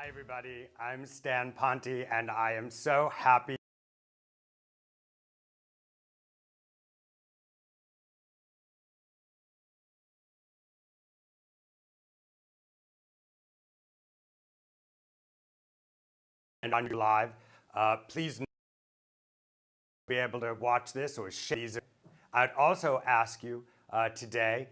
Hi, everybody. I'm Stan Ponte, and I am so happy and on live. Please be able to watch this or share these. I'd also ask you today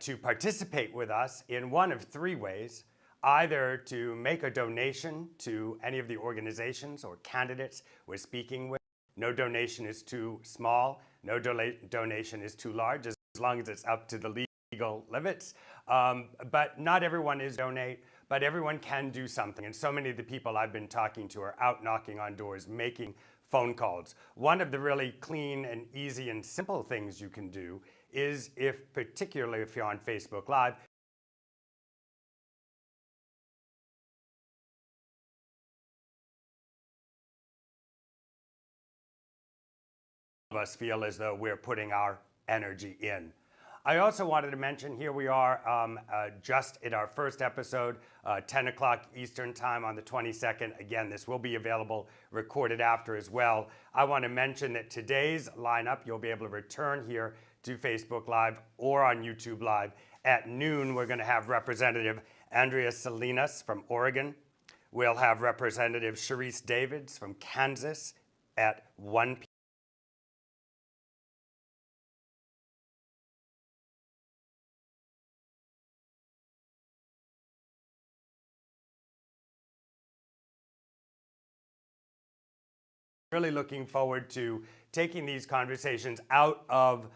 to participate with us in one of three ways, either to make a donation to any of the organizations or candidates we're speaking with. No donation is too small, no donation is too large, as long as it's up to the legal limits. But not everyone is donate, but everyone can do something. And so many of the people I've been talking to are out knocking on doors, making phone calls. One of the really clean and easy and simple things you can do is, particularly if you're on Facebook Live, of us feel as though we're putting our energy in. I also wanted to mention, here we are just in our first episode, 10 o'clock Eastern time on the 22nd. Again, this will be available recorded after as well. I want to mention that today's lineup, you'll be able to return here to Facebook Live or on YouTube Live. At noon, we're going to have Representative Andrea Salinas from Oregon. We'll have Representative Sharice Davids from Kansas at 1 p.m. Really looking forward to taking these conversations out of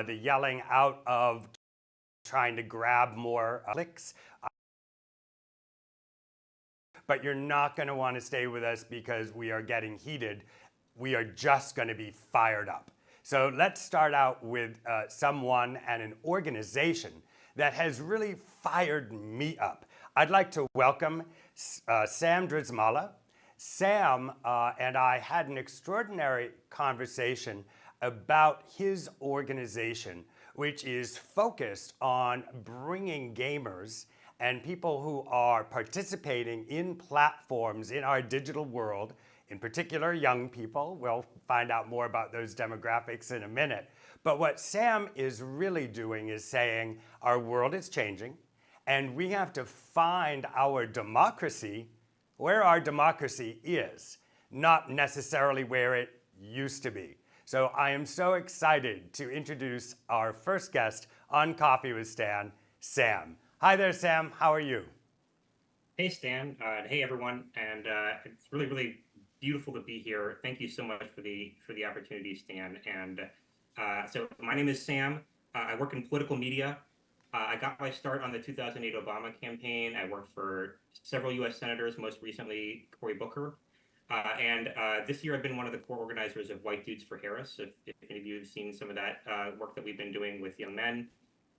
the yelling, out of trying to grab more clicks. But you're not going to want to stay with us because we are getting heated. We are just going to be fired up. So let's start out with someone and an organization that has really fired me up. I'd like to welcome Sam Drzymala. Sam and I had an extraordinary conversation about his organization, which is focused on bringing gamers and people who are participating in platforms in our digital world, in particular young people. We'll find out more about those demographics in a minute. But what Sam is really doing is saying our world is changing, and we have to find our democracy where our democracy is, not necessarily where it used to be. So I am so excited to introduce our first guest on Coffee with Stan, Sam. Hi there, Sam. How are you? Hey, Stan. Hey, everyone. And it's really, really beautiful to be here. Thank you so much for the opportunity, Stan. And so my name is Sam. I work in political media. I got my start on the 2008 Obama campaign. I worked for several U.S. senators, most recently Cory Booker. And this year I've been one of the core organizers of White Dudes for Harris, if any of you have seen some of that work that we've been doing with young men.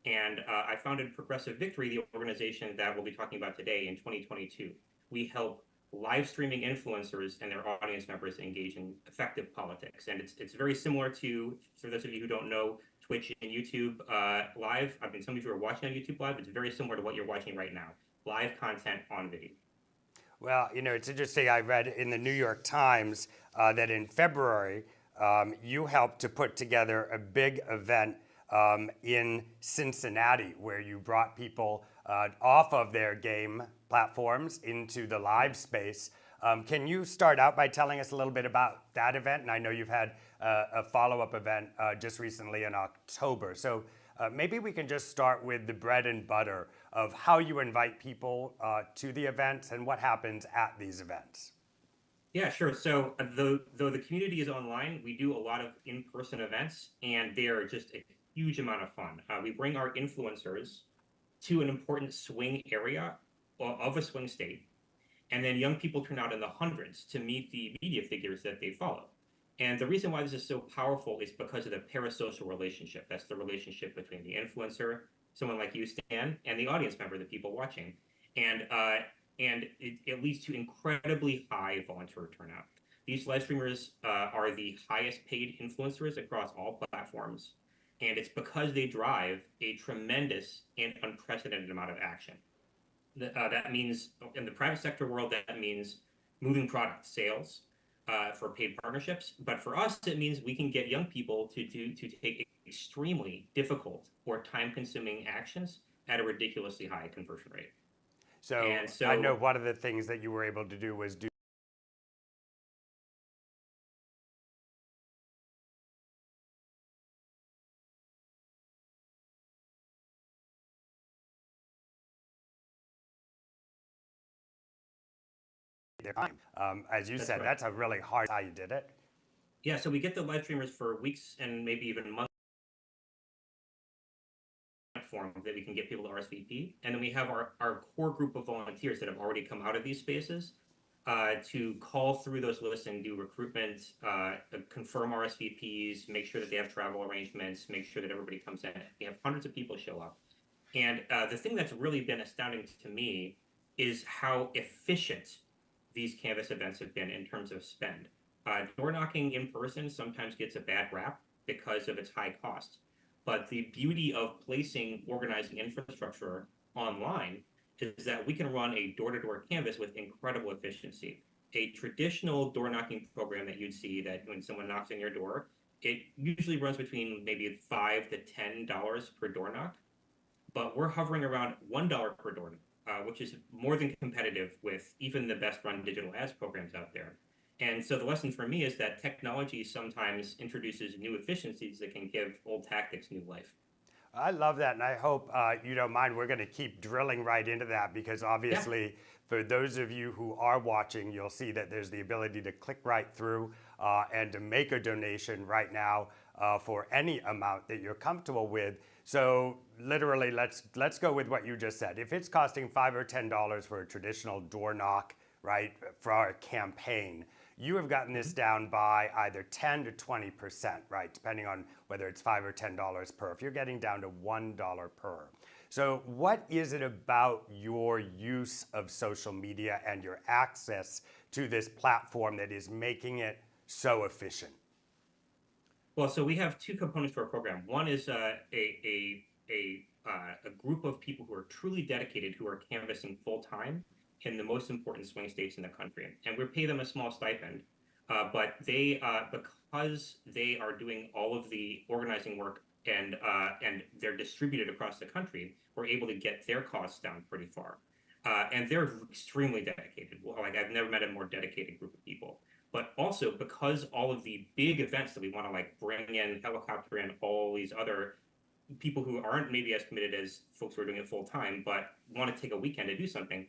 And I founded Progressive Victory, the organization that we'll be talking about today, in 2022. We help live streaming influencers and their audience members engage in effective politics. And it's very similar to, for those of you who don't know, Twitch and YouTube Live. I mean, some of you are watching on YouTube Live. It's very similar to what you're watching right now, live content on video. Well, you know, it's interesting. I read in the New York Times that in February, you helped to put together a big event in Cincinnati where you brought people off of their game platforms into the live space. Can you start out by telling us a little bit about that event? And I know you've had a follow-up event just recently in October. So maybe we can just start with the bread and butter of how you invite people to the events and what happens at these events. Yeah, sure. So though the community is online, we do a lot of in-person events, and they're just a huge amount of fun. We bring our influencers to an important swing area of a swing state, and then young people turn out in the hundreds to meet the media figures that they follow. And the reason why this is so powerful is because of the parasocial relationship. That's the relationship between the influencer, someone like you, Stan, and the audience member, the people watching. And it leads to incredibly high volunteer turnout. These live streamers are the highest paid influencers across all platforms, and it's because they drive a tremendous and unprecedented amount of action. That means in the private sector world, that means moving product sales for paid partnerships. But for us, it means we can get young people to take extremely difficult or time-consuming actions at a ridiculously high conversion rate. So And I know so one of the things that you were able to do was do their time. As you that's said, right. that's a really hard how you did it. Yeah, so we get the live streamers for weeks and maybe even months form that we can get people to RSVP. And then we have our core group of volunteers that have already come out of these spaces to call through those lists and do recruitment, confirm RSVPs, make sure that they have travel arrangements, make sure that everybody comes in. We have hundreds of people show up. And the thing that's really been astounding to me is how efficient these Canvas events have been in terms of spend. Door knocking in person sometimes gets a bad rap because of its high cost. But the beauty of placing organizing infrastructure online is that we can run a door-to-door canvas with incredible efficiency. A traditional door knocking program that you'd see that when someone knocks on your door, it usually runs between maybe $5 to $10 per door knock, but we're hovering around $1 per door, which is more than competitive with even the best run digital ads programs out there. And so the lesson for me is that technology sometimes introduces new efficiencies that can give old tactics new life. I love that, and I hope you don't mind. We're going to keep drilling right into that because Yeah. obviously, for those of you who are watching, you'll see that there's the ability to click right through and to make a donation right now for any amount that you're comfortable with. So literally, let's go with what you just said. If it's costing $5 or $10 for a traditional door knock, right, for our campaign, you have gotten this down by either 10 to 20%, right, depending on whether it's $5 or $10 per. If you're getting down to $1 per. So what is it about your use of social media and your access to this platform that is making it so efficient? Well, so we have two components to our program. One is a group of people who are truly dedicated, who are canvassing full time in the most important swing states in the country, and we pay them a small stipend. But they, because they are doing all of the organizing work and they're distributed across the country, we're able to get their costs down pretty far. And they're extremely dedicated. Well, like I've never met a more dedicated group of people. But also because all of the big events that we want to like bring in, helicopter in all these other people who aren't maybe as committed as folks who are doing it full time, but want to take a weekend to do something.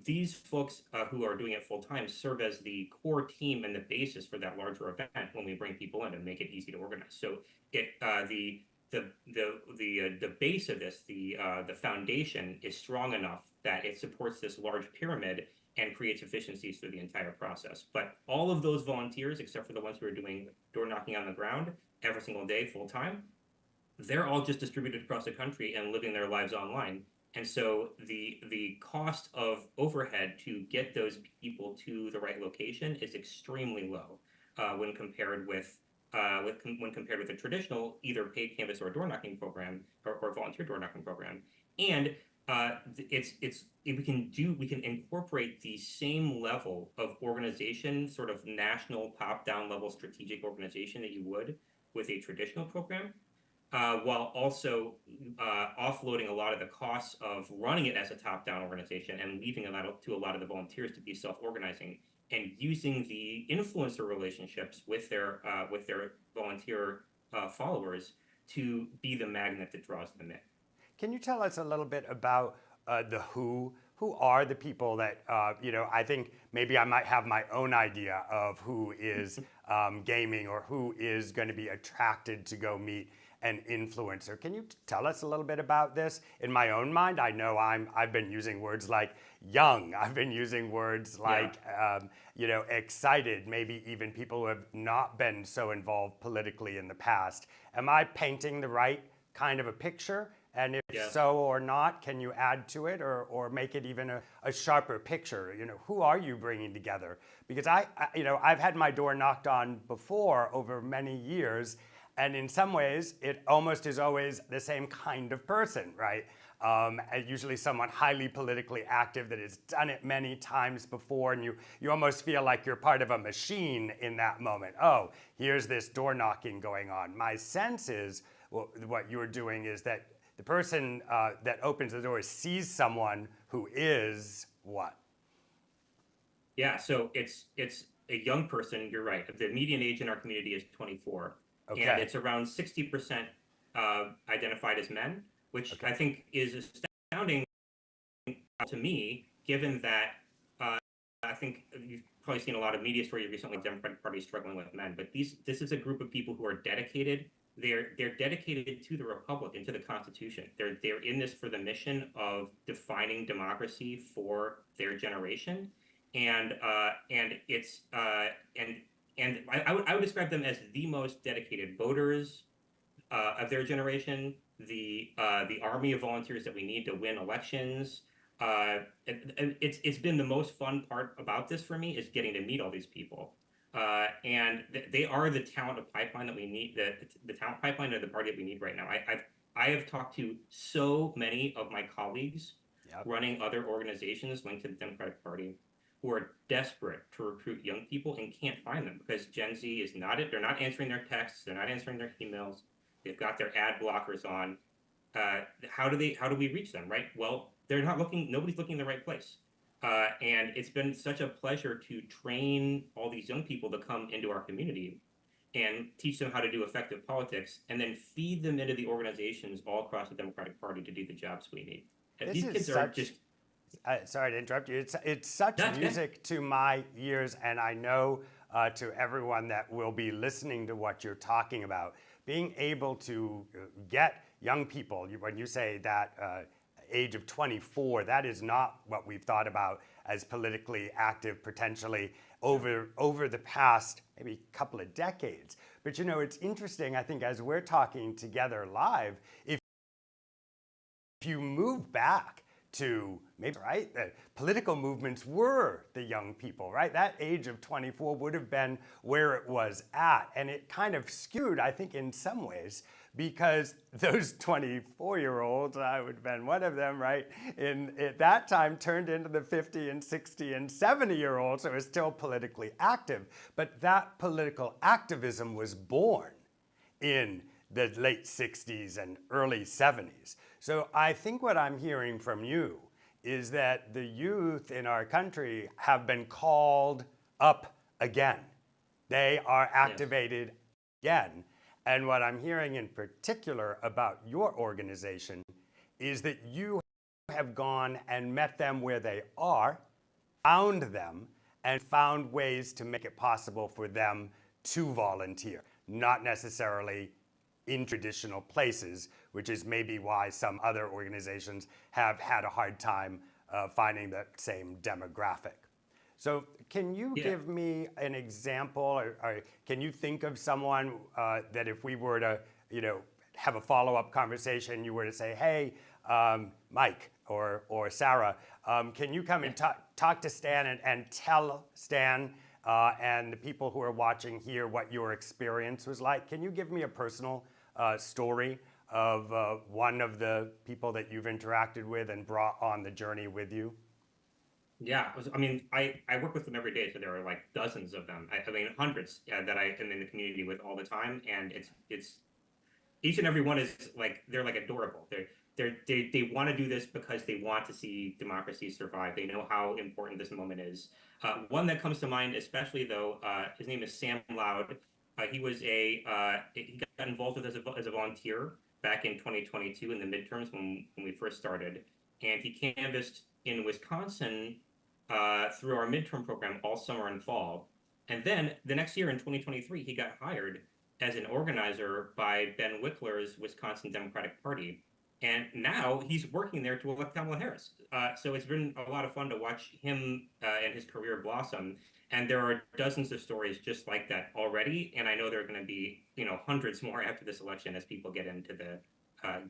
These folks who are doing it full time serve as the core team and the basis for that larger event when we bring people in and make it easy to organize. So it the base of this, the foundation is strong enough that it supports this large pyramid and creates efficiencies through the entire process. But all of those volunteers, except for the ones who are doing door knocking on the ground every single day full time, they're all just distributed across the country and living their lives online. And so the cost of overhead to get those people to the right location is extremely low when compared when compared with a traditional either paid canvas or door knocking program or volunteer door knocking program. And we can incorporate the same level of organization, sort of national top down level strategic organization that you would with a traditional program, while also offloading a lot of the costs of running it as a top-down organization and leaving it to a lot of the volunteers to be self-organizing and using the influencer relationships with their volunteer followers to be the magnet that draws them in. Can you tell us a little bit about the who? Who are the people that, I think maybe I might have my own idea of who is gaming or who is going to be attracted to go meet an influencer. Can you tell us a little bit about this? In my own mind, I know I've been using words like young. I've been using words like, excited, maybe even people who have not been so involved politically in the past. Am I painting the right kind of a picture? And if Yeah. so or not, can you add to it or make it even a sharper picture? Who are you bringing together? Because I've had my door knocked on before over many years, and in some ways, it almost is always the same kind of person, right? and usually someone highly politically active that has done it many times before, and you almost feel like you're part of a machine in that moment. Oh, here's this door knocking going on. My sense is what you're doing is that the person that opens the door sees someone who is what? Yeah, so it's a young person. You're right. The median age in our community is 24, and Okay, it's around 60% identified as men, which okay. I think is astounding to me, given that I think you've probably seen a lot of media stories recently. The Democratic Party is struggling with men, but this is a group of people who are dedicated. They're dedicated to the republic and to the Constitution. They're in this for the mission of defining democracy for their generation, and it's and I would describe them as the most dedicated voters of their generation, the army of volunteers that we need to win elections. It's been the most fun part about this for me is getting to meet all these people, and they are the talent of pipeline that we need. The talent pipeline of the party that we need right now. I have talked to so many of my colleagues Yep. running other organizations linked to the Democratic Party who are desperate to recruit young people and can't find them because Gen Z is not it. They're not answering their texts. They're not answering their emails. They've got their ad blockers on. How do we reach them? Right. Well, they're not looking. Nobody's looking in the right place. And it's been such a pleasure to train all these young people to come into our community and teach them how to do effective politics, and then feed them into the organizations all across the Democratic Party to do the jobs we need. This These is kids are such. just Sorry to interrupt you. It's such that's good. music to my ears, and I know to everyone that will be listening to what you're talking about. Being able to get young people, when you say that age of 24, that is not what we've thought about as politically active potentially over the past maybe couple of decades. But you know, it's interesting, I think, as we're talking together live, if you move back to maybe, right, the political movements were the young people, right? That age of 24 would have been where it was at. And it kind of skewed, I think, in some ways, because those 24-year-olds, I would have been one of them, right, at that time turned into the 50 and 60 and 70-year-olds who were still politically active. But that political activism was born in the late 60s and early 70s. So I think what I'm hearing from you is that the youth in our country have been called up again. They are Yes. activated again. And what I'm hearing in particular about your organization is that you have gone and met them where they are, found them, and found ways to make it possible for them to volunteer, not necessarily in traditional places, which is maybe why some other organizations have had a hard time finding that same demographic. So can you Yeah. give me an example, or can you think of someone that if we were to, have a follow-up conversation, you were to say, hey, Mike or Sarah, can you come and talk to Stan and tell Stan and the people who are watching here what your experience was like? Can you give me a personal story of one of the people that you've interacted with and brought on the journey with you? Yeah, I work with them every day, so there are like dozens of them. I mean, hundreds that I am in the community with all the time, and it's each and every one is like they're like adorable. They want to do this because they want to see democracy survive. They know how important this moment is. One that comes to mind, especially though, his name is Sam Loud. He got involved with as a volunteer back in 2022 in the midterms when we first started, and he canvassed in Wisconsin through our midterm program all summer and fall. And then the next year in 2023, he got hired as an organizer by Ben Wickler's Wisconsin Democratic Party. And now he's working there to elect Kamala Harris. So it's been a lot of fun to watch him and his career blossom. And there are dozens of stories just like that already. And I know there are going to be, hundreds more after this election as people get into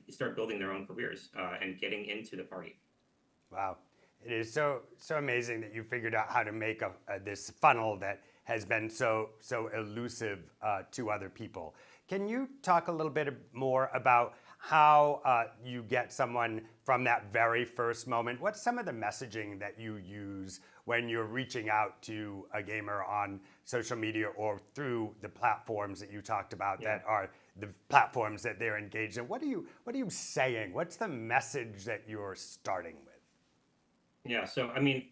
start building their own careers and getting into the party. Wow. It is so amazing that you figured out how to make this funnel that has been so elusive to other people. Can you talk a little bit more about how you get someone from that very first moment. What's some of the messaging that you use when you're reaching out to a gamer on social media or through the platforms that you talked about that are the platforms that they're engaged in? What are you saying? What's the message that you're starting with? Yeah. So, I mean,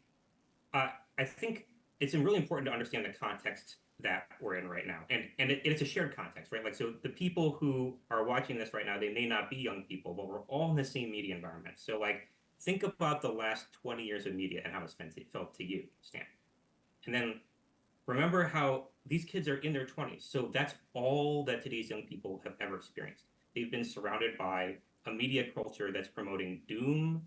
I think it's really important to understand the context that we're in right now, and it's a shared context, right? Like, so the people who are watching this right now, they may not be young people, but we're all in the same media environment. So, like, think about the last 20 years of media and how it's felt to you, Stan, and then remember how these kids are in their 20s. So that's all that today's young people have ever experienced. They've been surrounded by a media culture that's promoting doom,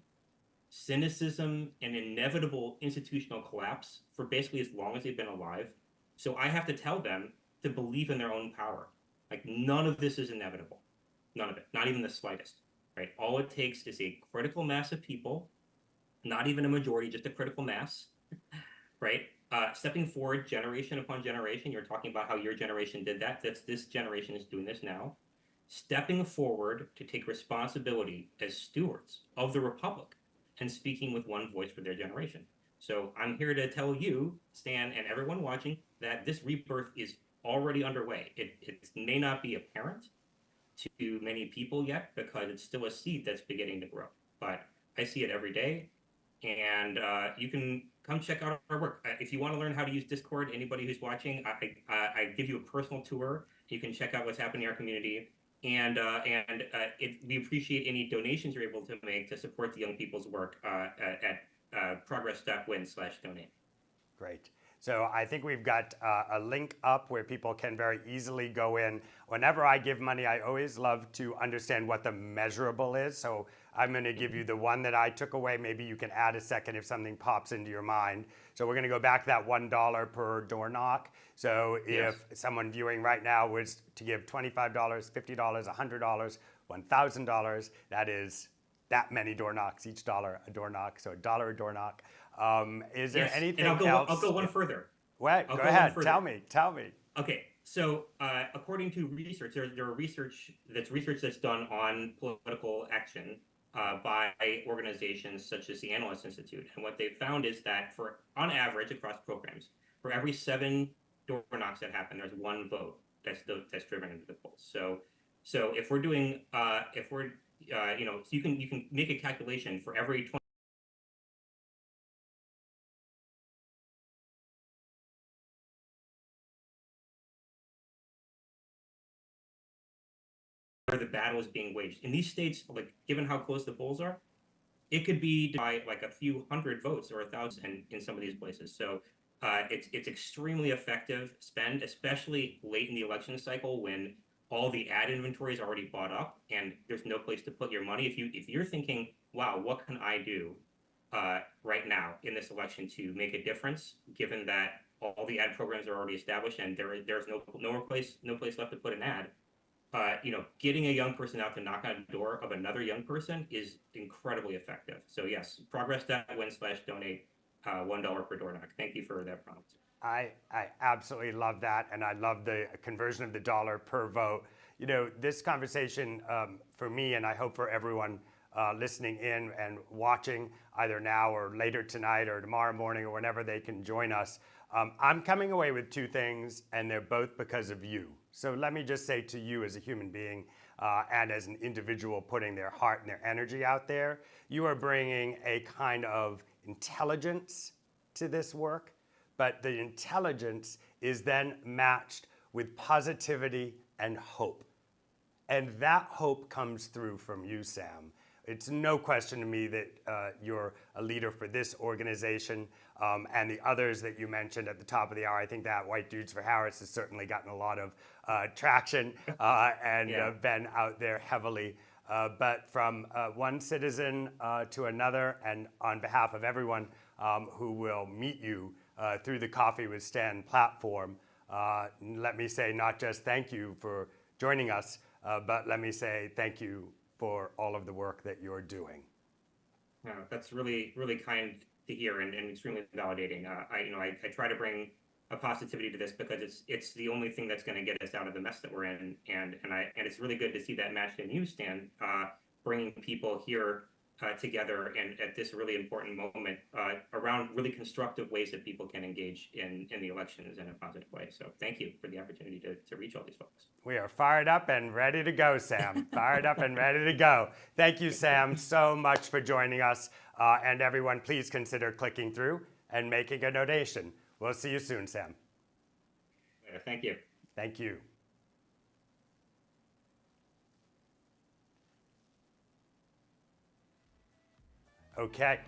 cynicism, and inevitable institutional collapse for basically as long as they've been alive. So I have to tell them to believe in their own power. Like, none of this is inevitable. None of it, not even the slightest, right? All it takes is a critical mass of people, not even a majority, just a critical mass, right? Stepping forward generation upon generation. You're talking about how your generation did that. This generation is doing this now. Stepping forward to take responsibility as stewards of the republic and speaking with one voice for their generation. So I'm here to tell you, Stan, and everyone watching, that this rebirth is already underway. It may not be apparent to many people yet because it's still a seed that's beginning to grow. But I see it every day, and you can come check out our work. If you want to learn how to use Discord, anybody who's watching, I give you a personal tour. You can check out what's happening in our community, and we appreciate any donations you're able to make to support the young people's work at progress.win/donate. Great. So I think we've got a link up where people can very easily go in. Whenever I give money, I always love to understand what the measurable is. So I'm going to give you the one that I took away. Maybe you can add a second if something pops into your mind. So we're going to go back to that $1 per door knock. So if someone viewing right now was to give $25, $50, $100, $1,000, that is that many door knocks, each dollar a door knock, so $1 a door knock. Is there anything and else? I'll go one further. Wait, go ahead. Tell me. Okay, so according to research, there are research that's done on political action by organizations such as the Analyst Institute, and what they've found is that on average across programs, for every 7 door knocks that happen, there's 1 vote that's driven into the polls. So if we're doing so you can make a calculation for every 20 where the battle is being waged. In these states, like, given how close the polls are, it could be by like a few hundred votes or 1,000 in some of these places. So it's extremely effective spend, especially late in the election cycle when all the ad inventory is already bought up and there's no place to put your money. If you're thinking, wow, what can I do right now in this election to make a difference, given that all the ad programs are already established and there's no place left to put an ad. Getting a young person out to knock on the door of another young person is incredibly effective. So yes, progress.win/donate, $1 per door knock. Thank you for that prompt. I absolutely love that, and I love the conversion of the dollar per vote. This conversation for me, and I hope for everyone listening in and watching either now or later tonight or tomorrow morning or whenever they can join us, I'm coming away with 2 things, and they're both because of you. So let me just say to you as a human being and as an individual putting their heart and their energy out there, you are bringing a kind of intelligence to this work, but the intelligence is then matched with positivity and hope. And that hope comes through from you, Sam. It's no question to me that you're a leader for this organization and the others that you mentioned at the top of the hour. I think that White Dudes for Harris has certainly gotten a lot of traction and been out there heavily. But from one citizen to another, and on behalf of everyone who will meet you through the Coffee with Stan platform, let me say not just thank you for joining us, but let me say thank you for all of the work that you're doing. That's really, really kind to hear and extremely validating. I try to bring positivity to this, because it's the only thing that's going to get us out of the mess that we're in, and it's really good to see that match in you, Stan, bringing people here together and at this really important moment around really constructive ways that people can engage in the elections in a positive way. So thank you for the opportunity to reach all these folks. We are fired up and ready to go, Sam. Fired up and ready to go. Thank you, Sam, so much for joining us. And everyone, please consider clicking through and making a donation. We'll see you soon, Sam. Thank you. Thank you. Okay.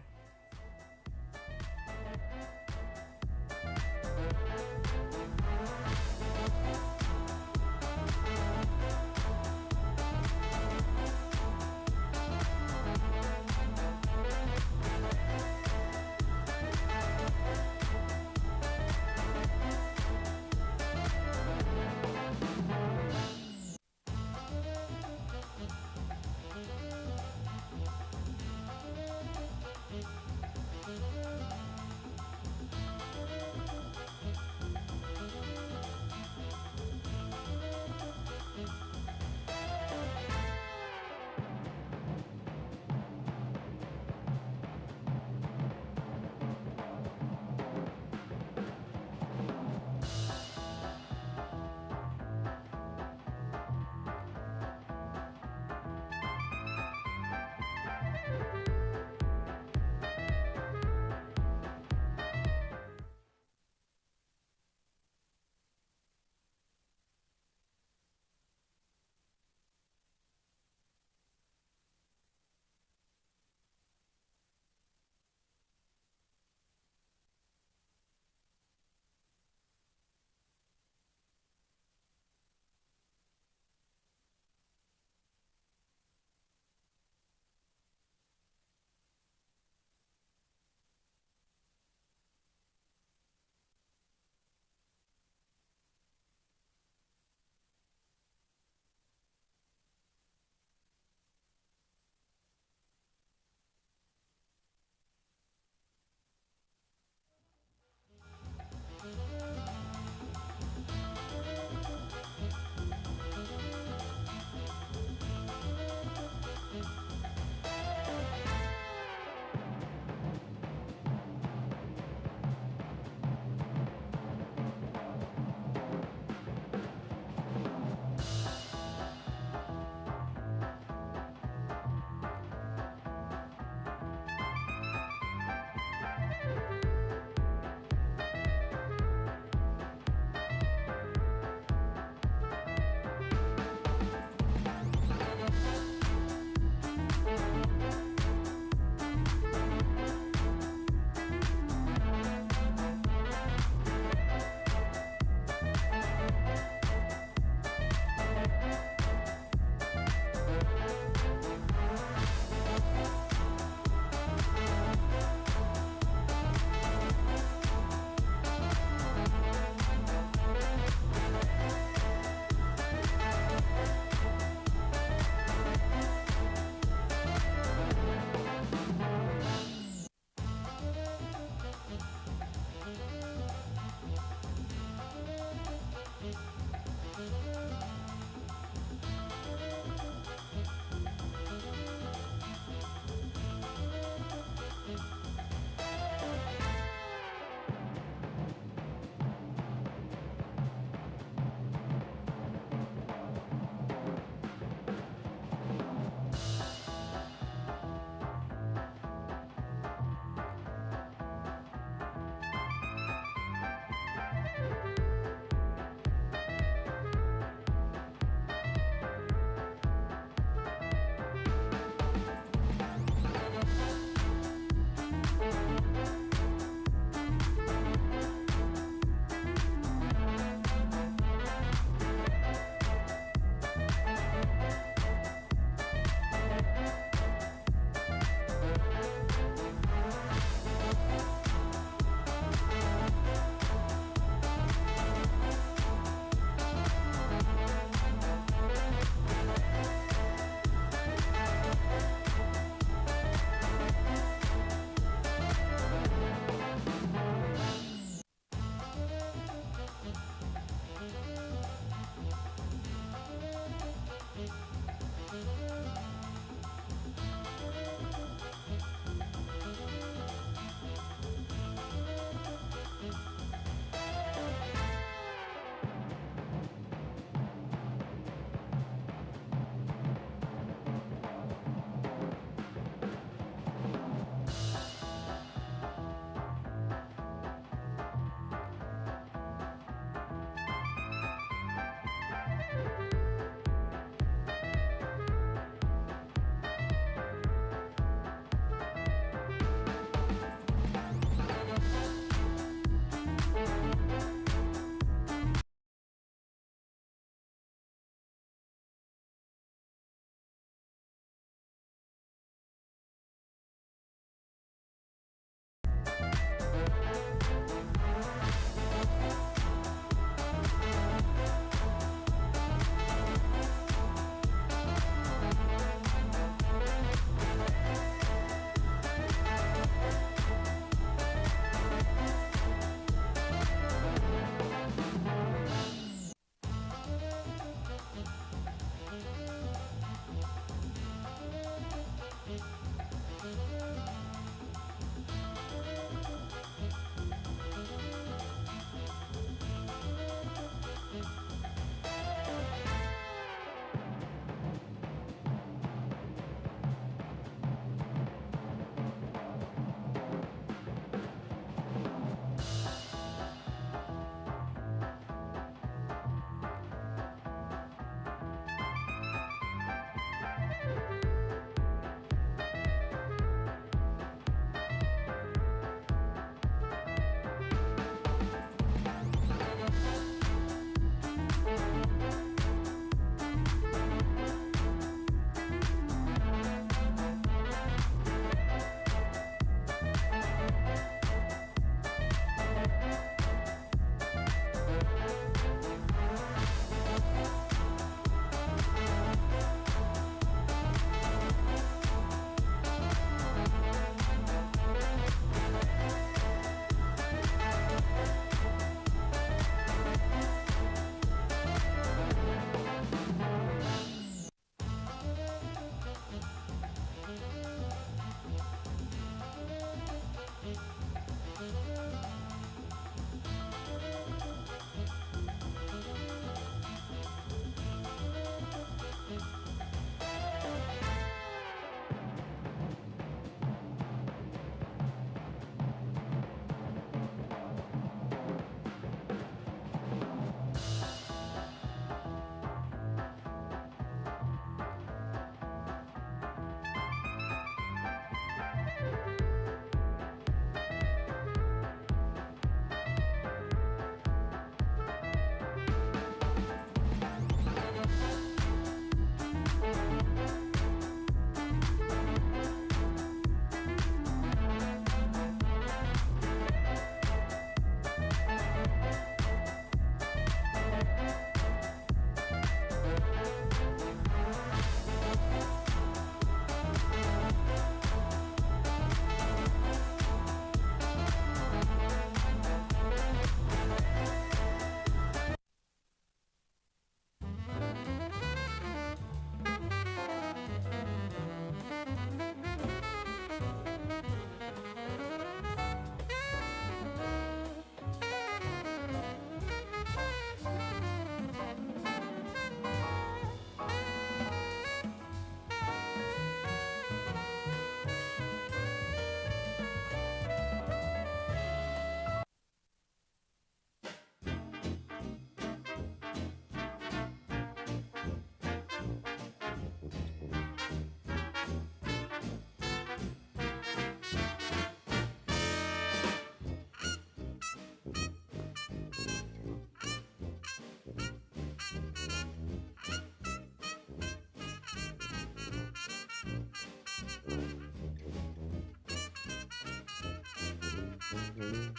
The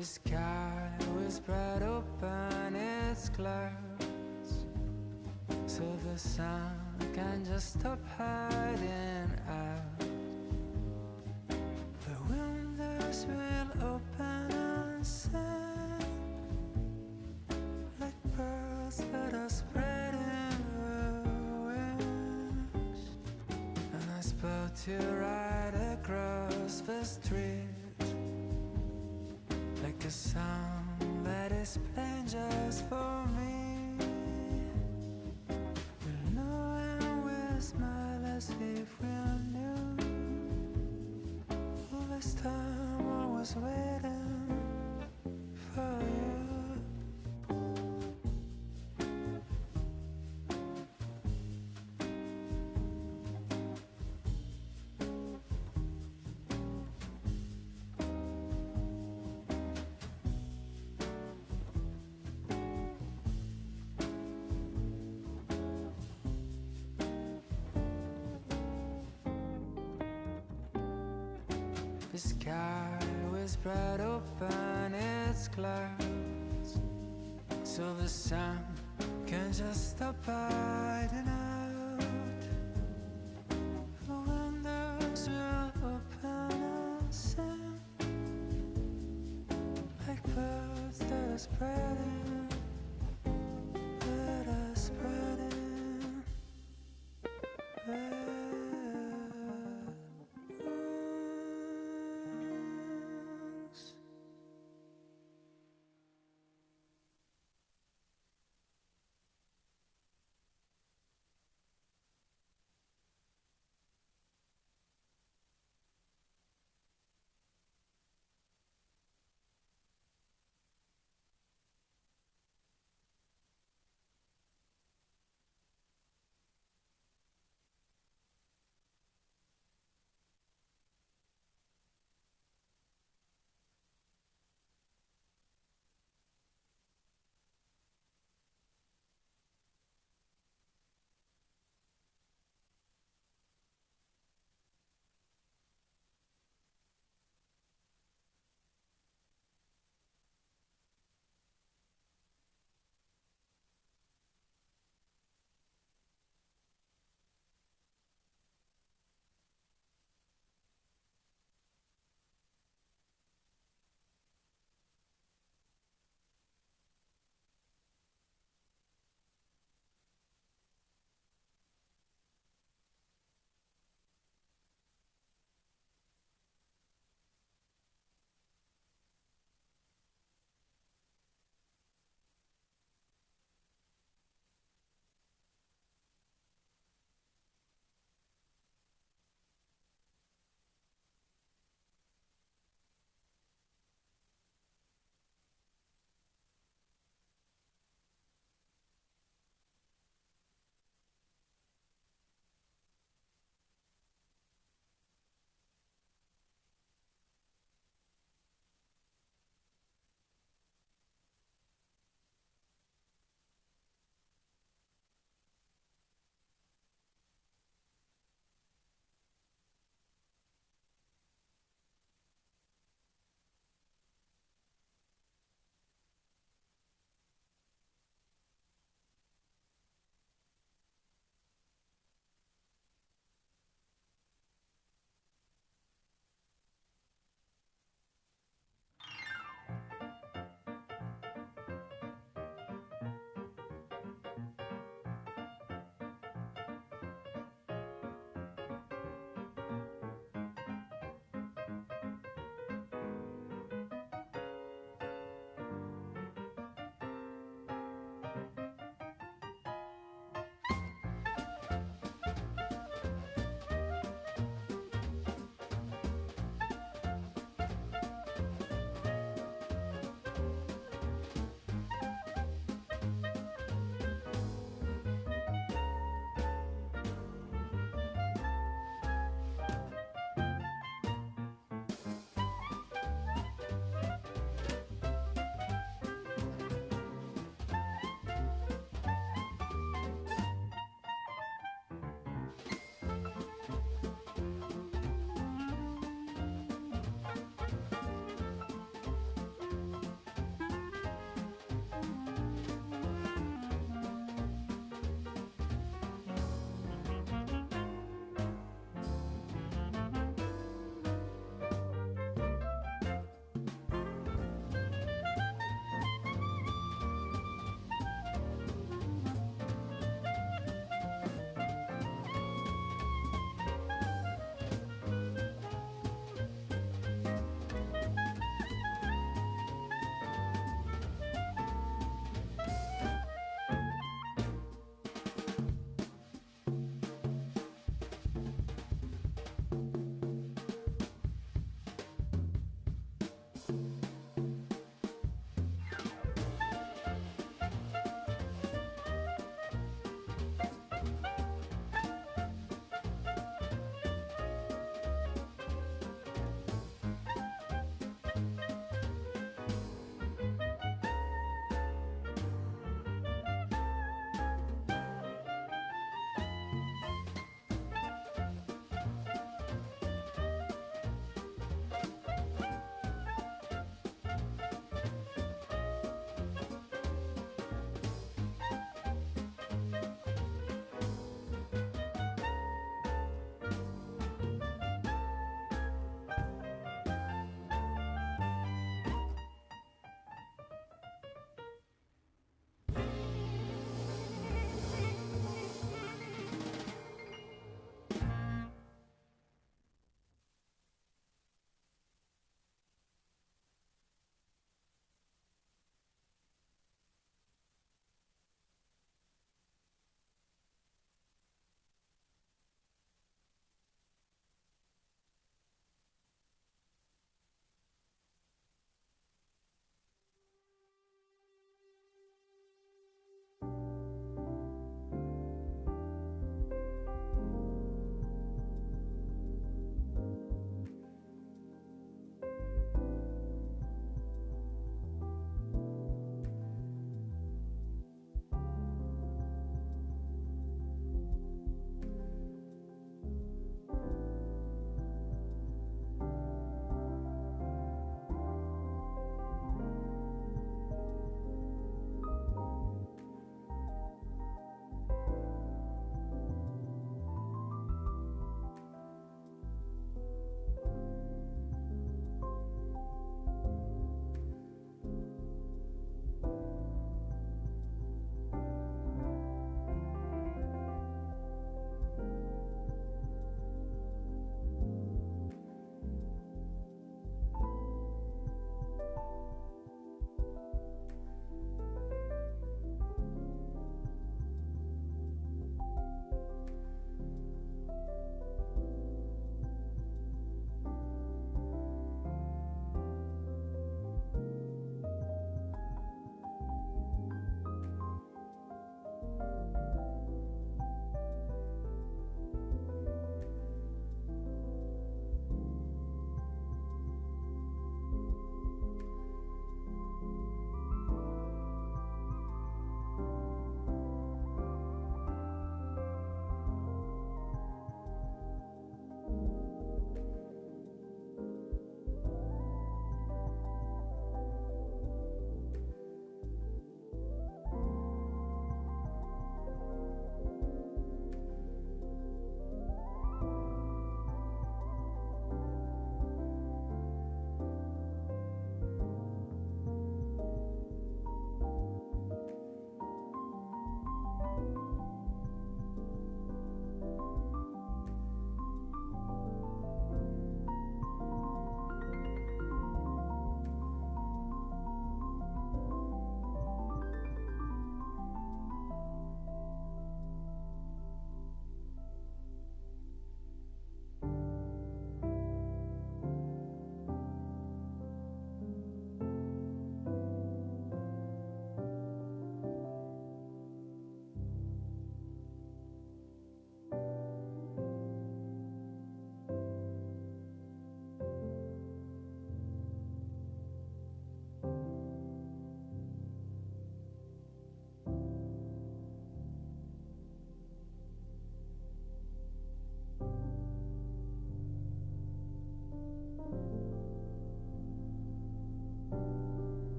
sky was spread open its clouds, so the sun can just stop hiding out. The windows will open and sing like birds that are spreading their wings. And I spoke to right across the street, like a song that is playing just for me. We'll know and we'll smile as if we knew. All this time I was waiting for you. The sky will spread open its clouds, so the sun can just stop hiding out. The windows will open and sing like birds that are spreading, that are spreading their wings.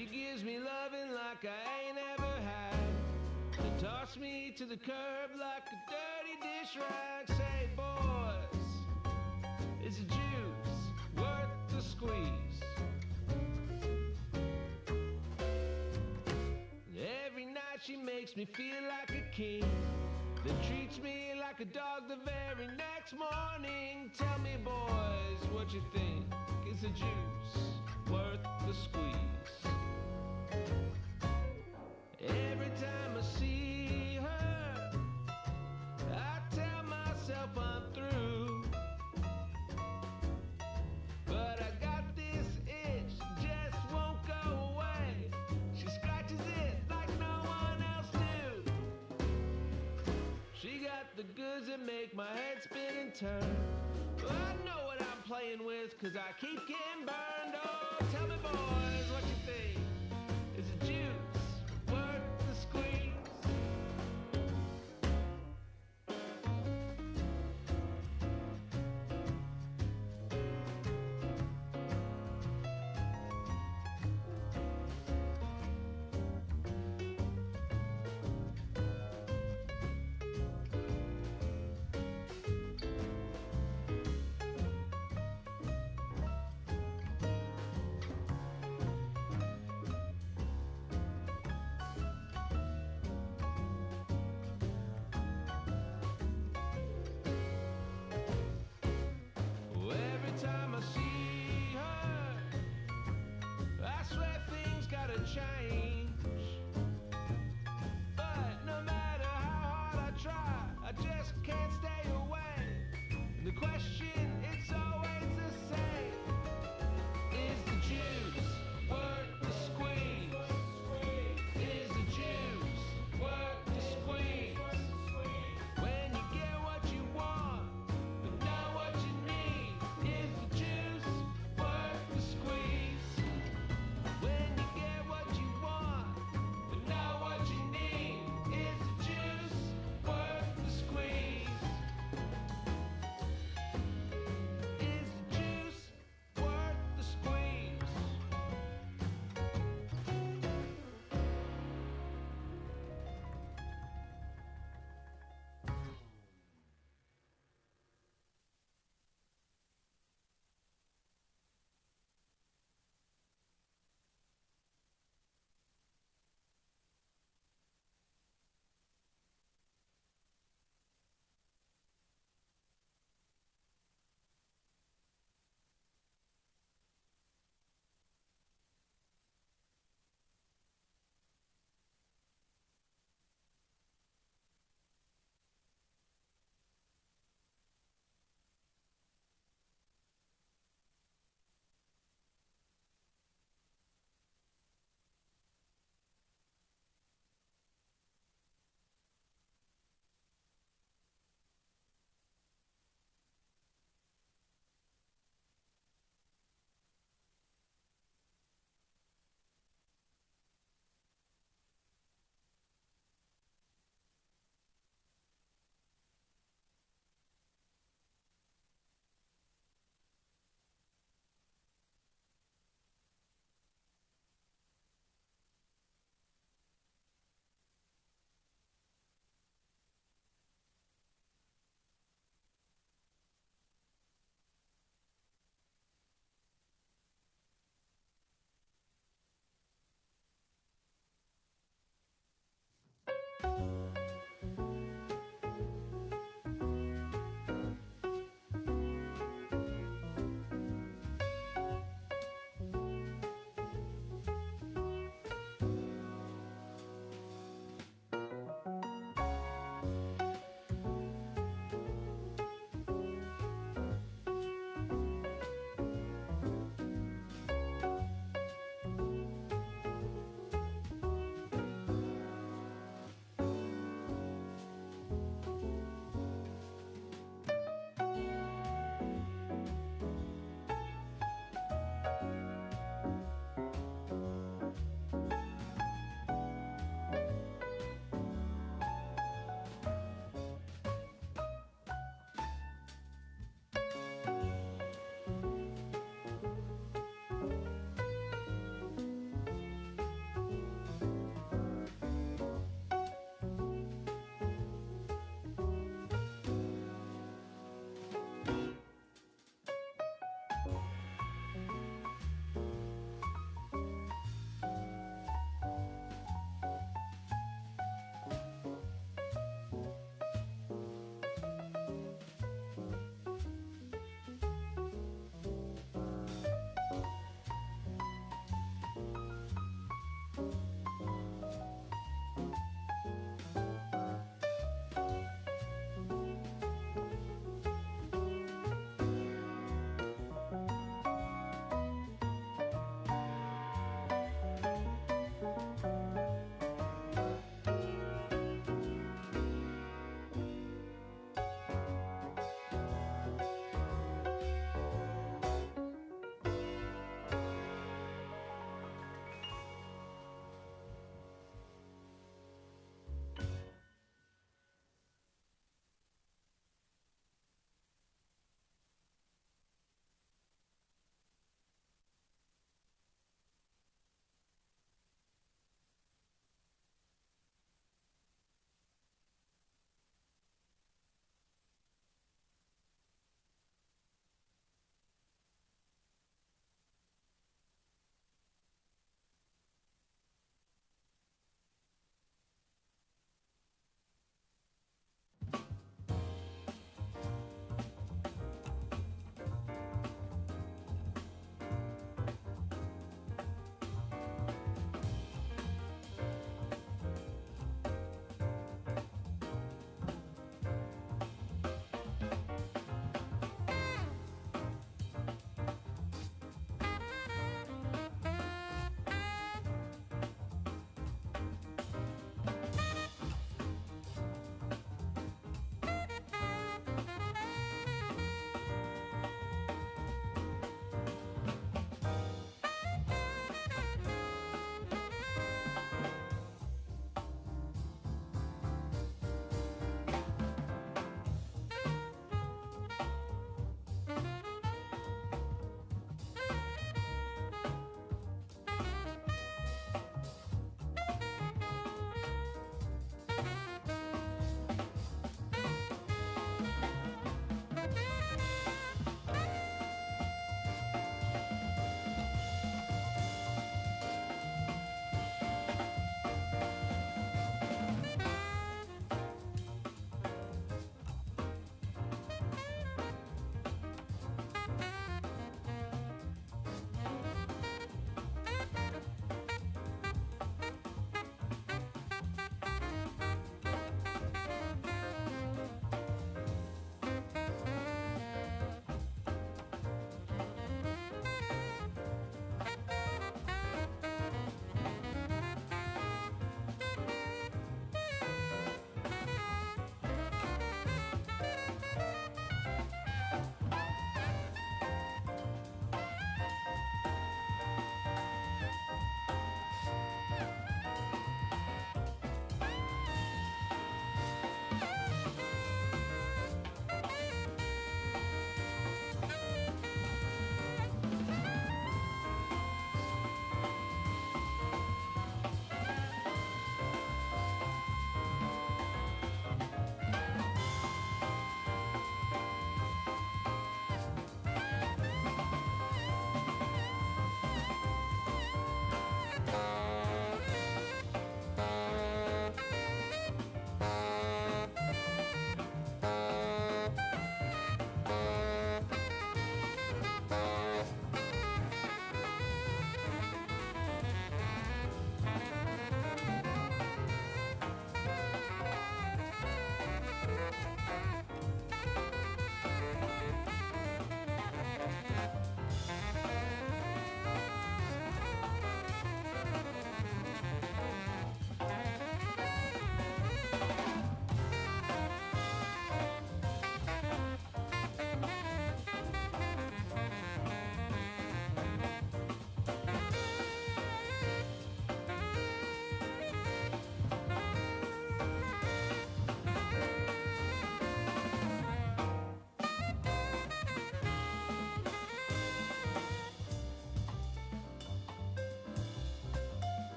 She gives me loving like I ain't ever had. Then toss me to the curb like a dirty dish rag. Say, boys, is the juice worth the squeeze? Every night she makes me feel like a king, then treats me like a dog the very next morning. Tell me, boys, what you think? Is the juice worth the squeeze? Every time I see her, I tell myself I'm through. But I got this itch, just won't go away. She scratches it like no one else do. She got the goods that make my head spin and turn. Well, I know what I'm playing with, cause I keep getting burned. Oh, tell me, boys, what you think? Is the juice worth the squeeze? Every time I see her, I swear things gotta change. But no matter how hard I try, I just can't stay away. And the question, it's always the same. Is the juice worth the squeeze? Is the juice worth the squeeze? When you get what you want, but not what you need, is the juice worth the squeeze? When you get what you want,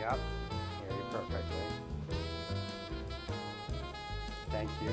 Yep. Hear you perfectly. Thank you.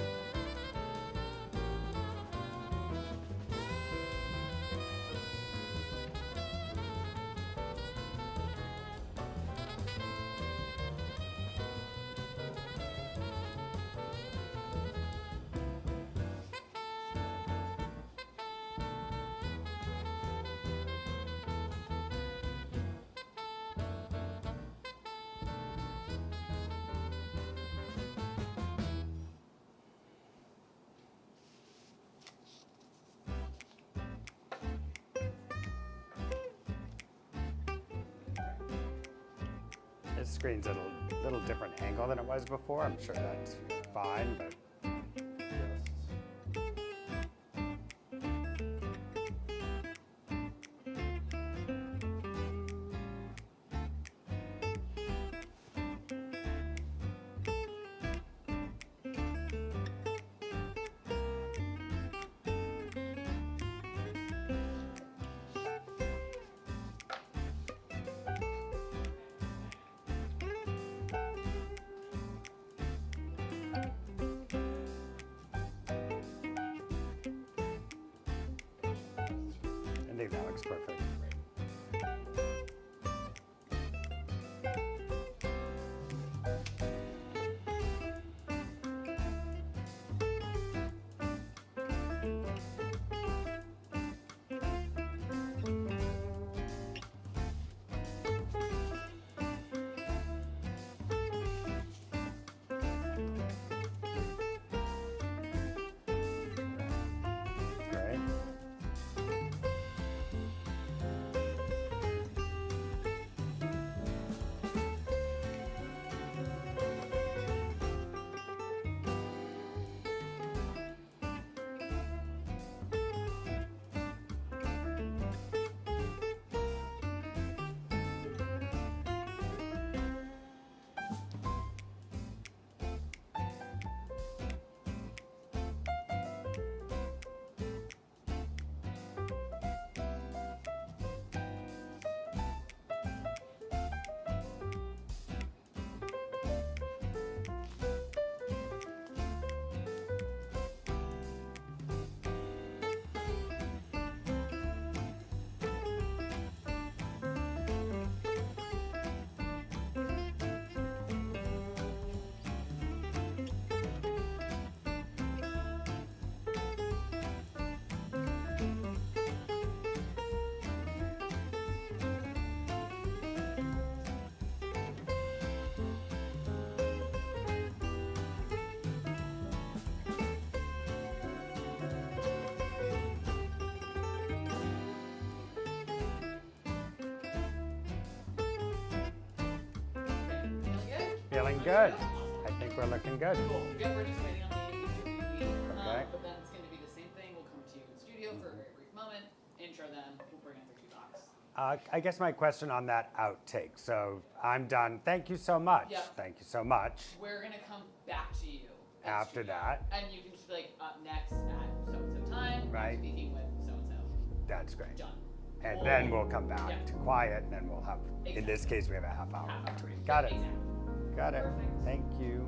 This screen's at a little different angle than it was before. I'm sure that's fine, but I think that looks perfect. Great. Feeling good. I think we're looking good. Cool. Yeah, we're just waiting on the interview. Okay. But then it's going to be the same thing. We'll come to you in studio for a very brief moment, intro them, we'll bring in the two docs. I guess my question on that outtake. So I'm done. Thank you so much. Yep. Thank you so much. We're going to come back to you. in After studio. that. And you can just be like, up next at so-and-so time, I'm Right. speaking with so-and-so. That's great. Done. And then we'll come back Yeah. to quiet, and then we'll have, in this case, we have a half hour Half hour. between. Got it. Exactly. Got it. Perfect. Thank you.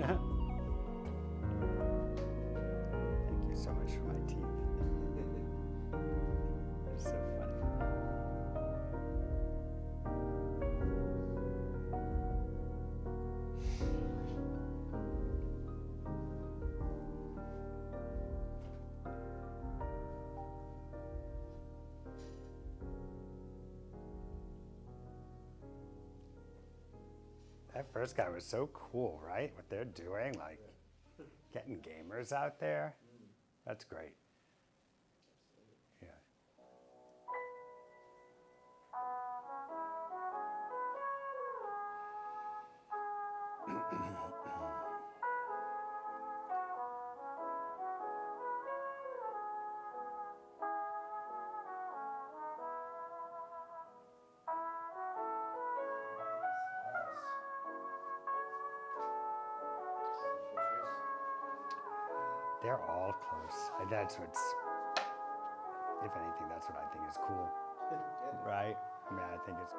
Thank you so much for my teeth. They're so funny. That first guy was so cool, right? What they're doing, like getting gamers out there. That's great. Yeah. They're all close. That's what's, if anything, that's what I think is cool, right? I mean, I think it's.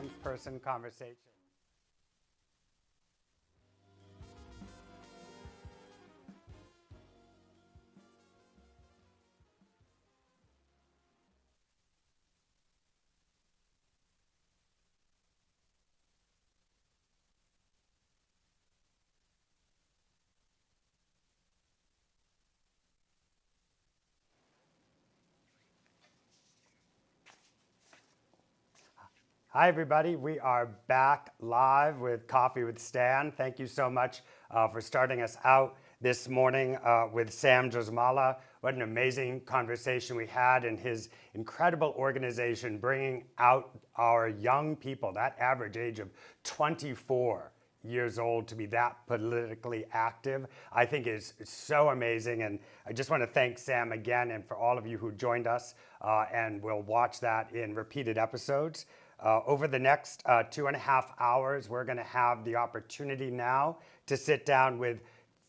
In-person conversation. Hi, everybody. We are back live with Coffee with Stan. Thank you so much for starting us out this morning with Sam Drzymala. What an amazing conversation we had, and his incredible organization bringing out our young people, that average age of 24 years old, to be that politically active, I think is so amazing. And I just want to thank Sam again, and for all of you who joined us, and will watch that in repeated episodes. Over the next 2.5 hours, we're going to have the opportunity now to sit down with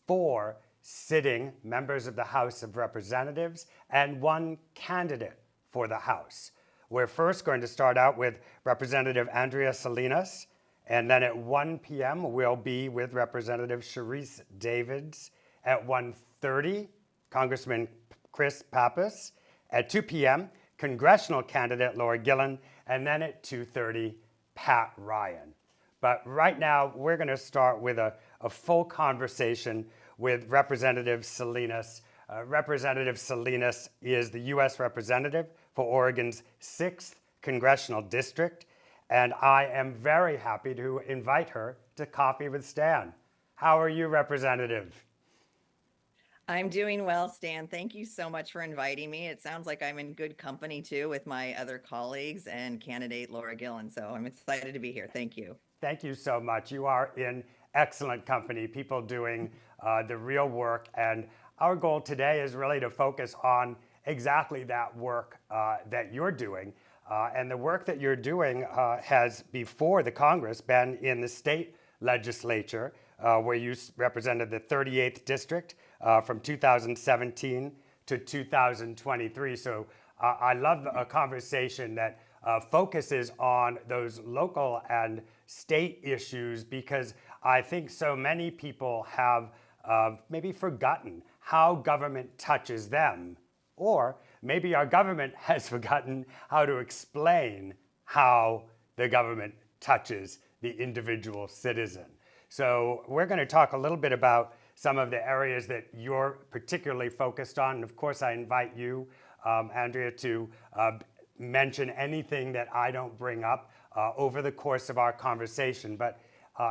4 sitting members of the House of Representatives and 1 candidate for the House. We're first going to start out with Representative Andrea Salinas, and then at 1 p.m. we'll be with Representative Sharice Davids. At 1:30, Congressman Chris Pappas. At 2 p.m., congressional candidate Laura Gillen, and then at 2:30, Pat Ryan. But right now, we're going to start with a full conversation with Representative Salinas. Representative Salinas is the U.S. Representative for Oregon's 6th Congressional District, and I am very happy to invite her to Coffee with Stan. How are you, Representative? I'm doing well, Stan. Thank you so much for inviting me. It sounds like I'm in good company too with my other colleagues and candidate Laura Gillen. So I'm excited to be here. Thank you. Thank you so much. You are in excellent company, people doing the real work. And our goal today is really to focus on exactly that work that you're doing. And the work that you're doing has, before the Congress, been in the state legislature, where you represented the 38th district from 2017 to 2023. So I love a conversation that focuses on those local and state issues, because I think so many people have maybe forgotten how government touches them, or maybe our government has forgotten how to explain how the government touches the individual citizen. So we're going to talk a little bit about some of the areas that you're particularly focused on. And of course, I invite you, Andrea, to mention anything that I don't bring up over the course of our conversation. But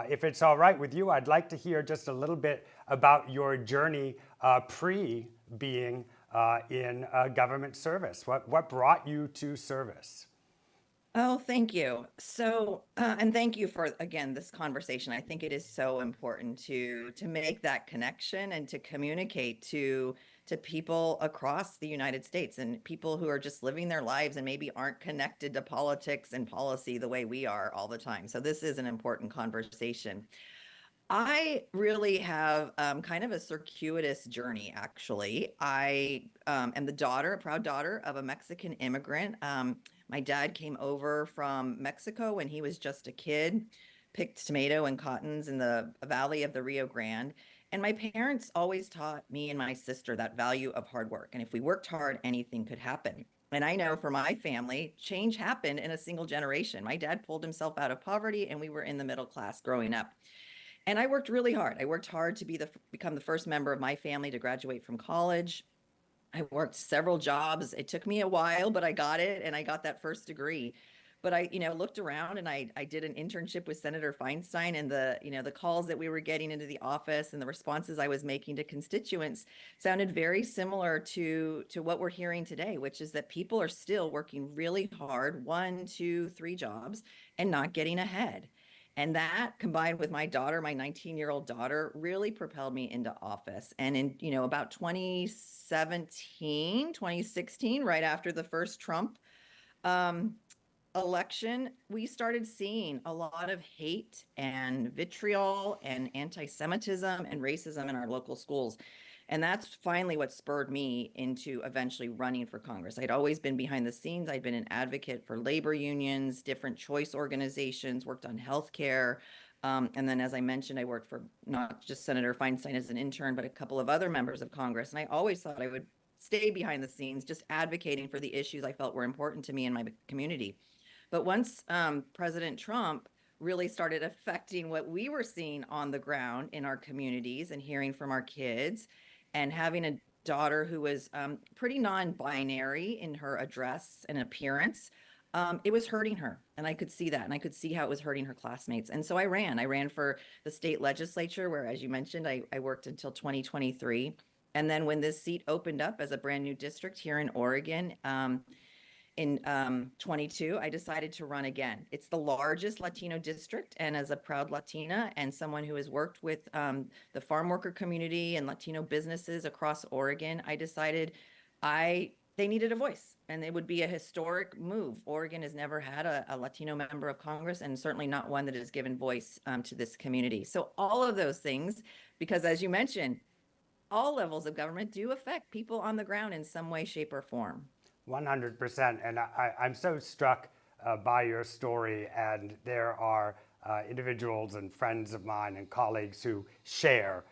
if it's all right with you, I'd like to hear just a little bit about your journey pre-being in government service. What brought you to service? Oh, thank you. So, and thank you for, again, this conversation. I think it is so important to make that connection and to communicate to people across the United States, and people who are just living their lives and maybe aren't connected to politics and policy the way we are all the time. So this is an important conversation. I really have kind of a circuitous journey, actually. I am the daughter, a proud daughter of a Mexican immigrant. My dad came over from Mexico when he was just a kid, picked tomato and cottons in the valley of the Rio Grande. And my parents always taught me and my sister that value of hard work. And if we worked hard, anything could happen. And I know for my family, change happened in a single generation. My dad pulled himself out of poverty, and we were in the middle class growing up. And I worked really hard. I worked hard to become the first member of my family to graduate from college. I worked several jobs. It took me a while, but I got it, and I got that first degree. But I, looked around, and I did an internship with Senator Feinstein, and the calls that we were getting into the office and the responses I was making to constituents sounded very similar to what we're hearing today, which is that people are still working really hard, 1, 2, 3 jobs, and not getting ahead. And that, combined with my daughter, my 19-year-old daughter, really propelled me into office. And in, about 2017, 2016, right after the first Trump election, we started seeing a lot of hate and vitriol and anti-Semitism and racism in our local schools. And that's finally what spurred me into eventually running for Congress. I'd always been behind the scenes. I'd been an advocate for labor unions, different choice organizations, worked on healthcare. And then, as I mentioned, I worked for not just Senator Feinstein as an intern, but a couple of other members of Congress. And I always thought I would stay behind the scenes, just advocating for the issues I felt were important to me and my community. But once President Trump really started affecting what we were seeing on the ground in our communities and hearing from our kids, and having a daughter who was pretty non-binary in her address and appearance, it was hurting her. And I could see that. And I could see how it was hurting her classmates. And so I ran. I ran for the state legislature, where, as you mentioned, I worked until 2023. And then when this seat opened up as a brand new district here in Oregon, in 22, I decided to run again. It's the largest Latino district, and as a proud Latina and someone who has worked with the farm worker community and Latino businesses across Oregon, I decided they needed a voice, and it would be a historic move. Oregon has never had a Latino member of Congress, and certainly not one that has given voice to this community. So all of those things, because as you mentioned, all levels of government do affect people on the ground in some way, shape, or form. 100%. And I'm so struck by your story. And there are individuals and friends of mine and colleagues who share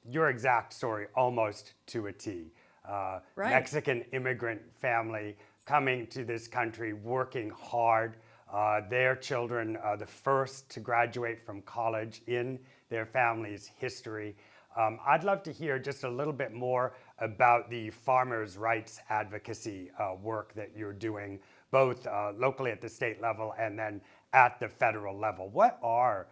your exact story almost to a T. Right. Mexican immigrant family coming to this country, working hard. Their children are the first to graduate from college in their family's history. I'd love to hear just a little bit more about the farmers' rights advocacy work that you're doing, both locally at the state level and then at the federal level. What are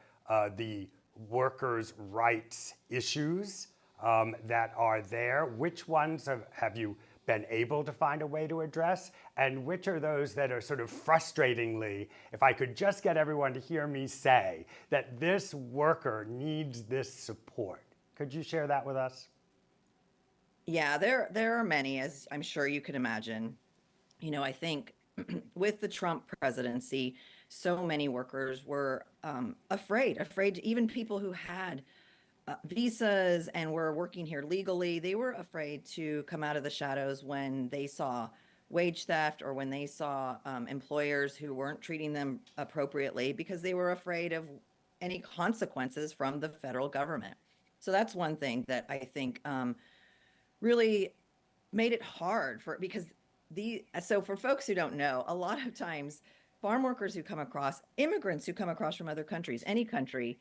the workers' rights issues that are there? Which ones have you been able to find a way to address? And which are those that are sort of frustratingly, if I could just get everyone to hear me say that this worker needs this support? Could you share that with us? Yeah, there are many, as I'm sure you can imagine. I think with the Trump presidency, so many workers were afraid, even people who had visas and were working here legally. They were afraid to come out of the shadows when they saw wage theft, or when they saw employers who weren't treating them appropriately, because they were afraid of any consequences from the federal government. So that's one thing that I think really made it hard so for folks who don't know, a lot of times farm workers who come across, immigrants who come across from other countries, any country,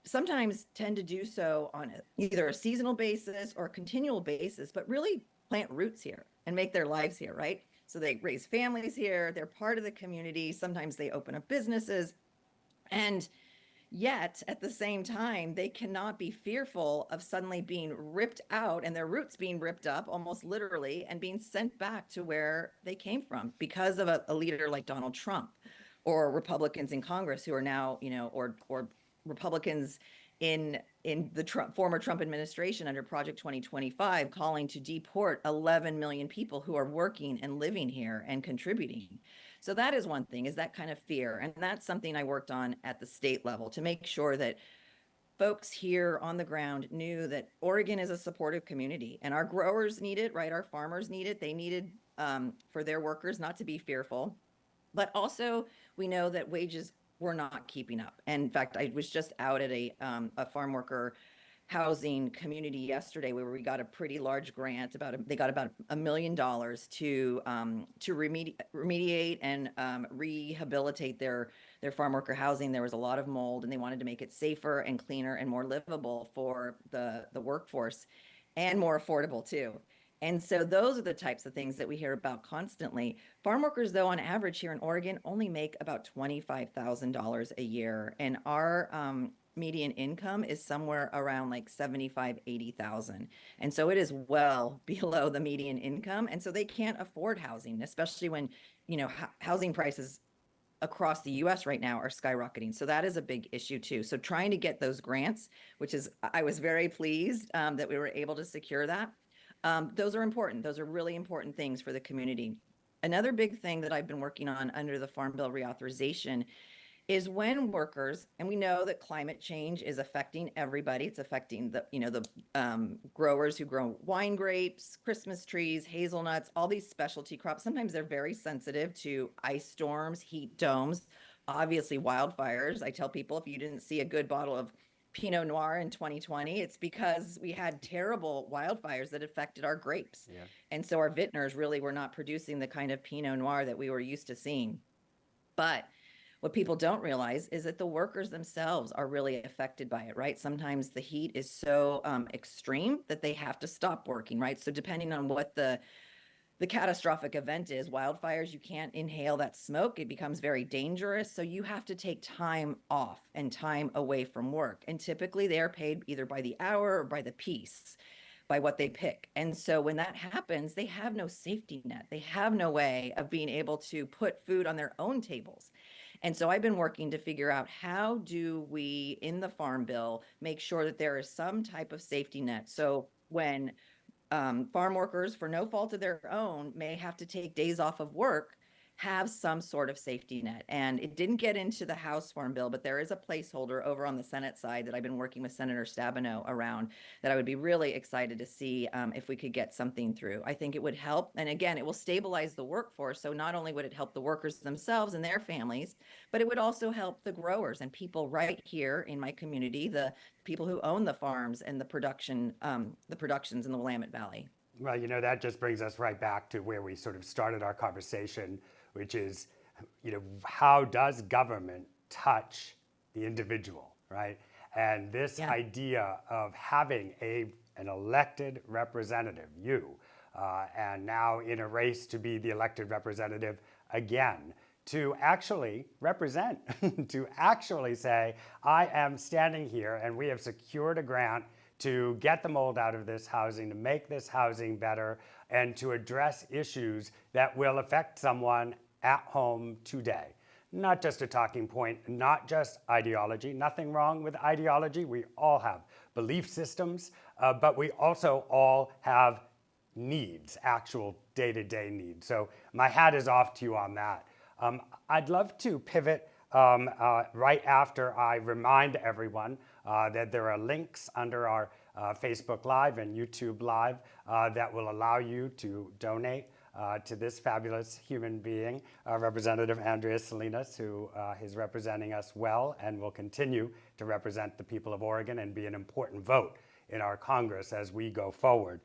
sometimes tend to do so on either a seasonal basis or a continual basis, but really plant roots here and make their lives here, right? So they raise families here, they're part of the community, sometimes they open up businesses, and yet, at the same time, they cannot be fearful of suddenly being ripped out and their roots being ripped up, almost literally, and being sent back to where they came from because of a leader like Donald Trump, or Republicans in Congress who are now, or Republicans in the former Trump administration under Project 2025 calling to deport 11 million people who are working and living here and contributing. So that is one thing, is that kind of fear. And that's something I worked on at the state level to make sure that folks here on the ground knew that Oregon is a supportive community, and our growers need it, right? Our farmers need it. They needed for their workers not to be fearful. But also, we know that wages were not keeping up. And in fact, I was just out at a farm worker housing community yesterday, where we got a pretty large grant. They got about $1 million to remediate and rehabilitate their farm worker housing. There was a lot of mold, and they wanted to make it safer and cleaner and more livable for the workforce, and more affordable too. And so those are the types of things that we hear about constantly. Farm workers, though, on average here in Oregon, only make about $25,000 a year. And our median income is somewhere around like 75, 80,000. And so it is well below the median income. And so they can't afford housing, especially when, housing prices across the US right now are skyrocketing. So that is a big issue too. So trying to get those grants, I was very pleased that we were able to secure that. Those are important. Those are really important things for the community. Another big thing that I've been working on under the Farm Bill reauthorization is when workers, and we know that climate change is affecting everybody. It's affecting the growers who grow wine grapes, Christmas trees, hazelnuts, all these specialty crops. Sometimes they're very sensitive to ice storms, heat domes, obviously wildfires. I tell people, if you didn't see a good bottle of Pinot Noir in 2020, it's because we had terrible wildfires that affected our grapes. Yeah. And so our vintners really were not producing the kind of Pinot Noir that we were used to seeing. But what people don't realize is that the workers themselves are really affected by it, right? Sometimes the heat is so extreme that they have to stop working, right? So depending on what the the catastrophic event is wildfires. You can't inhale that smoke. It becomes very dangerous. So you have to take time off and time away from work. And typically they are paid either by the hour or by the piece, by what they pick. And so when that happens, they have no safety net. They have no way of being able to put food on their own tables. And so I've been working to figure out, how do we, in the Farm Bill, make sure that there is some type of safety net. So when farm workers, for no fault of their own, may have to take days off of work, have some sort of safety net. And it didn't get into the House Farm Bill, but there is a placeholder over on the Senate side that I've been working with Senator Stabenow around, that I would be really excited to see if we could get something through. I think it would help. And again, it will stabilize the workforce. So not only would it help the workers themselves and their families, but it would also help the growers and people right here in my community, the people who own the farms and the productions in the Willamette Valley. Well, that just brings us right back to where we sort of started our conversation, which is, how does government touch the individual, right? And this idea of having an elected representative, and now in a race to be the elected representative again, to actually represent, to actually say, I am standing here and we have secured a grant to get the mold out of this housing, to make this housing better, and to address issues that will affect someone at home today. Not just a talking point, not just ideology. Nothing wrong with ideology. We all have belief systems, but we also all have needs, actual day-to-day needs. So my hat is off to you on that. I'd love to pivot right after I remind everyone that there are links under our Facebook Live and YouTube Live that will allow you to donate to this fabulous human being, Representative Andrea Salinas, who is representing us well and will continue to represent the people of Oregon and be an important vote in our Congress as we go forward.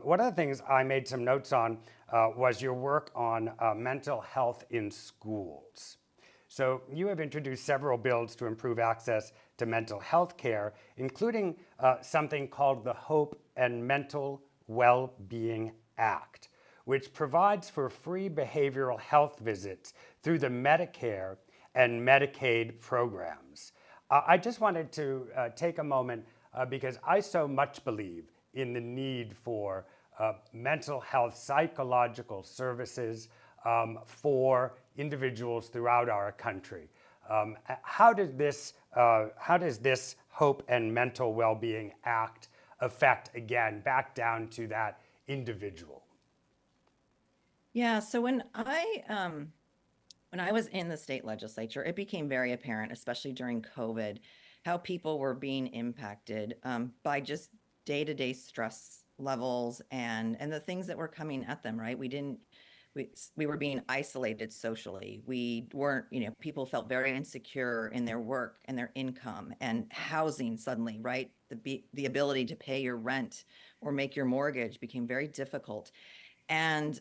One of the things I made some notes on was your work on mental health in schools. So you have introduced several bills to improve access to mental health care, including something called the Hope and Mental Well-Being Act, which provides for free behavioral health visits through the Medicare and Medicaid programs. I just wanted to take a moment because I so much believe in the need for mental health, psychological services for individuals throughout our country. How does this Hope and Mental Well-Being Act affect, again, back down to that individual? Yeah, so when I was in the state legislature, it became very apparent, especially during COVID, how people were being impacted by just day-to-day stress levels and the things that were coming at them, right? We were being isolated socially. We weren't, people felt very insecure in their work and their income and housing suddenly, right? The ability to pay your rent or make your mortgage became very difficult. And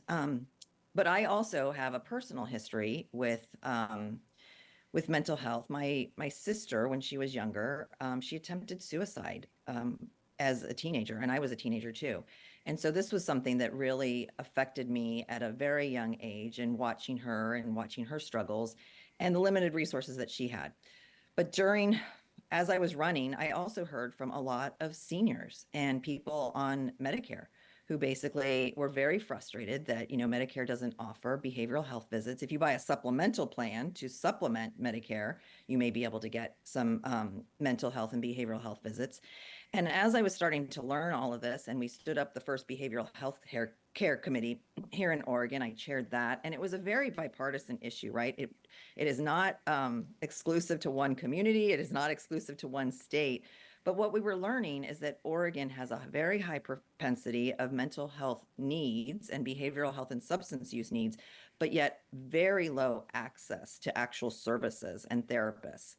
but I also have a personal history with mental health. My sister, when she was younger, she attempted suicide as a teenager, and I was a teenager too. And so this was something that really affected me at a very young age, and watching her struggles and the limited resources that she had. But as I was running, I also heard from a lot of seniors and people on Medicare who basically were very frustrated that, Medicare doesn't offer behavioral health visits. If you buy a supplemental plan to supplement Medicare, you may be able to get some mental health and behavioral health visits. And as I was starting to learn all of this, and we stood up the first behavioral health care committee here in Oregon, I chaired that, and it was a very bipartisan issue, right? It is not exclusive to one community. It is not exclusive to one state. But what we were learning is that Oregon has a very high propensity of mental health needs and behavioral health and substance use needs, but yet very low access to actual services and therapists.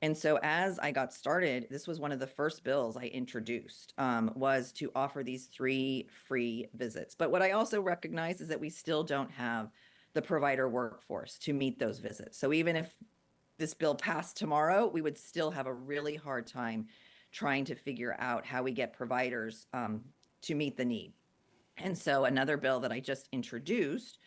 And so as I got started, this was one of the first bills I introduced, was to offer these 3 free visits. But what I also recognize is that we still don't have the provider workforce to meet those visits. So even if this bill passed tomorrow, we would still have a really hard time trying to figure out how we get providers to meet the need. And so another bill that I just introduced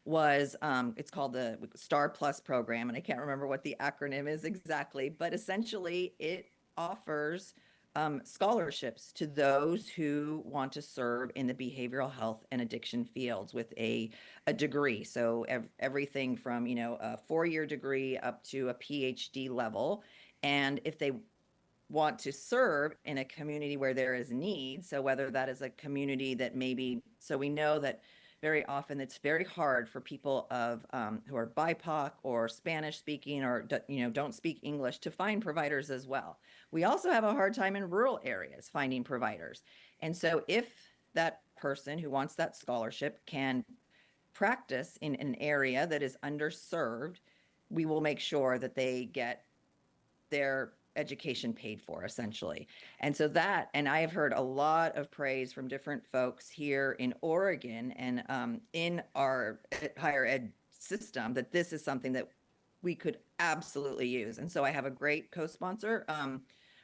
was it's called the Star Plus program, and I can't remember what the acronym is exactly, but essentially it offers scholarships to those who want to serve in the behavioral health and addiction fields with a degree. So everything from, you know, a 4-year degree up to a PhD level. And if they want to serve in a community where there is need, so whether that is a community that maybe, so we know that very often it's very hard for people of who are BIPOC or Spanish speaking or you know don't speak English to find providers as well. We also have a hard time in rural areas finding providers. And so if that person who wants that scholarship can practice in an area that is underserved, we will make sure that they get their education paid for, essentially. And so that, and I have heard a lot of praise from different folks here in Oregon and in our higher ed system that this is something that we could absolutely use. And so I have a great co-sponsor,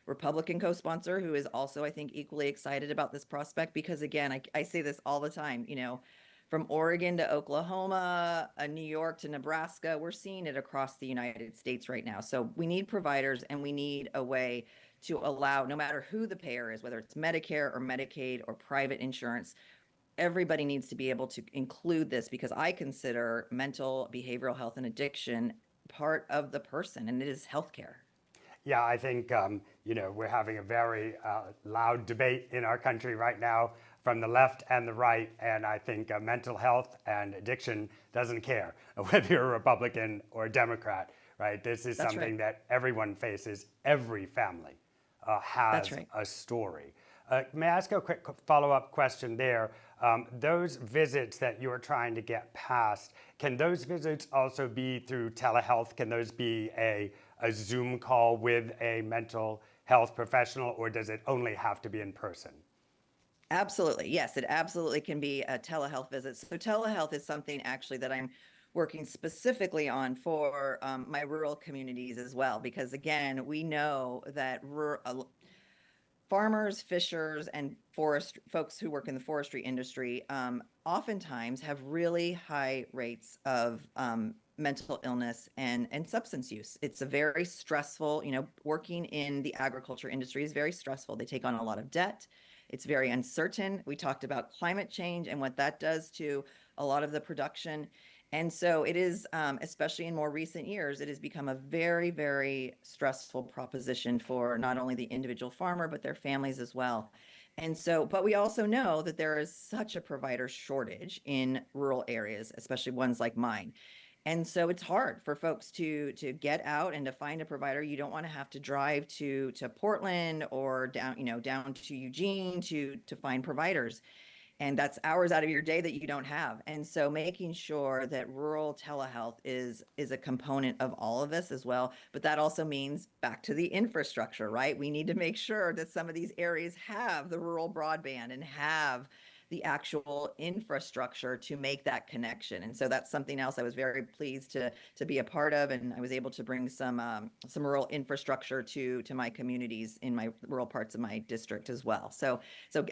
Republican co-sponsor, who is also, I think, equally excited about this prospect, because again, I say this all the time, you know, from Oregon to Oklahoma, New York to Nebraska, we're seeing it across the United States right now. So we need providers, and we need a way to allow, no matter who the payer is, whether it's Medicare or Medicaid or private insurance, everybody needs to be able to include this, because I consider mental, behavioral health, and addiction part of the person, and it is healthcare. Yeah, I think, you know, we're having a very loud debate in our country right now from the left and the right, and I think mental health and addiction doesn't care whether you're a Republican or a Democrat, right? This is That's something right. that everyone faces. Every family has That's right. a story. May I ask a quick follow-up question there? Those visits that you're trying to get passed, can those visits also be through telehealth? Can those be a Zoom call with a mental health professional, or does it only have to be in person? Absolutely. Yes, it absolutely can be a telehealth visit. So telehealth is something actually that I'm working specifically on for my rural communities as well, because again, we know that farmers, fishers, and forest folks who work in the forestry industry oftentimes have really high rates of mental illness and substance use. It's a very stressful, you know, working in the agriculture industry is very stressful. They take on a lot of debt. It's very uncertain. We talked about climate change and what that does to a lot of the production. And so it is, especially in more recent years, it has become a very, very stressful proposition for not only the individual farmer, but their families as well. And so, but we also know that there is such a provider shortage in rural areas, especially ones like mine. And so it's hard for folks to get out and to find a provider. You don't want to have to drive to Portland or down, you know, down to Eugene to find providers. And that's hours out of your day that you don't have. And so making sure that rural telehealth is a component of all of this as well. But that also means back to the infrastructure, right? We need to make sure that some of these areas have the rural broadband and have the actual infrastructure to make that connection. And so that's something else I was very pleased to be a part of. And I was able to bring some rural infrastructure to my communities in my rural parts of my district as well. So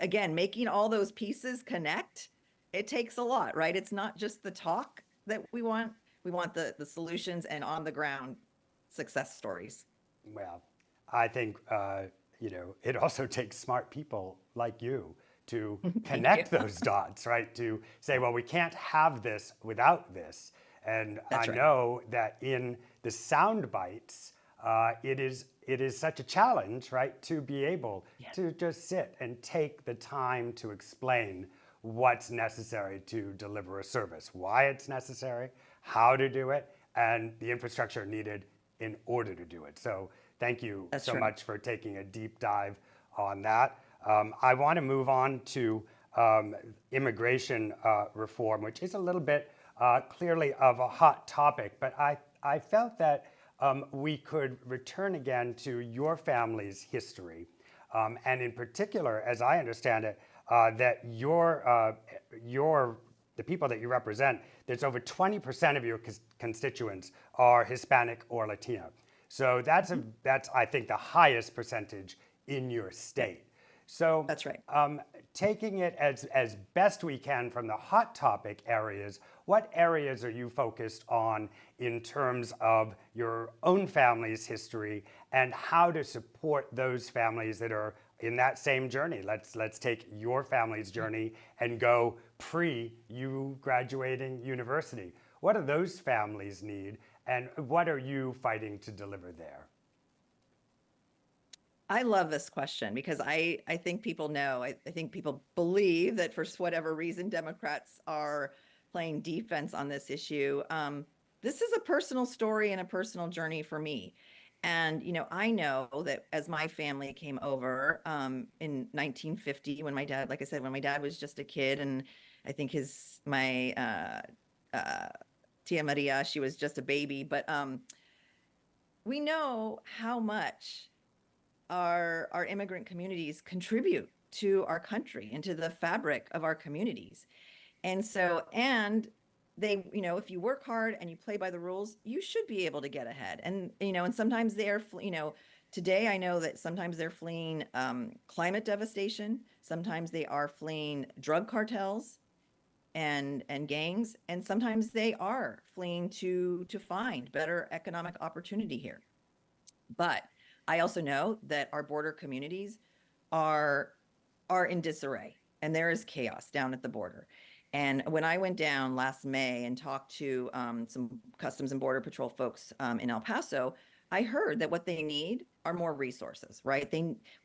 again, making all those pieces connect, it takes a lot, right? It's not just the talk that we want. We want the solutions and on the ground success stories. Well, I think, you know, it also takes smart people like you to connect those dots, right? To say, well, we can't have this without this. And That's I right. know that in the sound bites, it is such a challenge, right, to be able to just sit and take the time to explain what's necessary to deliver a service, why it's necessary, how to do it, and the infrastructure needed in order to do it. So thank you That's so right. much for taking a deep dive on that. I want to move on to immigration reform, which is a little bit clearly of a hot topic, but I felt that we could return again to your family's history, and in particular, as I understand it, that the people that you represent, there's over 20% of your constituents are Hispanic or Latino. So that's I think the highest percentage in your state. So That's right. taking it as best we can from the hot topic areas, what areas are you focused on in terms of your own family's history and how to support those families that are in that same journey? Let's take your family's journey and go pre you graduating university. What do those families need, and what are you fighting to deliver there? I love this question because I think people know, I think people believe that for whatever reason, Democrats are playing defense on this issue. This is a personal story and a personal journey for me. And, I know that as my family came over in 1950, when my dad, like I said, when my dad was just a kid, and I think my Tia Maria, she was just a baby, but we know how much our immigrant communities contribute to our country and to the fabric of our communities. And so, and they, if you work hard and you play by the rules, you should be able to get ahead. And, and sometimes they're, today I know that sometimes they're fleeing climate devastation. Sometimes they are fleeing drug cartels and gangs. And sometimes they are fleeing to find better economic opportunity here. But I also know that our border communities are in disarray, and there is chaos down at the border. And when I went down last May and talked to some Customs and Border Patrol folks in El Paso, I heard that what they need are more resources, right?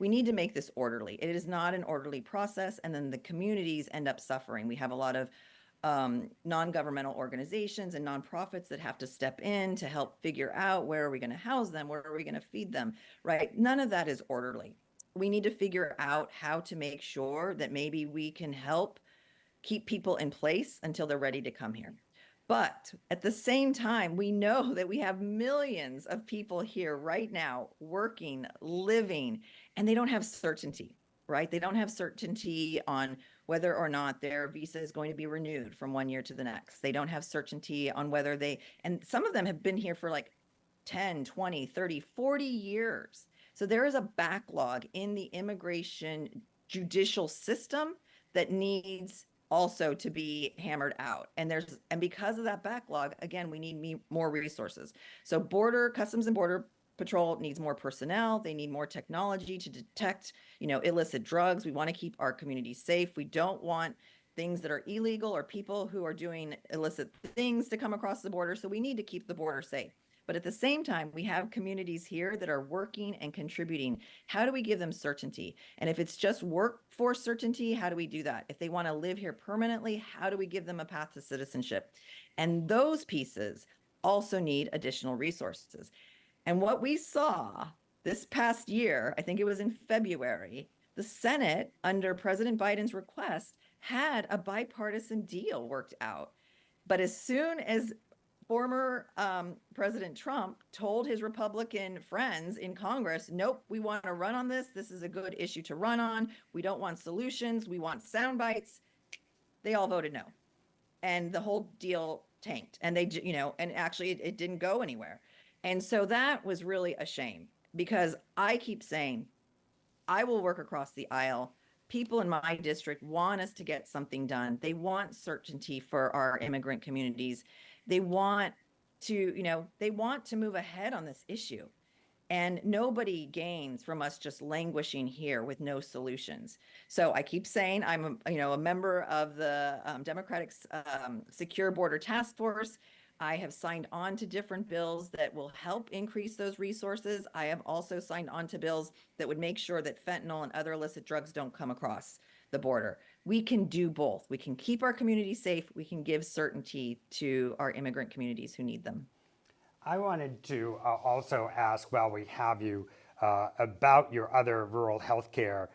We need to make this orderly. It is not an orderly process, and then the communities end up suffering. We have a lot of non-governmental organizations and nonprofits that have to step in to help figure out where are we going to house them, where are we going to feed them, right? None of that is orderly. We need to figure out how to make sure that maybe we can help keep people in place until they're ready to come here. But at the same time, we know that we have millions of people here right now working, living, and they don't have certainty, right? They don't have certainty on whether or not their visa is going to be renewed from one year to the next. They don't have certainty on whether and some of them have been here for like 10, 20, 30, 40 years. So there is a backlog in the immigration judicial system that needs also to be hammered out. And because of that backlog, again, we need more resources. So Customs and Border Patrol needs more personnel. They need more technology to detect, illicit drugs. We want to keep our communities safe. We don't want things that are illegal or people who are doing illicit things to come across the border. So we need to keep the border safe. But at the same time, we have communities here that are working and contributing. How do we give them certainty? And if it's just workforce certainty, how do we do that? If they want to live here permanently, how do we give them a path to citizenship? And those pieces also need additional resources. And what we saw this past year, I think it was in February, the Senate, under President Biden's request, had a bipartisan deal worked out. But as soon as former President Trump told his Republican friends in Congress, nope, we want to run on this. This is a good issue to run on. We don't want solutions. We want sound bites. They all voted no. And the whole deal tanked. And and actually it didn't go anywhere. And so that was really a shame, because I keep saying, I will work across the aisle. People in my district want us to get something done. They want certainty for our immigrant communities. They want to move ahead on this issue. And nobody gains from us just languishing here with no solutions. So I keep saying I'm a member of the Democratic Secure Border Task Force. I have signed on to different bills that will help increase those resources. I have also signed on to bills that would make sure that fentanyl and other illicit drugs don't come across the border. We can do both. We can keep our communities safe. We can give certainty to our immigrant communities who need them. I wanted to also ask, while we have you, about your other rural healthcare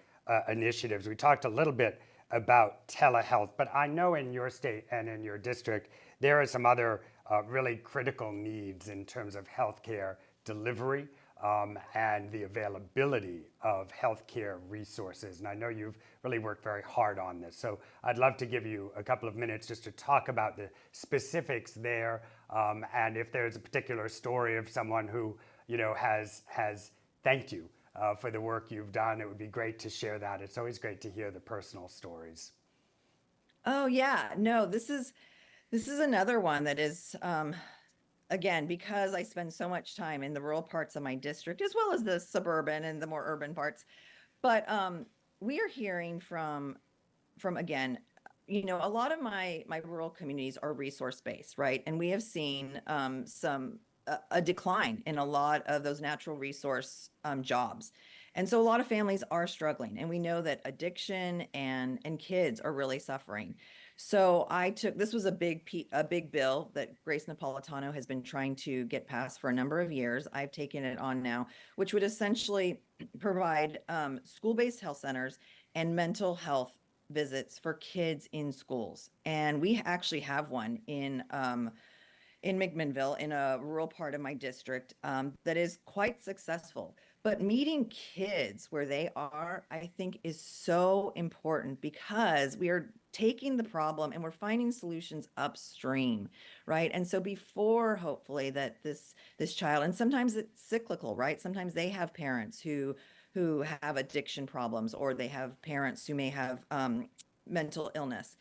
initiatives. We talked a little bit about telehealth, but I know in your state and in your district, there are some other really critical needs in terms of healthcare delivery and the availability of healthcare resources. And I know you've really worked very hard on this. So I'd love to give you a couple of minutes just to talk about the specifics there, and if there's a particular story of someone who has thanked you for the work you've done. It would be great to share that. It's always great to hear the personal stories. Oh yeah, no, this is another one that is again, because I spend so much time in the rural parts of my district as well as the suburban and the more urban parts. But we are hearing from again, you know, a lot of my rural communities are resource based, right? And we have seen some a decline in a lot of those natural resource jobs. And so a lot of families are struggling, and we know that addiction and kids are really suffering. So I took this was a big bill that Grace Napolitano has been trying to get passed for a number of years. I've taken it on now, which would essentially provide school-based health centers and mental health visits for kids in schools. And we actually have one in McMinnville, in a rural part of my district, that is quite successful. But meeting kids where they are, I think, is so important because we are taking the problem and we're finding solutions upstream, right? And so before, hopefully, that this child, and sometimes it's cyclical, right? Sometimes they have parents who have addiction problems, or they have parents who may have mental illness,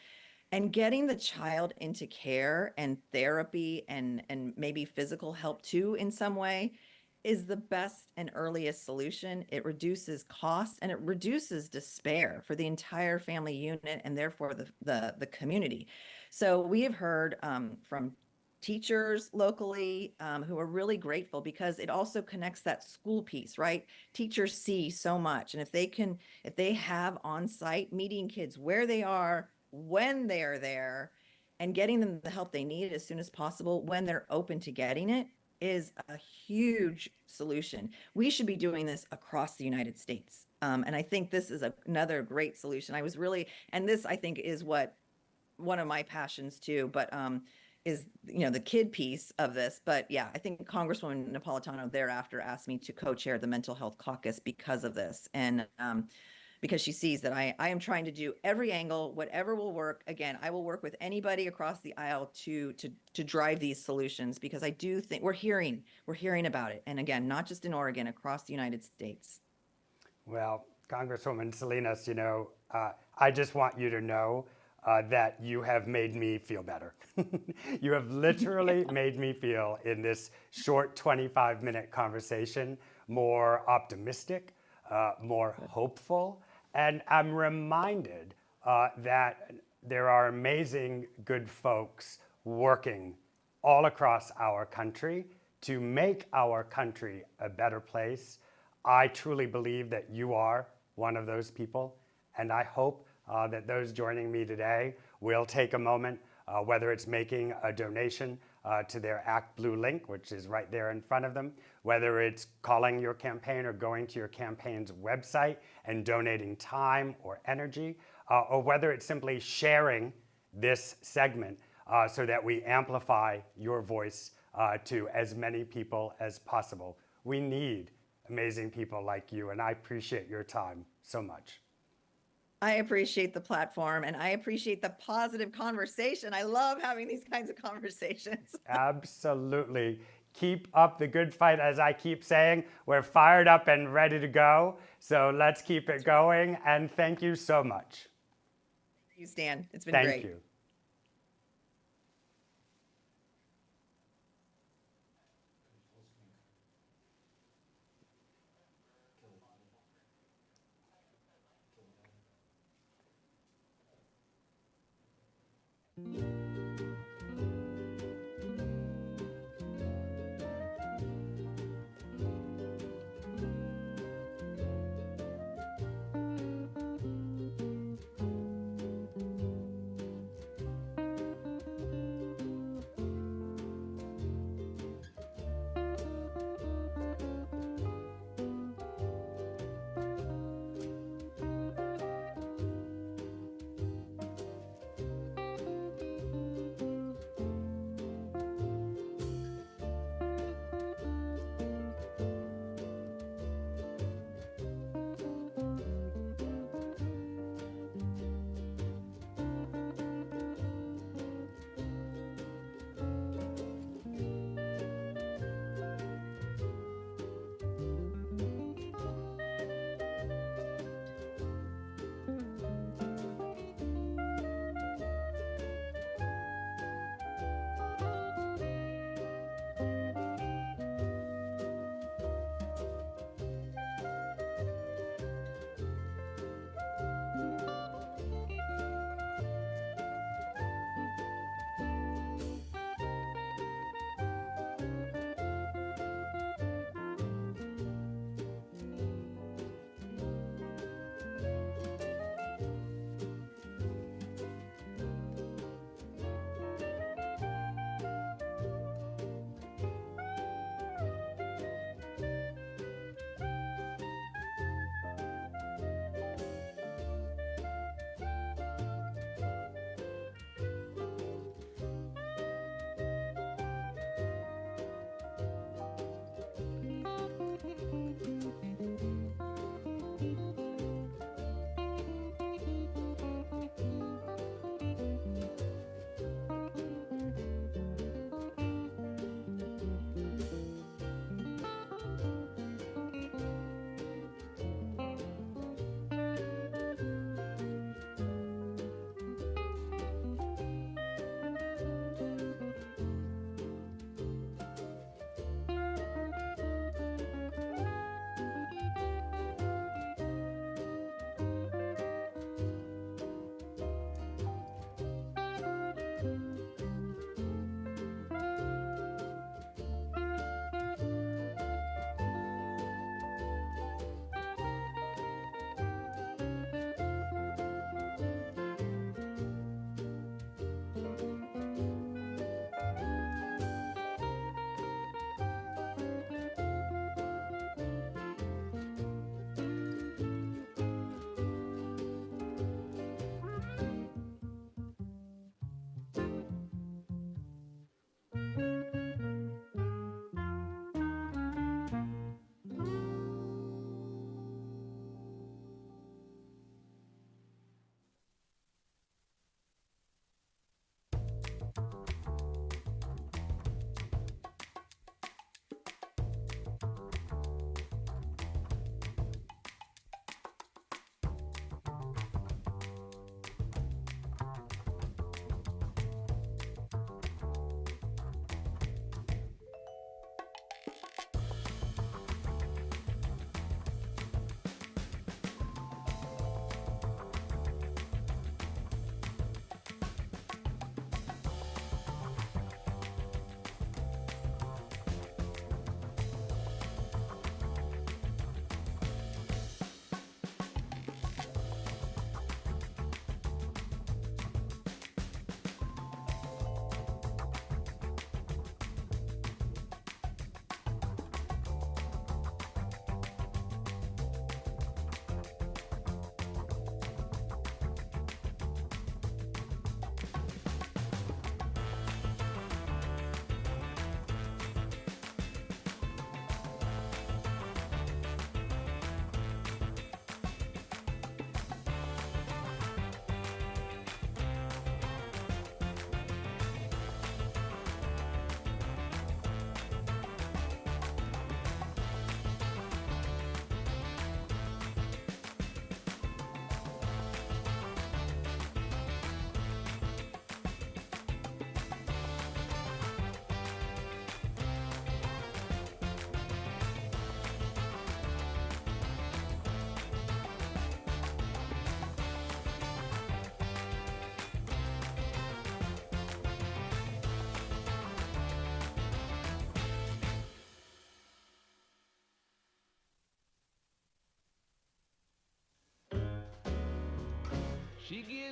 and getting the child into care and therapy and maybe physical help too in some way is the best and earliest solution. It reduces costs and it reduces despair for the entire family unit and therefore the community. So we have heard from teachers locally who are really grateful because it also connects that school piece, right? Teachers see so much, and if they have on site meeting kids where they are, when they're there, and getting them the help they need as soon as possible when they're open to getting it, is a huge solution. We should be doing this across the United States. And I think this is another great solution. And this I think is what one of my passions too, but is, you know, the kid piece of this. But yeah, I think Congresswoman Napolitano thereafter asked me to co-chair the mental health caucus because of this. And because she sees that I am trying to do every angle, whatever will work. Again, I will work with anybody across the aisle to drive these solutions, because I do think we're hearing about it. And again, not just in Oregon, across the United States. Well, Congresswoman Salinas, you know, I just want you to know that you have made me feel better. You have literally made me feel, in this short 25-minute conversation, more optimistic, more hopeful. And I'm reminded that there are amazing, good folks working all across our country to make our country a better place. I truly believe that you are one of those people, and I hope that those joining me today will take a moment, whether it's making a donation to their Act Blue link, which is right there in front of them, whether it's calling your campaign or going to your campaign's website and donating time or energy, or whether it's simply sharing this segment so that we amplify your voice to as many people as possible. We need amazing people like you, and I appreciate your time so much. I appreciate the platform, and I appreciate the positive conversation. I love having these kinds of conversations. Absolutely. Keep up the good fight. As I keep saying, we're fired up and ready to go. So let's keep it going. And thank you so much. Thank you, Stan. It's been Thank great. you.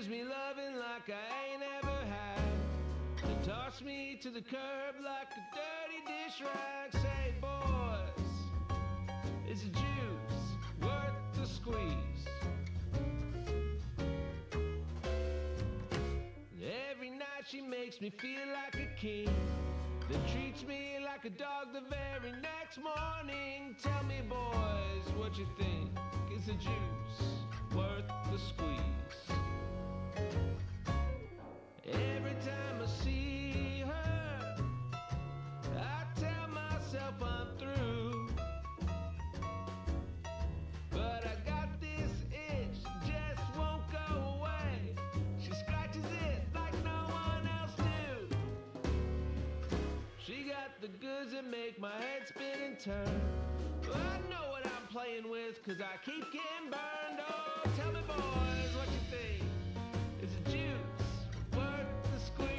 gives me loving like I ain't ever had. And toss me to the curb like a dirty dish rag. Say, boys, is the juice worth the squeeze? Every night she makes me feel like a king, then treats me like a dog the very next morning. Tell me, boys, what you think? Is the juice worth the squeeze? Every time I see her, I tell myself I'm through. But I got this itch, just won't go away. She scratches it like no one else do. She got the goods that make my head spin and turn. Well, I know what I'm playing with, cause I keep getting burned. Oh, tell me, boys, what you think? Is the juice worth the squeeze?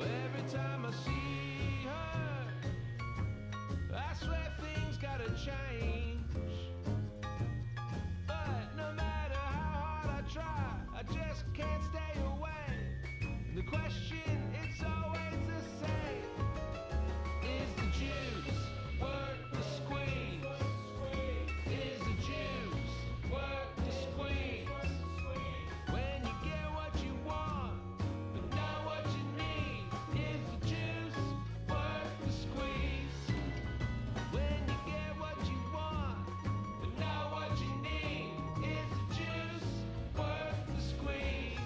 Every time I see her, I swear things gotta change. But no matter how hard I try, I just can't stay away. And the question, it's always the same. Is the juice worth the squeeze? Is the juice worth the squeeze? When you get what you want, but not what you need, is the juice worth the squeeze? When you get what you want, but not what you need, is the juice worth the squeeze?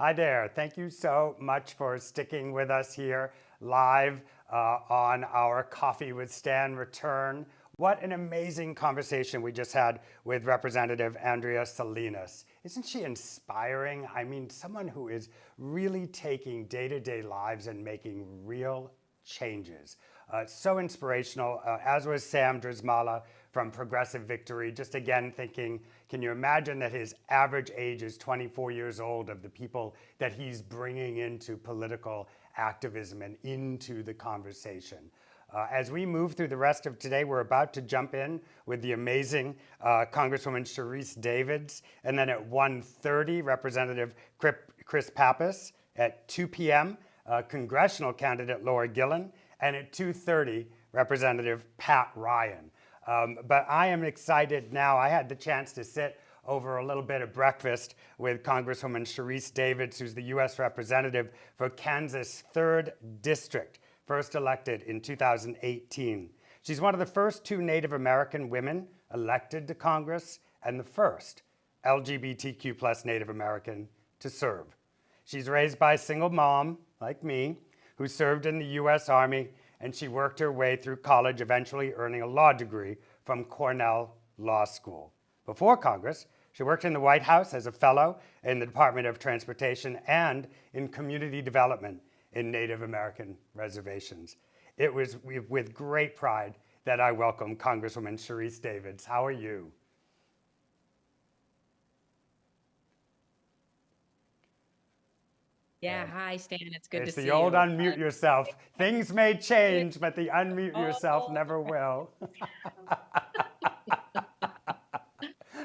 Hi there. Thank you so much for sticking with us here live on our Coffee with Stan return. What an amazing conversation we just had with Representative Andrea Salinas. Isn't she inspiring? I mean, someone who is really taking day-to-day lives and making real changes. So inspirational, as was Sam Drzymala from Progressive Victory. Just again thinking, can you imagine that his average age is 24 years old of the people that he's bringing into political activism and into the conversation? As we move through the rest of today, we're about to jump in with the amazing Congresswoman Sharice Davids, and then at 1:30, Representative Chris Pappas. At 2 p.m., congressional candidate Laura Gillen, and at 2:30, Representative Pat Ryan. But I am excited now. I had the chance to sit over a little bit of breakfast with Congresswoman Sharice Davids, who's the U.S. Representative for Kansas' 3rd District, first elected in 2018. She's one of the first 2 Native American women elected to Congress and the first LGBTQ plus Native American to serve. She's raised by a single mom, like me, who served in the US Army, and she worked her way through college, eventually earning a law degree from Cornell Law School. Before Congress, she worked in the White House as a fellow in the Department of Transportation and in community development in Native American reservations. It was with great pride that I welcome Congresswoman Sharice Davids. How are you? Yeah, hi Stan. It's good to It's see the old you. unmute yourself. Things may change, but the unmute yourself never will.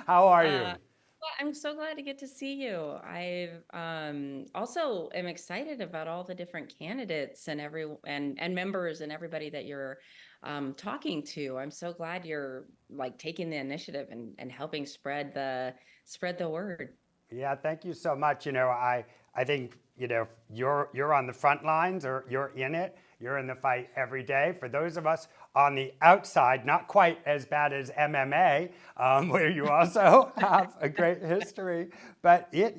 How are you? Well, I'm so glad to get to see you. I also am excited about all the different candidates and and members and everybody that you're talking to. I'm so glad you're like taking the initiative and helping spread the word. Yeah, thank you so much. I think, you're on the front lines, or you're in it. You're in the fight every day. For those of us on the outside, not quite as bad as MMA, where you also have a great history, but it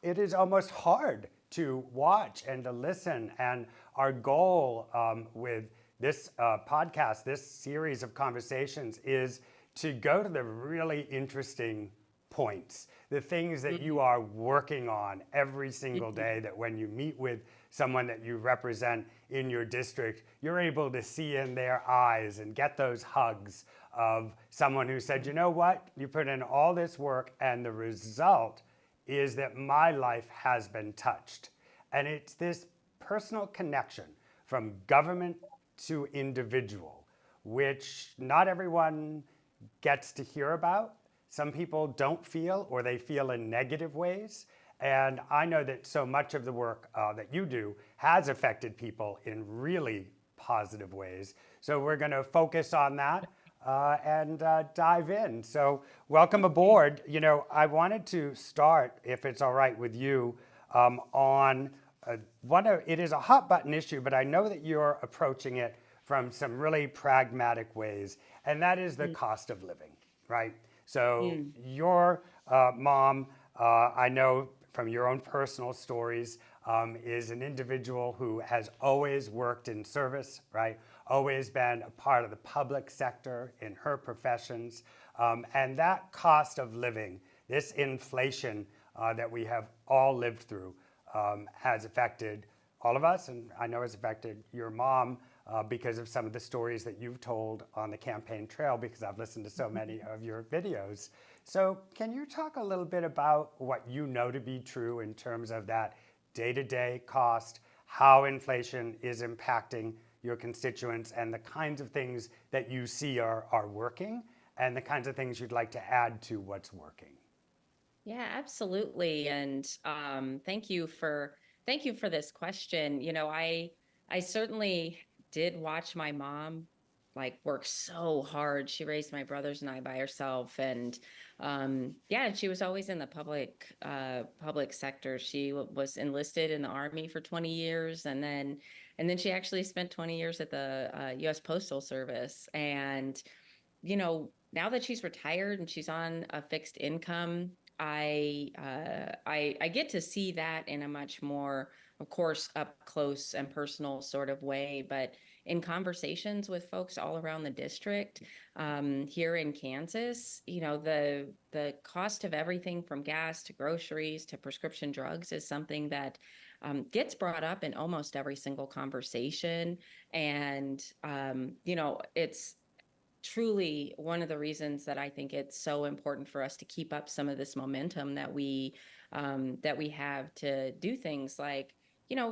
is almost hard to watch and to listen. And our goal with this podcast, this series of conversations, is to go to the really interesting points, the things that you are working on every single day, that when you meet with someone that you represent in your district, you're able to see in their eyes and get those hugs of someone who said, you know what, you put in all this work and the result is that my life has been touched. And it's this personal connection from government to individual, which not everyone gets to hear about. Some people don't feel, or they feel in negative ways. And I know that so much of the work that you do has affected people in really positive ways. So we're going to focus on that and dive in. So welcome aboard. I wanted to start, if it's all right with you, on it is a hot button issue, but I know that you're approaching it from some really pragmatic ways, and that is the cost of living, right? So your mom, I know from your own personal stories, is an individual who has always worked in service, right? Always been a part of the public sector in her professions. And that cost of living, this inflation that we have all lived through, has affected all of us, and I know has affected your mom because of some of the stories that you've told on the campaign trail, because I've listened to so many of your videos. So can you talk a little bit about what you know to be true in terms of that day-to-day cost, how inflation is impacting your constituents, and the kinds of things that you see are working, and the kinds of things you'd like to add to what's working? Yeah, absolutely. And thank you for this question. I certainly did watch my mom like work so hard. She raised my brothers and I by herself, and yeah, she was always in the public sector. She was enlisted in the Army for 20 years, and then she actually spent 20 years at the U.S. Postal Service. And now that she's retired and she's on a fixed income, I get to see that in a much more, of course, up close and personal sort of way. But in conversations with folks all around the district, here in Kansas, the cost of everything from gas to groceries to prescription drugs is something that gets brought up in almost every single conversation. And it's truly one of the reasons that I think it's so important for us to keep up some of this momentum that we have to do things like,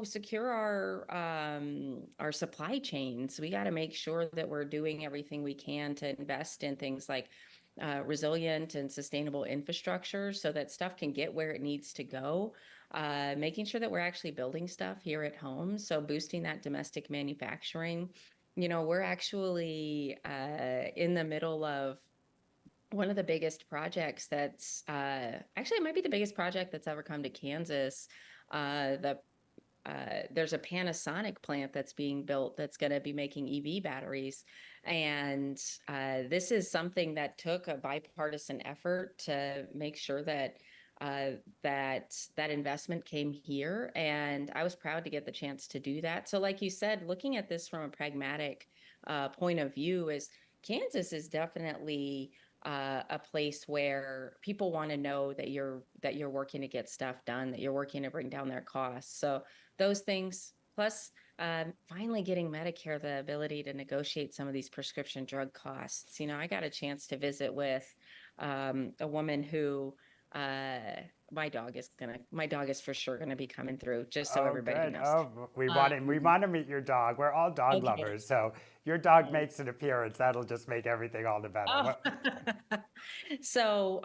secure our supply chains. We got to make sure that we're doing everything we can to invest in things like resilient and sustainable infrastructure so that stuff can get where it needs to go. Making sure that we're actually building stuff here at home. So boosting that domestic manufacturing. We're actually in the middle of one of the biggest projects actually, it might be the biggest project that's ever come to Kansas. The there's a Panasonic plant that's being built that's going to be making EV batteries. And this is something that took a bipartisan effort to make sure that that investment came here. And I was proud to get the chance to do that. So like you said, looking at this from a pragmatic point of view, is Kansas is definitely a place where people want to know that you're working to get stuff done, that you're working to bring down their costs. So those things, plus finally getting Medicare the ability to negotiate some of these prescription drug costs. You know, I got a chance to visit with a woman who my dog is for sure gonna be coming through, just so Oh, everybody good. knows. Oh, we want to meet your dog. We're all dog Okay. lovers, so your dog makes an appearance. That'll just make everything all the better. Oh. So,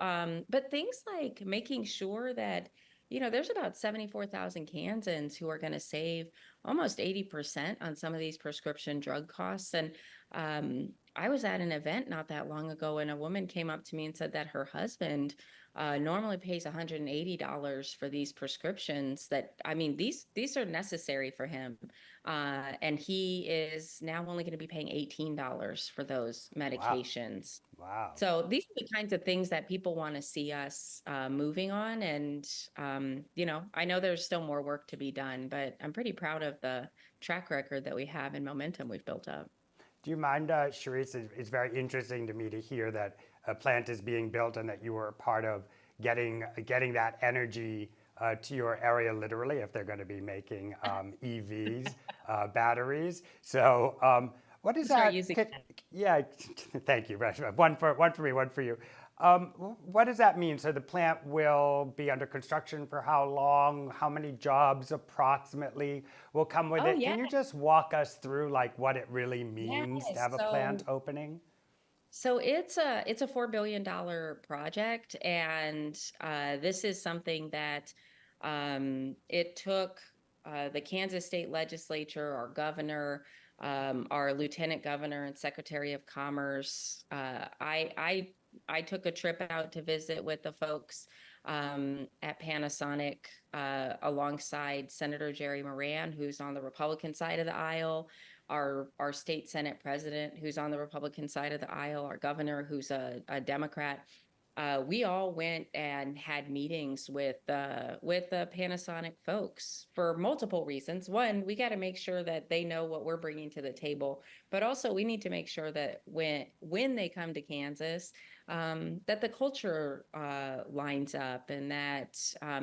but things like making sure that, you know, there's about 74,000 Kansans who are going to save almost 80% on some of these prescription drug costs. And I was at an event not that long ago, and a woman came up to me and said that her husband normally pays $180 for these prescriptions. That, I mean, these are necessary for him, and he is now only going to be paying $18 for those medications. Wow. So these are the kinds of things that people want to see us moving on. And, you know, I know there's still more work to be done, but I'm pretty proud of the track record that we have and momentum we've built up. Do you mind, Sharice? It's very interesting to me to hear that a plant is being built and that you were a part of getting that energy to your area, literally, if they're going to be making EVs, batteries. So what is Start that? using Yeah, thank you. One for me, one for you. What does that mean? So the plant will be under construction for how long? How many jobs approximately will come with it? yeah. Can you just walk us through like what it really means to Yes, have a plant opening? So it's a $4 billion project, and this is something that it took the Kansas State Legislature, our governor, our lieutenant governor, and Secretary of Commerce. I took a trip out to visit with the folks at Panasonic alongside Senator Jerry Moran, who's on the Republican side of the aisle, our state Senate president, who's on the Republican side of the aisle, our governor, who's a Democrat. We all went and had meetings with the Panasonic folks for multiple reasons. One, we got to make sure that they know what we're bringing to the table, but also we need to make sure that when they come to Kansas, that the culture lines up, and that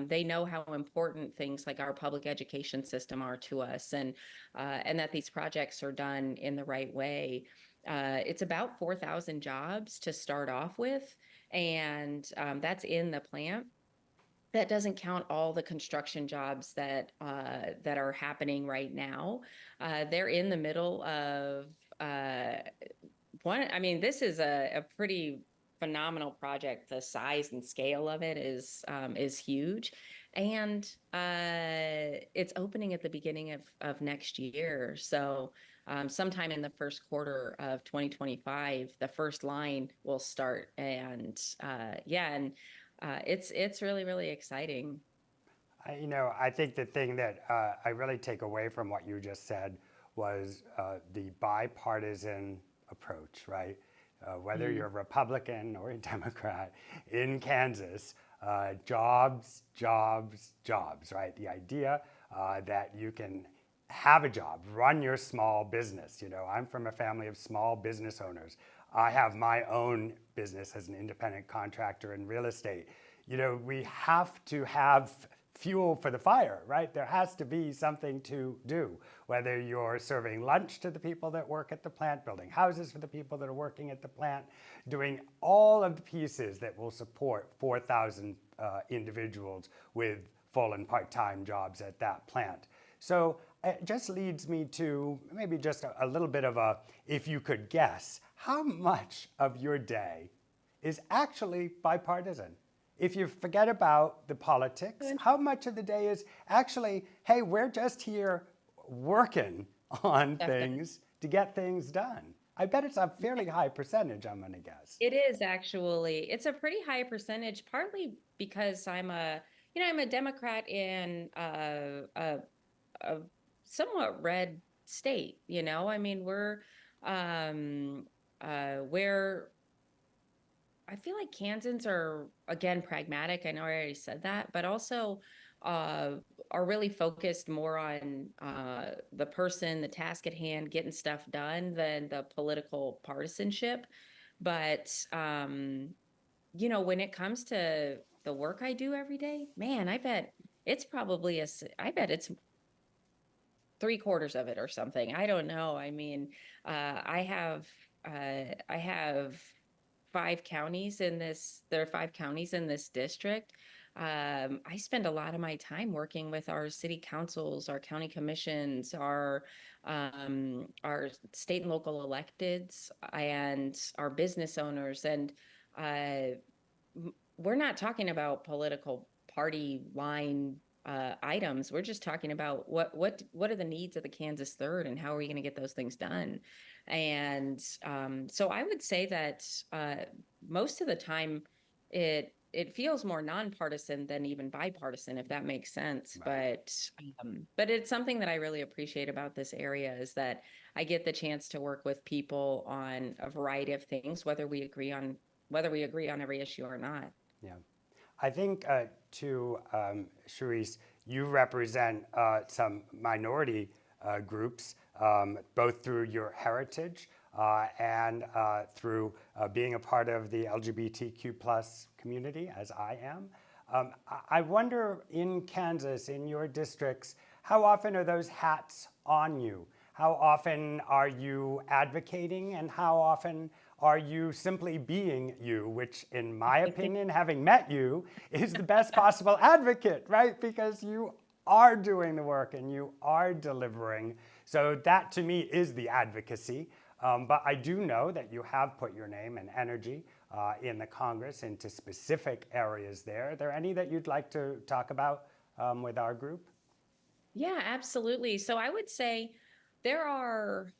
they know how important things like our public education system are to us, and that these projects are done in the right way. It's about 4,000 jobs to start off with, and that's in the plant. That doesn't count all the construction jobs that are happening right now. They're in the middle of one. I mean, this is a pretty phenomenal project. The size and scale of it is huge, and it's opening at the beginning of next year. So sometime in the first quarter of 2025, the first line will start, and it's really, really exciting. I think the thing that I really take away from what you just said was the bipartisan approach, right? Whether you're a Republican or a Democrat in Kansas, jobs, jobs, jobs, right? The idea that you can have a job, run your small business. You know, I'm from a family of small business owners. I have my own business as an independent contractor in real estate. You know, we have to have fuel for the fire, right? There has to be something to do, whether you're serving lunch to the people that work at the plant, building houses for the people that are working at the plant, doing all of the pieces that will support 4,000 individuals with full and part-time jobs at that plant. So it just leads me to maybe just a little bit of a, if you could guess, how much of your day is actually bipartisan? If you forget about the politics, how much of the day is actually, hey, we're just here working on things to get things done? I bet it's a fairly high percentage, I'm going to guess. It is actually. It's a pretty high percentage, partly because I'm a Democrat in a a somewhat red state, you know? I mean, where I feel like Kansans are, again, pragmatic. I know I already said that, but also uh, are really focused more on the person, the task at hand, getting stuff done than the political partisanship. But, you know, when it comes to the work I do every day, man, I bet it's probably I bet it's three-quarters of it or something. I don't know. I mean, I have five counties in this, there are five counties in this district. I spend a lot of my time working with our city councils, our county commissions, our state and local electeds, and our business owners. And uh, we're not talking about political party line items. We're just talking about what are the needs of the Kansas Third and how are we going to get those things done. And so I would say that most of the time it feels more nonpartisan than even bipartisan, if that makes sense. Right. But it's something that I really appreciate about this area is that I get the chance to work with people on a variety of things, whether we agree on every issue or not. Yeah. I think, too, Sharice, you represent some minority groups, both through your heritage and through being a part of the LGBTQ plus community, as I am. I wonder, in Kansas, in your districts, how often are those hats on you? How often are you advocating, and how often are you simply being you, which in my opinion, having met you, is the best possible advocate, right? Because you are doing the work and you are delivering. So that to me is the advocacy. But I do know that you have put your name and energy in the Congress into specific areas there. Are there any that you'd like to talk about with our group? Yeah, absolutely. So I would say there are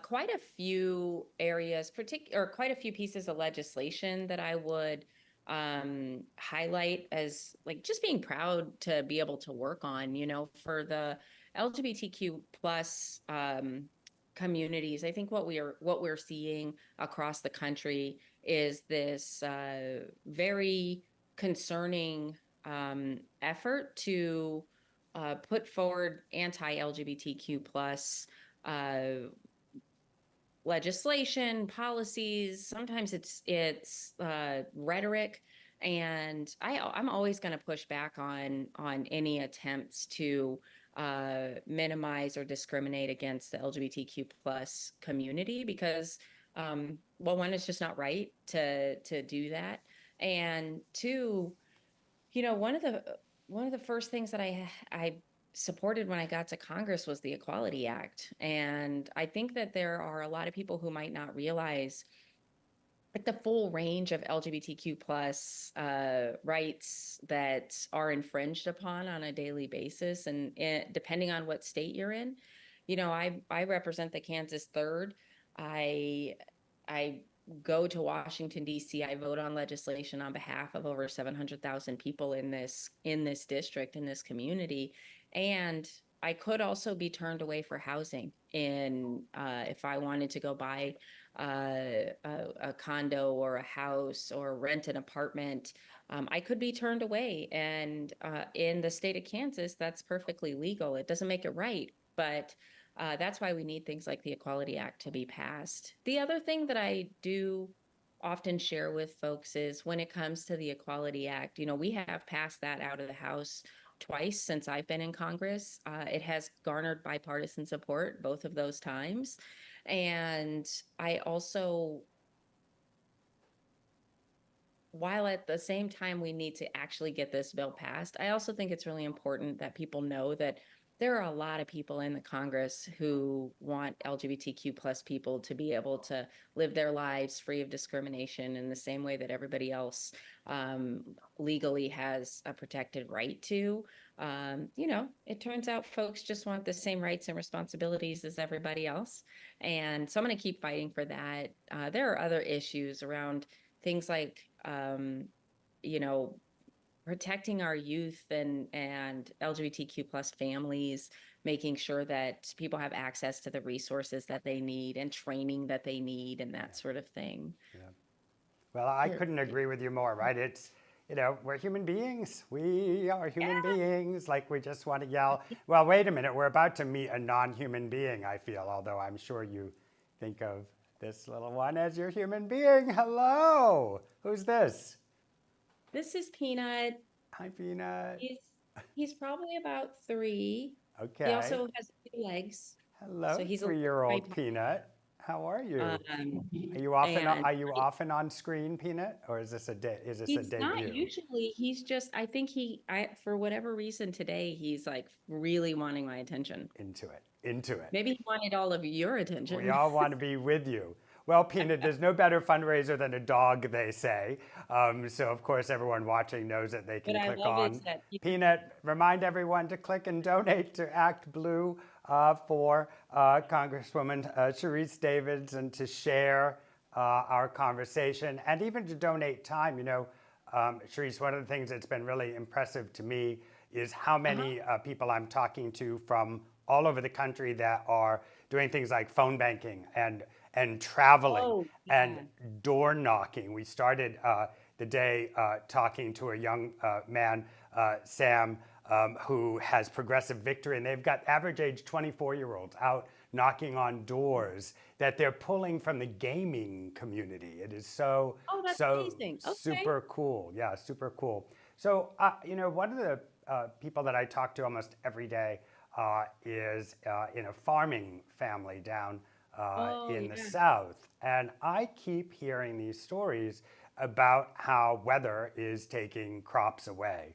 quite a few areas, or quite a few pieces of legislation that I would highlight as like just being proud to be able to work on, you know, for the LGBTQ plus communities. I think what we're seeing across the country is this very concerning effort to put forward anti-LGBTQ plus legislation, policies. Sometimes it's rhetoric, and I'm always going to push back on any attempts to minimize or discriminate against the LGBTQ plus community because, well, one, it's just not right to do that, and two, you know, one of the first things that I supported when I got to Congress was the Equality Act. And I think that there are a lot of people who might not realize like the full range of LGBTQ plus rights that are infringed upon on a daily basis. And depending on what state you're in, you know, I represent the Kansas Third. I go to Washington, D.C. I vote on legislation on behalf of over 700,000 people in this district, in this community. And I could also be turned away for housing if I wanted to go buy a condo or a house or rent an apartment. I could be turned away. And in the state of Kansas, that's perfectly legal. It doesn't make it right, but that's why we need things like the Equality Act to be passed. The other thing that I do often share with folks is when it comes to the Equality Act, you know, we have passed that out of the House twice since I've been in Congress. It has garnered bipartisan support both of those times. And I also, while at the same time we need to actually get this bill passed, I also think it's really important that people know that there are a lot of people in the Congress who want LGBTQ plus people to be able to live their lives free of discrimination in the same way that everybody else legally has a protected right to. You know, it turns out folks just want the same rights and responsibilities as everybody else. And so I'm going to keep fighting for that. There are other issues around things like, you know, protecting our youth and LGBTQ plus families making sure that people have access to the resources that they need and training that they need and that sort of thing. Well, I couldn't agree with you more, right? It's, we're human beings. We are human beings. Like, we just want to yell. Well, wait a minute. We're about to meet a non-human being, I feel, although I'm sure you think of this little one as your human being. Hello. Who's this? This is Peanut. Hi, Peanut. He's probably about 3. Okay. He also has 2 legs. Hello, So he's a 3-year-old tripod. Peanut. How are you? Um, Are you and often on screen, Peanut, or is this a he's debut? not usually. He's just. I think for whatever reason today, he's like really wanting my attention. Into it. Maybe he wanted all of your attention. We all want to be with you. Well, Peanut, there's no better fundraiser than a dog, they say. So, of course, everyone watching knows that they can What I click love on. is that Peanut, remind everyone to click and donate to Act Blue for Congresswoman Sharice Davids, and to share our conversation, and even to donate time. Sharice, one of the things that's been really impressive to me is how many people I'm talking to from all over the country that are doing things like phone banking and traveling and door knocking. We started the day talking to a young man, Sam, who has Progressive Victory, and they've got average age 24-year-olds out knocking on doors that they're pulling from the gaming community. It is so amazing. Okay. super cool. Yeah, super cool. So, one of the people that I talk to almost every day is in a farming family down in the South. And I keep hearing these stories about how weather is taking crops away.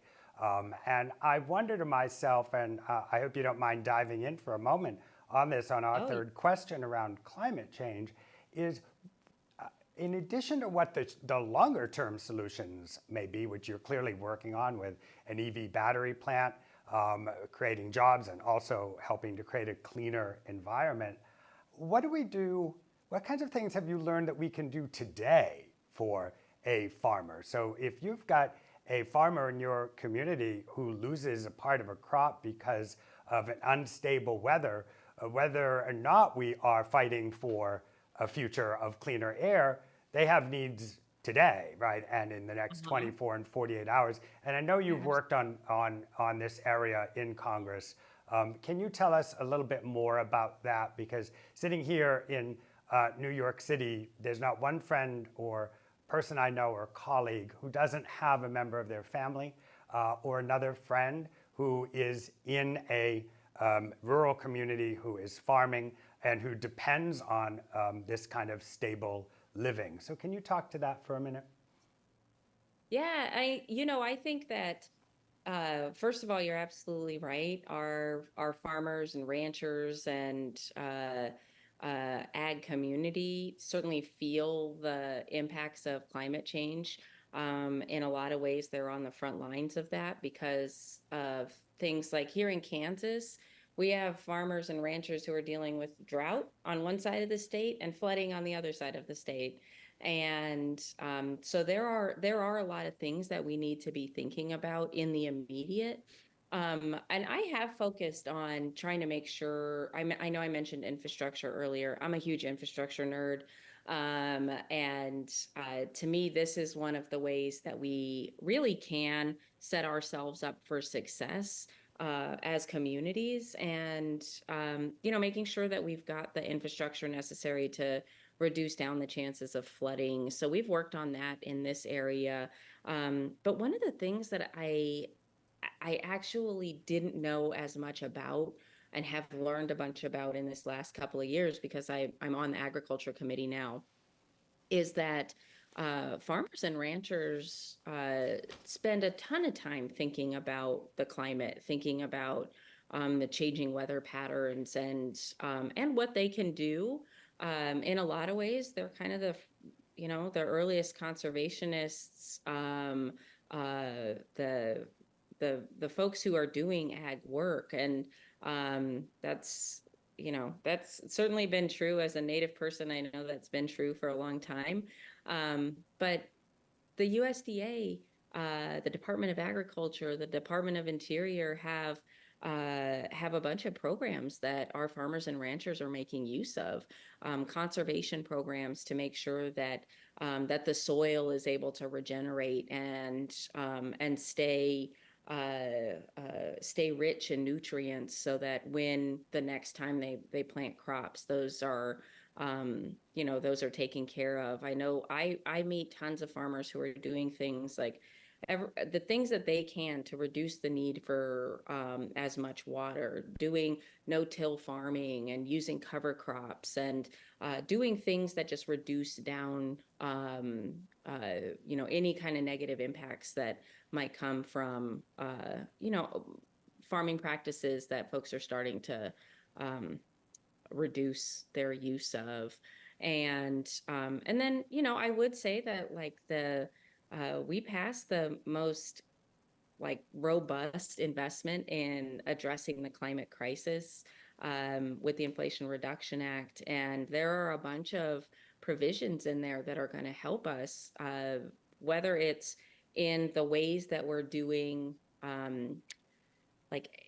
And I wonder to myself, and I hope you don't mind diving in for a moment on this, on our third question around climate change, is in addition to what the longer term solutions may be, which you're clearly working on with an EV battery plant, creating jobs and also helping to create a cleaner environment, what do we do? What kinds of things have you learned that we can do today for a farmer? So if you've got a farmer in your community who loses a part of a crop because of an unstable weather, whether or not we are fighting for a future of cleaner air, they have needs today, right? And in the next 24 and 48 hours. And I know you've worked on this area in Congress. Can you tell us a little bit more about that? Because sitting here in New York City, there's not one friend or person I know or colleague who doesn't have a member of their family or another friend who is in a rural community, who is farming, and who depends on this kind of stable living. So can you talk to that for a minute? Yeah, I think that first of all, you're absolutely right. Our farmers and ranchers and ag community certainly feel the impacts of climate change. In a lot of ways, they're on the front lines of that because of things like here in Kansas, we have farmers and ranchers who are dealing with drought on one side of the state and flooding on the other side of the state. And so there are a lot of things that we need to be thinking about in the immediate. And I have focused on trying to make sure, I know I mentioned infrastructure earlier. I'm a huge infrastructure nerd. And to me, this is one of the ways that we really can set ourselves up for success as communities, and making sure that we've got the infrastructure necessary to reduce down the chances of flooding. So we've worked on that in this area. But one of the things that I actually didn't know as much about and have learned a bunch about in this last couple of years, because I'm on the agriculture committee now, is that farmers and ranchers spend a ton of time thinking about the climate, thinking about the changing weather patterns, and what they can do. In a lot of ways, they're kind of the earliest conservationists, the folks who are doing ag work, and that's certainly been true as a Native person. I know that's been true for a long time. But the USDA, the Department of Agriculture, the Department of Interior have have a bunch of programs that our farmers and ranchers are making use of, conservation programs to make sure that that the soil is able to regenerate and stay rich in nutrients, so that when the next time they plant crops, those are those are taken care of. I know I meet tons of farmers who are doing things like the things that they can to reduce the need for as much water, doing no-till farming and using cover crops, and doing things that just reduce down any kind of negative impacts that might come from farming practices that folks are starting to reduce their use of. And then I would say that we passed the most robust investment in addressing the climate crisis with the Inflation Reduction Act, and there are a bunch of provisions in there that are going to help us, whether it's in the ways that we're doing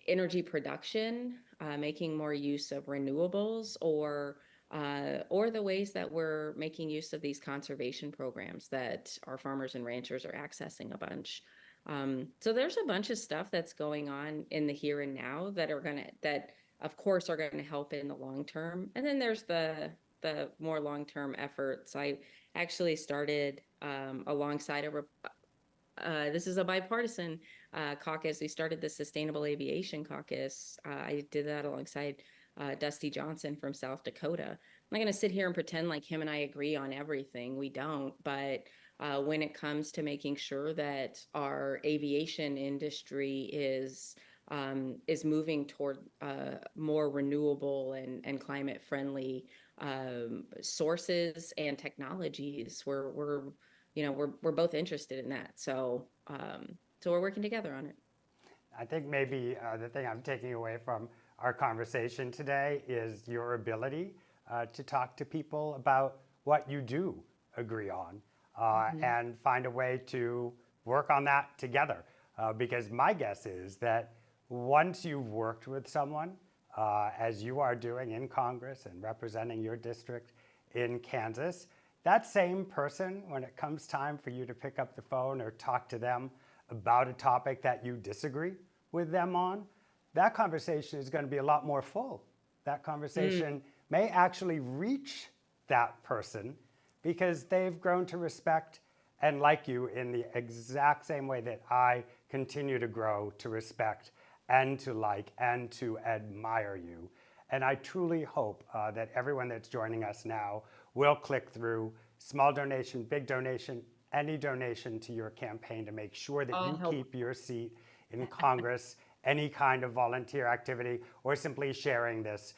energy production, making more use of renewables, or the ways that we're making use of these conservation programs that our farmers and ranchers are accessing a bunch. So there's a bunch of stuff that's going on in the here and now that of course are gonna help in the long term. And then there's the more long-term efforts. I actually started alongside this is a bipartisan caucus. We started the Sustainable Aviation Caucus. I did that alongside Dusty Johnson from South Dakota. I'm not going to sit here and pretend like him and I agree on everything. We don't. But when it comes to making sure that our aviation industry is moving toward more renewable and climate friendly sources and technologies, we're both interested in that. So we're working together on it. I think maybe the thing I'm taking away from our conversation today is your ability to talk to people about what you do agree on and find a way to work on that together. Because my guess is that once you've worked with someone, as you are doing in Congress and representing your district in Kansas, that same person, when it comes time for you to pick up the phone or talk to them about a topic that you disagree with them on, that conversation is going to be a lot more full. That conversation may actually reach that person because they've grown to respect and like you in the exact same way that I continue to grow to respect and to like and to admire you. And I truly hope that everyone that's joining us now will click through small donation, big donation, any donation to your campaign to make sure that you keep your seat in Congress, any kind of volunteer activity, or simply sharing this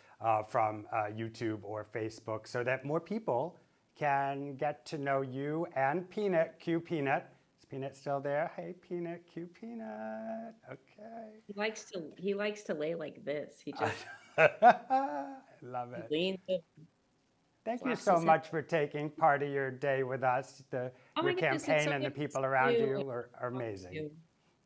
from YouTube or Facebook so that more people can get to know you and Peanut, Q Peanut. Is Peanut still there? Hey, Peanut, Q Peanut. Okay. He likes to lay like this. He just love it. leans. Thank you so much for taking part of your day with us. Your campaign and the people around you are amazing.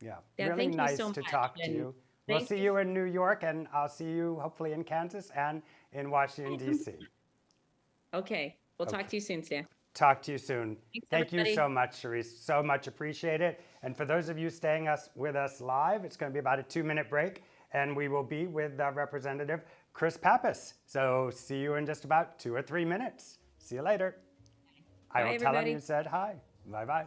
Yeah, really nice to talk to you. We'll see you in New York, and I'll see you hopefully in Kansas and in Washington, D.C. Okay, we'll talk to you soon, Stan. Talk to you soon. Thank you everybody. so much, Sharice. So much appreciate it. And for those of you staying with us live, it's going to be about a 2-minute break, and we will be with Representative Chris Pappas. So see you in just about 2 or 3 minutes. See you later. I will tell him you said hi. Bye-bye.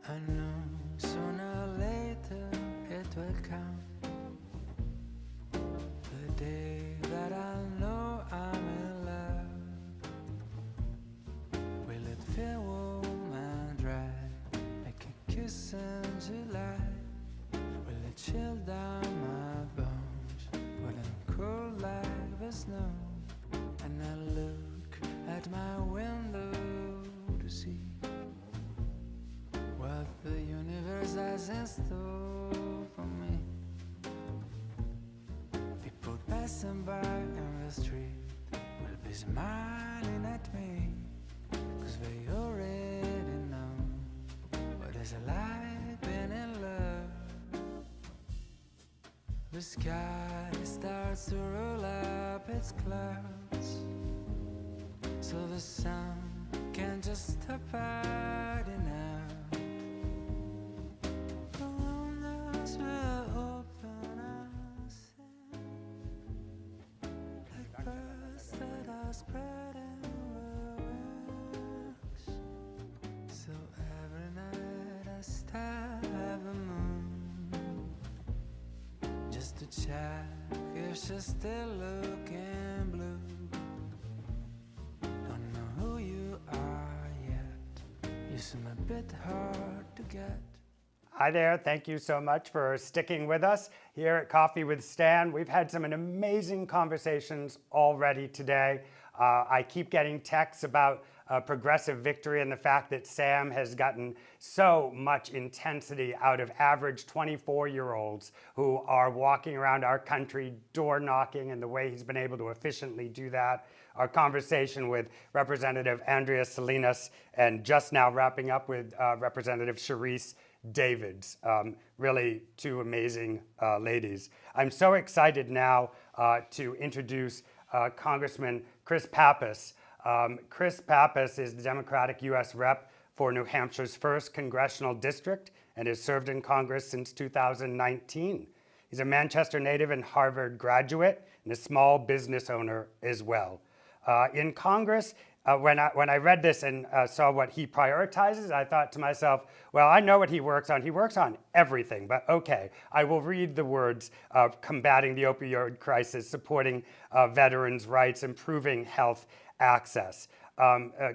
I know sooner or later it will come, the day that I know I'm in love. Will it feel warm and dry like a kiss in July? Will it chill down my bones? Will it cool like the snow? And I look at my window to see what the universe has in store for me. People passing by in the street will be smiling at me, 'cause they already know what it's like being in love. The sky starts to roll up its clouds, so the sun can't just stop hiding out. The windows will open and sing like birds that are spreading wings. So every night I stare at the moon, just to check if she's still looking blue. Don't know who you are yet, you seem a bit hard to get. Hi there, thank you so much for sticking with us here at Coffee with Stan. We've had some amazing conversations already today. I keep getting texts about progressive victory and the fact that Sam has gotten so much intensity out of average 24-year-olds who are walking around our country door knocking, and the way he's been able to efficiently do that. Our conversation with Representative Andrea Salinas, and just now wrapping up with Representative Sharice Davids. Really two amazing ladies. I'm so excited now to introduce Congressman Chris Pappas. Chris Pappas is the Democratic U.S. Rep for New Hampshire's 1st Congressional District and has served in Congress since 2019. He's a Manchester native and Harvard graduate and a small business owner as well. In Congress, when I read this and saw what he prioritizes, I thought to myself, well, I know what he works on. He works on everything, but okay, I will read the words: combating the opioid crisis, supporting veterans' rights, improving health access.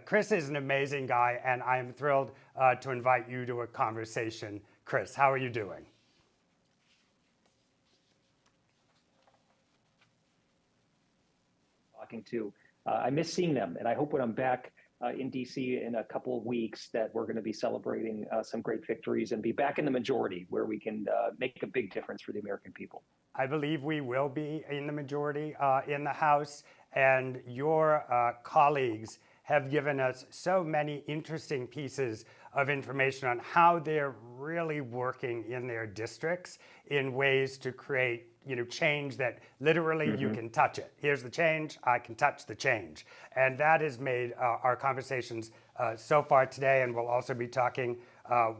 Chris is an amazing guy, and I'm thrilled to invite you to a conversation. Chris, how are you doing? Talking to. I miss seeing them, and I hope when I'm back in DC in a couple of weeks that we're going to be celebrating some great victories and be back in the majority where we can make a big difference for the American people. I believe we will be in the majority in the House, and your colleagues have given us so many interesting pieces of information on how they're really working in their districts in ways to create change that literally you can touch it. Here's the change, I can touch the change. And that has made our conversations so far today, and we'll also be talking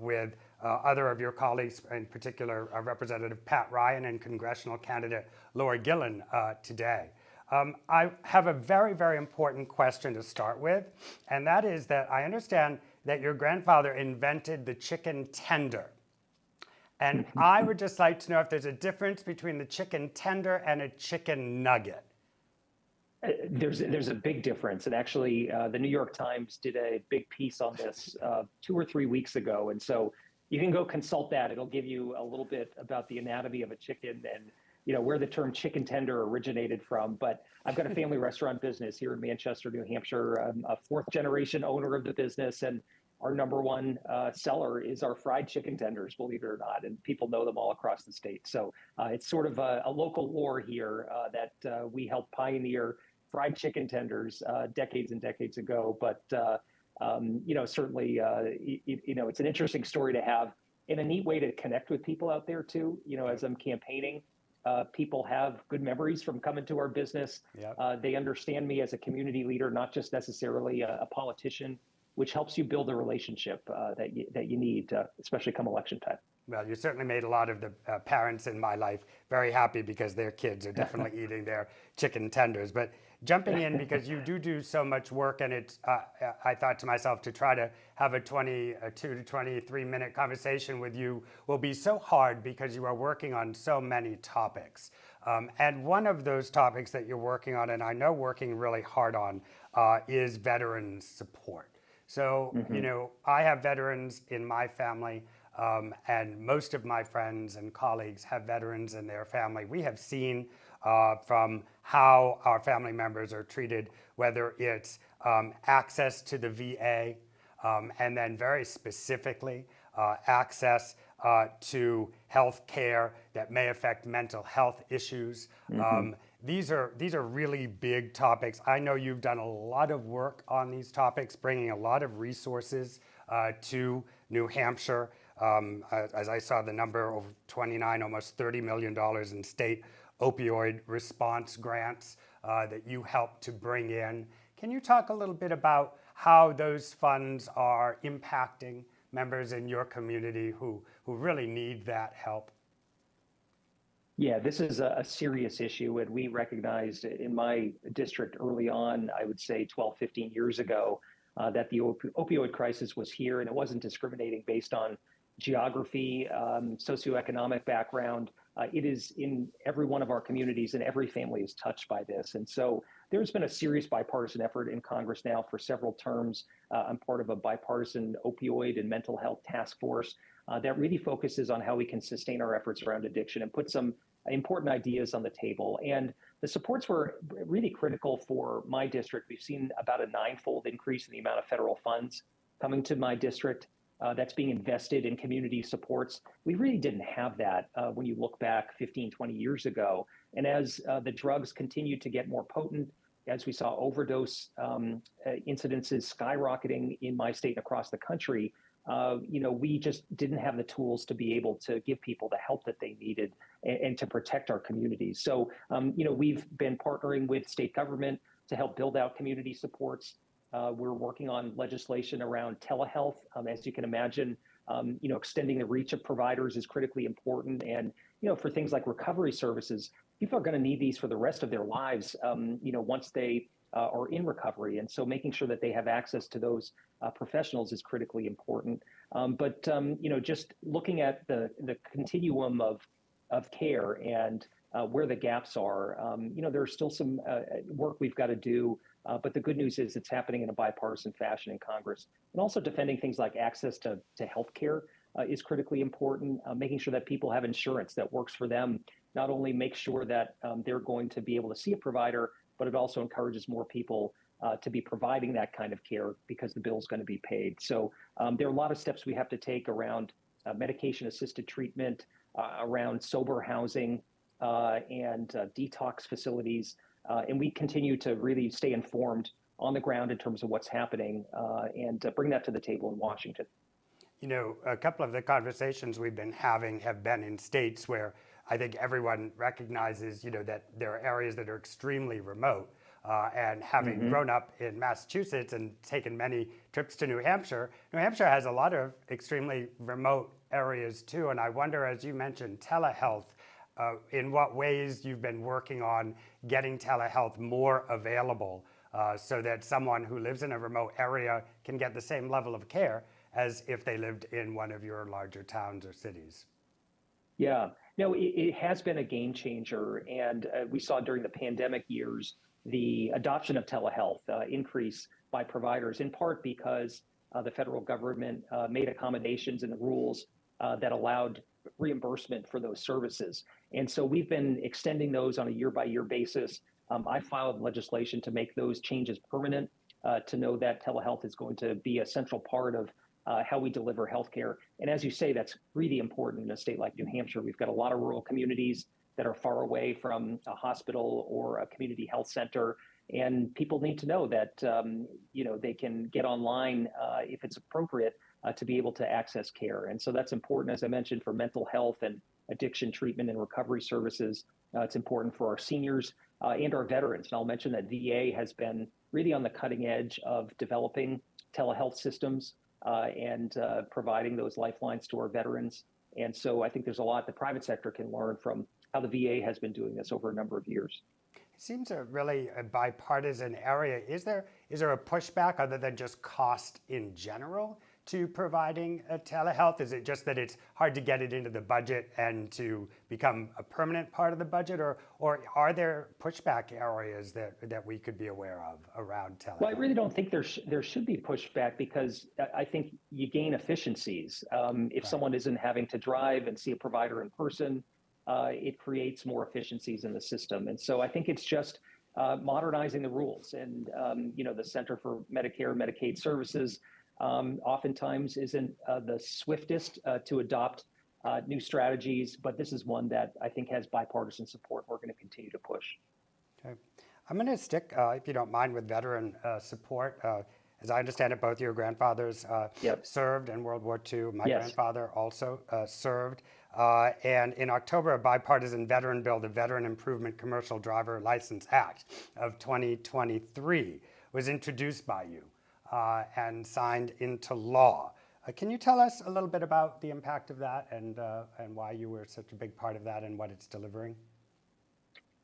with other of your colleagues, in particular Representative Pat Ryan and congressional candidate Laura Gillen today. I have a very, very important question to start with, and that is that I understand that your grandfather invented the chicken tender. And I would just like to know if there's a difference between the chicken tender and a chicken nugget. There's a big difference. And actually, the New York Times did a big piece on this 2 or 3 weeks ago. And so you can go consult that. It'll give you a little bit about the anatomy of a chicken and where the term chicken tender originated from. But I've got a family restaurant business here in Manchester, New Hampshire. I'm a 4th generation owner of the business, and our number one seller is our fried chicken tenders, believe it or not, and people know them all across the state. So it's sort of a local lore here that we helped pioneer fried chicken tenders decades and decades ago. But certainly, it's an interesting story to have and a neat way to connect with people out there too. As I'm campaigning, people have good memories from coming to our business. Yep. They understand me as a community leader, not just necessarily a politician, which helps you build a relationship that you need, especially come election time. Well, you certainly made a lot of the parents in my life very happy because their kids are definitely eating their chicken tenders. But jumping in, because you do so much work, and it's I thought to myself, to try to have a 22 to 23 minute conversation with you will be so hard because you are working on so many topics. And one of those topics that you're working on, and I know working really hard on, is veteran support. So, I have veterans in my family, and most of my friends and colleagues have veterans in their family. We have seen from how our family members are treated, whether it's access to the VA, and then very specifically access to health care that may affect mental health issues. These are really big topics. I know you've done a lot of work on these topics, bringing a lot of resources to New Hampshire. As I saw the number, over 29, almost $30 million in state opioid response grants that you helped to bring in. Can you talk a little bit about how those funds are impacting members in your community who really need that help? Yeah, this is a serious issue, and we recognized in my district early on, I would say 12, 15 years ago, that the opioid crisis was here, and it wasn't discriminating based on geography, socioeconomic background. It is in every one of our communities, and every family is touched by this. And so there's been a serious bipartisan effort in Congress now for several terms. I'm part of a bipartisan opioid and mental health task force that really focuses on how we can sustain our efforts around addiction and put some important ideas on the table. And the supports were really critical for my district. We've seen about a 9-fold increase in the amount of federal funds coming to my district that's being invested in community supports. We really didn't have that when you look back 15, 20 years ago. And as the drugs continued to get more potent, as we saw overdose incidences skyrocketing in my state and across the country, we just didn't have the tools to be able to give people the help that they needed and to protect our communities. So, we've been partnering with state government to help build out community supports. We're working on legislation around telehealth. As you can imagine, extending the reach of providers is critically important. And, for things like recovery services, people are going to need these for the rest of their lives, once they are in recovery. And so making sure that they have access to those professionals is critically important. But just looking at the continuum of care and where the gaps are, there's still some work we've got to do. But the good news is it's happening in a bipartisan fashion in Congress. And also defending things like access to health care is critically important. Making sure that people have insurance that works for them, not only make sure that they're going to be able to see a provider, but it also encourages more people to be providing that kind of care because the bill is going to be paid. So there are a lot of steps we have to take around medication-assisted treatment, around sober housing, and detox facilities. And we continue to really stay informed on the ground in terms of what's happening and bring that to the table in Washington. You know, a couple of the conversations we've been having have been in states where I think everyone recognizes, you know, that there are areas that are extremely remote. And having grown up in Massachusetts and taken many trips to New Hampshire has a lot of extremely remote areas too. And I wonder, as you mentioned, telehealth, in what ways you've been working on getting telehealth more available so that someone who lives in a remote area can get the same level of care as if they lived in one of your larger towns or cities. Yeah, no, it has been a game changer. And we saw during the pandemic years, the adoption of telehealth increase by providers, in part because the federal government made accommodations in the rules that allowed reimbursement for those services. And so we've been extending those on a year-by-year basis. I filed legislation to make those changes permanent, to know that telehealth is going to be a central part of how we deliver healthcare. And as you say, that's really important in a state like New Hampshire. We've got a lot of rural communities that are far away from a hospital or a community health center. And people need to know that, they can get online if it's appropriate to be able to access care. And so that's important, as I mentioned, for mental health and addiction treatment and recovery services. It's important for our seniors and our veterans. And I'll mention that VA has been really on the cutting edge of developing telehealth systems and providing those lifelines to our veterans. And so I think there's a lot the private sector can learn from how the VA has been doing this over a number of years. It seems a really bipartisan area. Is there a pushback other than just cost in general to providing a telehealth? Is it just that it's hard to get it into the budget and to become a permanent part of the budget, or are there pushback areas that we could be aware of around telehealth? Well, I really don't think there should be pushback because I think you gain efficiencies. If someone isn't having to drive and see a provider in person, it creates more efficiencies in the system. And so I think it's just modernizing the rules. And, the Center for Medicare and Medicaid Services oftentimes isn't the swiftest to adopt new strategies, but this is one that I think has bipartisan support. We're going to continue to push. Okay. I'm going to stick, if you don't mind, with veteran support. As I understand it, both your grandfathers served in World War II. My grandfather also served. And in October, a bipartisan veteran bill, the Veteran Improvement Commercial Driver License Act of 2023, was introduced by you and signed into law. Can you tell us a little bit about the impact of that and why you were such a big part of that and what it's delivering?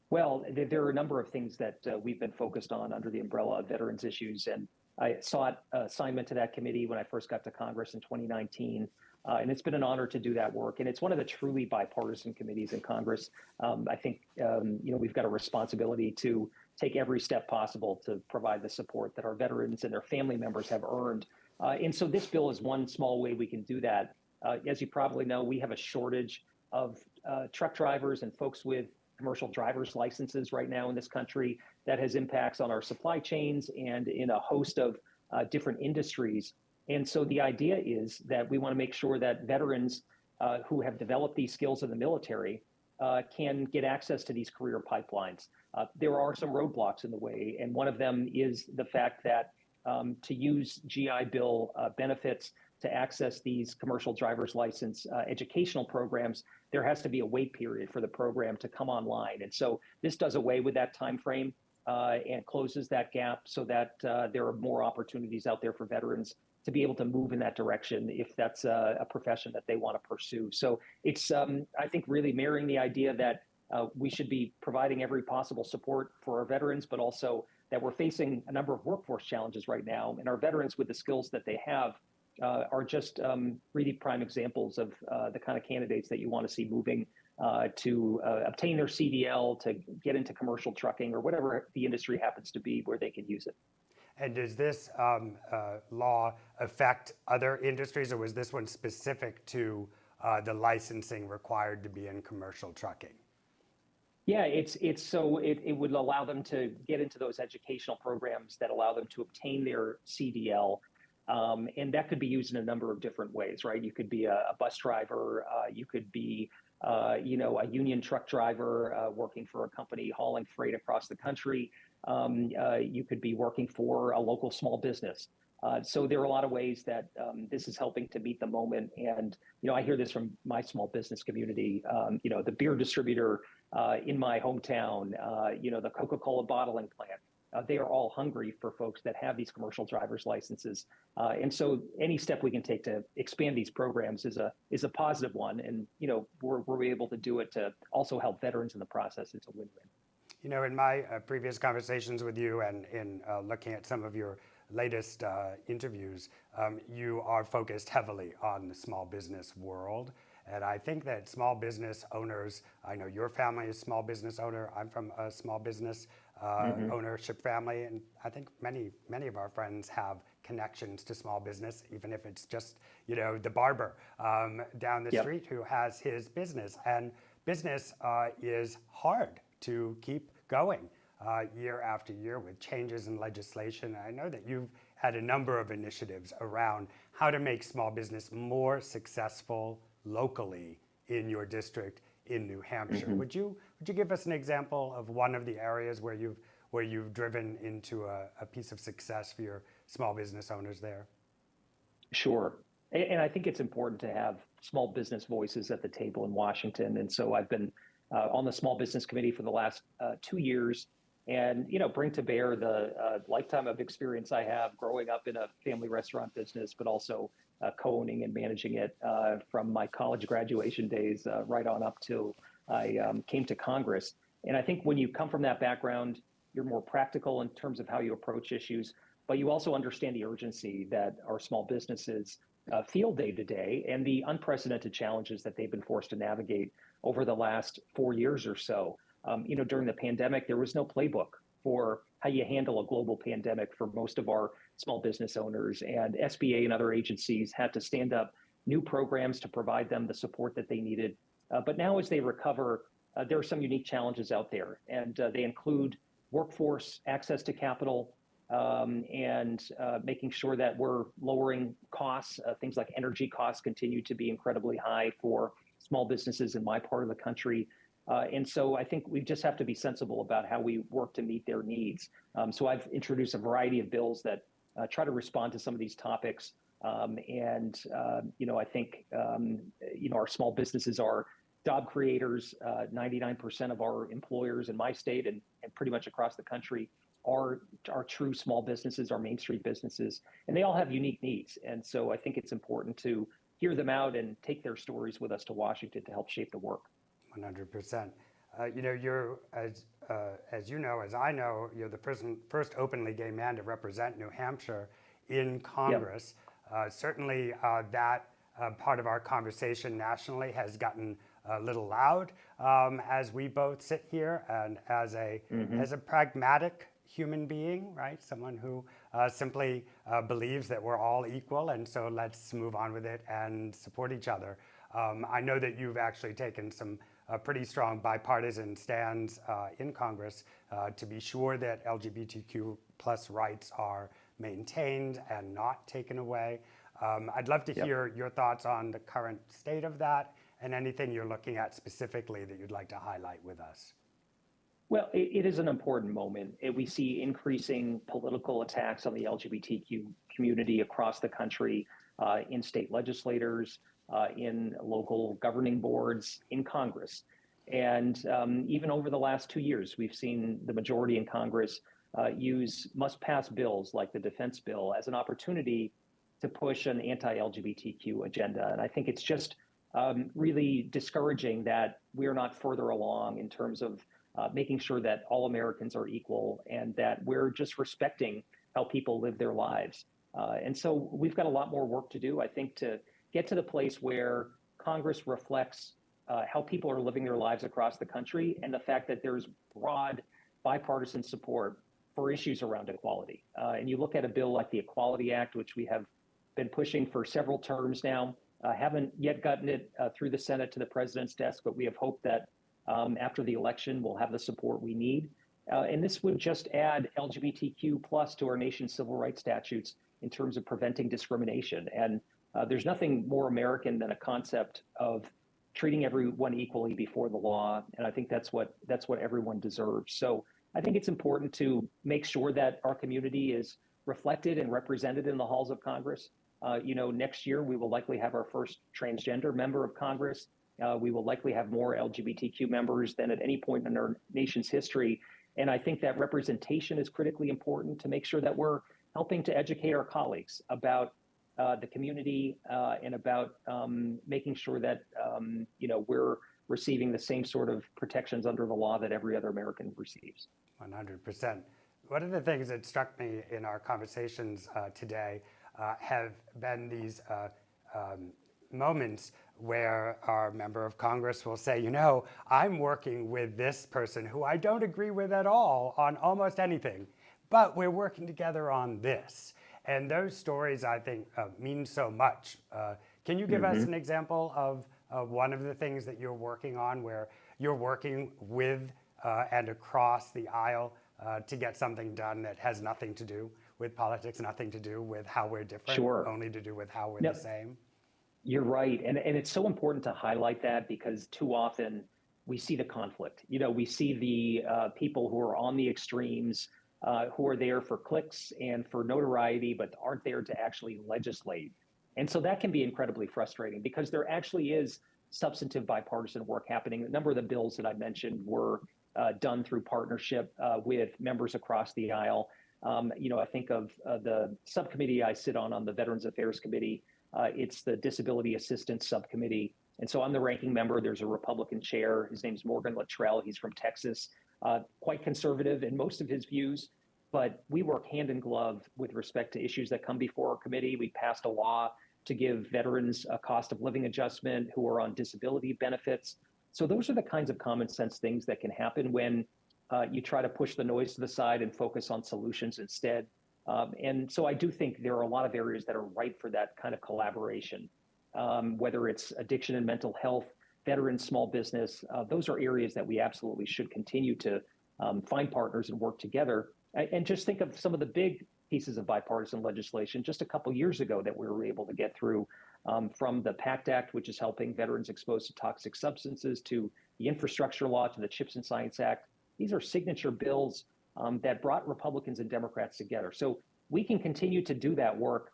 Well, there are a number of things that we've been focused on under the umbrella of veterans issues. And I sought assignment to that committee when I first got to Congress in 2019. And it's been an honor to do that work. And it's one of the truly bipartisan committees in Congress. I think, we've got a responsibility to take every step possible to provide the support that our veterans and their family members have earned. And so this bill is one small way we can do that. As you probably know, we have a shortage of truck drivers and folks with commercial driver's licenses right now in this country that has impacts on our supply chains and in a host of different industries. And so the idea is that we want to make sure that veterans who have developed these skills in the military can get access to these career pipelines. There are some roadblocks in the way, and one of them is the fact that to use GI Bill benefits to access these commercial driver's license educational programs, there has to be a wait period for the program to come online. And so this does away with that time frame and closes that gap so that there are more opportunities out there for veterans to be able to move in that direction if that's a profession that they want to pursue. So it's, I think, really mirroring the idea that we should be providing every possible support for our veterans, but also that we're facing a number of workforce challenges right now. And our veterans, with the skills that they have, are just really prime examples of the kind of candidates that you want to see moving to obtain their CDL, to get into commercial trucking or whatever the industry happens to be where they can use it. And does this law affect other industries, or was this one specific to the licensing required to be in commercial trucking? Yeah, it would allow them to get into those educational programs that allow them to obtain their CDL. And that could be used in a number of different ways, right? You could be a bus driver, you could be, a union truck driver working for a company hauling freight across the country. You could be working for a local small business. So there are a lot of ways that this is helping to meet the moment. And, I hear this from my small business community. The beer distributor in my hometown, the Coca-Cola bottling plant. They are all hungry for folks that have these commercial driver's licenses. And so any step we can take to expand these programs is a positive one. And, we're able to do it to also help veterans in the process. It's a win-win. In my previous conversations with you and in looking at some of your latest interviews, you are focused heavily on the small business world. And I think that small business owners, I know your family is a small business owner. I'm from a small business ownership family. And I think many of our friends have connections to small business, even if it's just, the barber down the street who has his business. And business is hard to keep going year after year with changes in legislation. I know that you've had a number of initiatives around how to make small business more successful locally in your district in New Hampshire. Would you give us an example of one of the areas where you've driven into a piece of success for your small business owners there? Sure. And I think it's important to have small business voices at the table in Washington. And so I've been on the Small Business Committee for the last 2 years, and bring to bear the lifetime of experience I have growing up in a family restaurant business, but also co-owning and managing it from my college graduation days right on up till I came to Congress. And I think when you come from that background, you're more practical in terms of how you approach issues, but you also understand the urgency that our small businesses feel day to day and the unprecedented challenges that they've been forced to navigate over the last 4 years or so. During the pandemic, there was no playbook for how you handle a global pandemic for most of our small business owners, and SBA and other agencies had to stand up new programs to provide them the support that they needed. But now as they recover, there are some unique challenges out there, and they include workforce access to capital, and making sure that we're lowering costs. Things like energy costs continue to be incredibly high for small businesses in my part of the country. And so I think we just have to be sensible about how we work to meet their needs. So I've introduced a variety of bills that try to respond to some of these topics. I think, our small businesses are job creators. 99% of our employers in my state and pretty much across the country are true small businesses, are Main Street businesses, and they all have unique needs. And so I think it's important to hear them out and take their stories with us to Washington to help shape the work. 100%. You're, as you know, as I know, you're the first openly gay man to represent New Hampshire in Congress. Certainly that part of our conversation nationally has gotten a little loud as we both sit here, and as a pragmatic human being, right? Someone who simply believes that we're all equal, and so let's move on with it and support each other. I know that you've actually taken some pretty strong bipartisan stands in Congress to be sure that LGBTQ plus rights are maintained and not taken away. I'd love to hear your thoughts on the current state of that and anything you're looking at specifically that you'd like to highlight with us. Well, it is an important moment. We see increasing political attacks on the LGBTQ community across the country, in state legislators, in local governing boards, in Congress. And even over the last 2 years, we've seen the majority in Congress use must-pass bills like the defense bill as an opportunity to push an anti-LGBTQ agenda. And I think it's just really discouraging that we're not further along in terms of making sure that all Americans are equal and that we're just respecting how people live their lives. And so we've got a lot more work to do, I think, to get to the place where Congress reflects how people are living their lives across the country and the fact that there's broad bipartisan support for issues around equality. And you look at a bill like the Equality Act, which we have been pushing for several terms now, haven't yet gotten it through the Senate to the president's desk, but we have hope that after the election. We'll have the support we need. And this would just add LGBTQ plus to our nation's civil rights statutes in terms of preventing discrimination. And there's nothing more American than a concept of treating everyone equally before the law. And I think that's what everyone deserves. So I think it's important to make sure that our community is reflected and represented in the halls of Congress. Next year, we will likely have our first transgender member of Congress. We will likely have more LGBTQ members than at any point in our nation's history. And I think that representation is critically important to make sure that we're helping to educate our colleagues about the community and about making sure that, we're receiving the same sort of protections under the law that every other American receives. 100%. One of the things that struck me in our conversations today have been these moments where our member of Congress will say, I'm working with this person who I don't agree with at all on almost anything, but we're working together on this. And those stories, I think, mean so much. Can you give us an example of one of the things that you're working on where you're working with and across the aisle to get something done that has nothing to do with politics, nothing to do with how we're different, Sure. only to do with how we're the same? You're right. And it's so important to highlight that because too often we see the conflict. We see the people who are on the extremes, who are there for clicks and for notoriety, but aren't there to actually legislate. And so that can be incredibly frustrating because there actually is substantive bipartisan work happening. A number of the bills that I mentioned were done through partnership with members across the aisle. I think of the subcommittee I sit on the Veterans Affairs Committee. It's the Disability Assistance Subcommittee. And so I'm the ranking member. There's a Republican chair. His name's Morgan Luttrell. He's from Texas, quite conservative in most of his views. But we work hand in glove with respect to issues that come before our committee. We passed a law to give veterans a cost of living adjustment who are on disability benefits. So those are the kinds of common sense things that can happen when you try to push the noise to the side and focus on solutions instead. And so I do think there are a lot of areas that are ripe for that kind of collaboration, whether it's addiction and mental health, veterans, small business. Those are areas that we absolutely should continue to find partners and work together. And just think of some of the big pieces of bipartisan legislation just a couple years ago that we were able to get through, from the PACT Act, which is helping veterans exposed to toxic substances, to the infrastructure law, to the CHIPS and Science Act. These are signature bills that brought Republicans and Democrats together. So we can continue to do that work.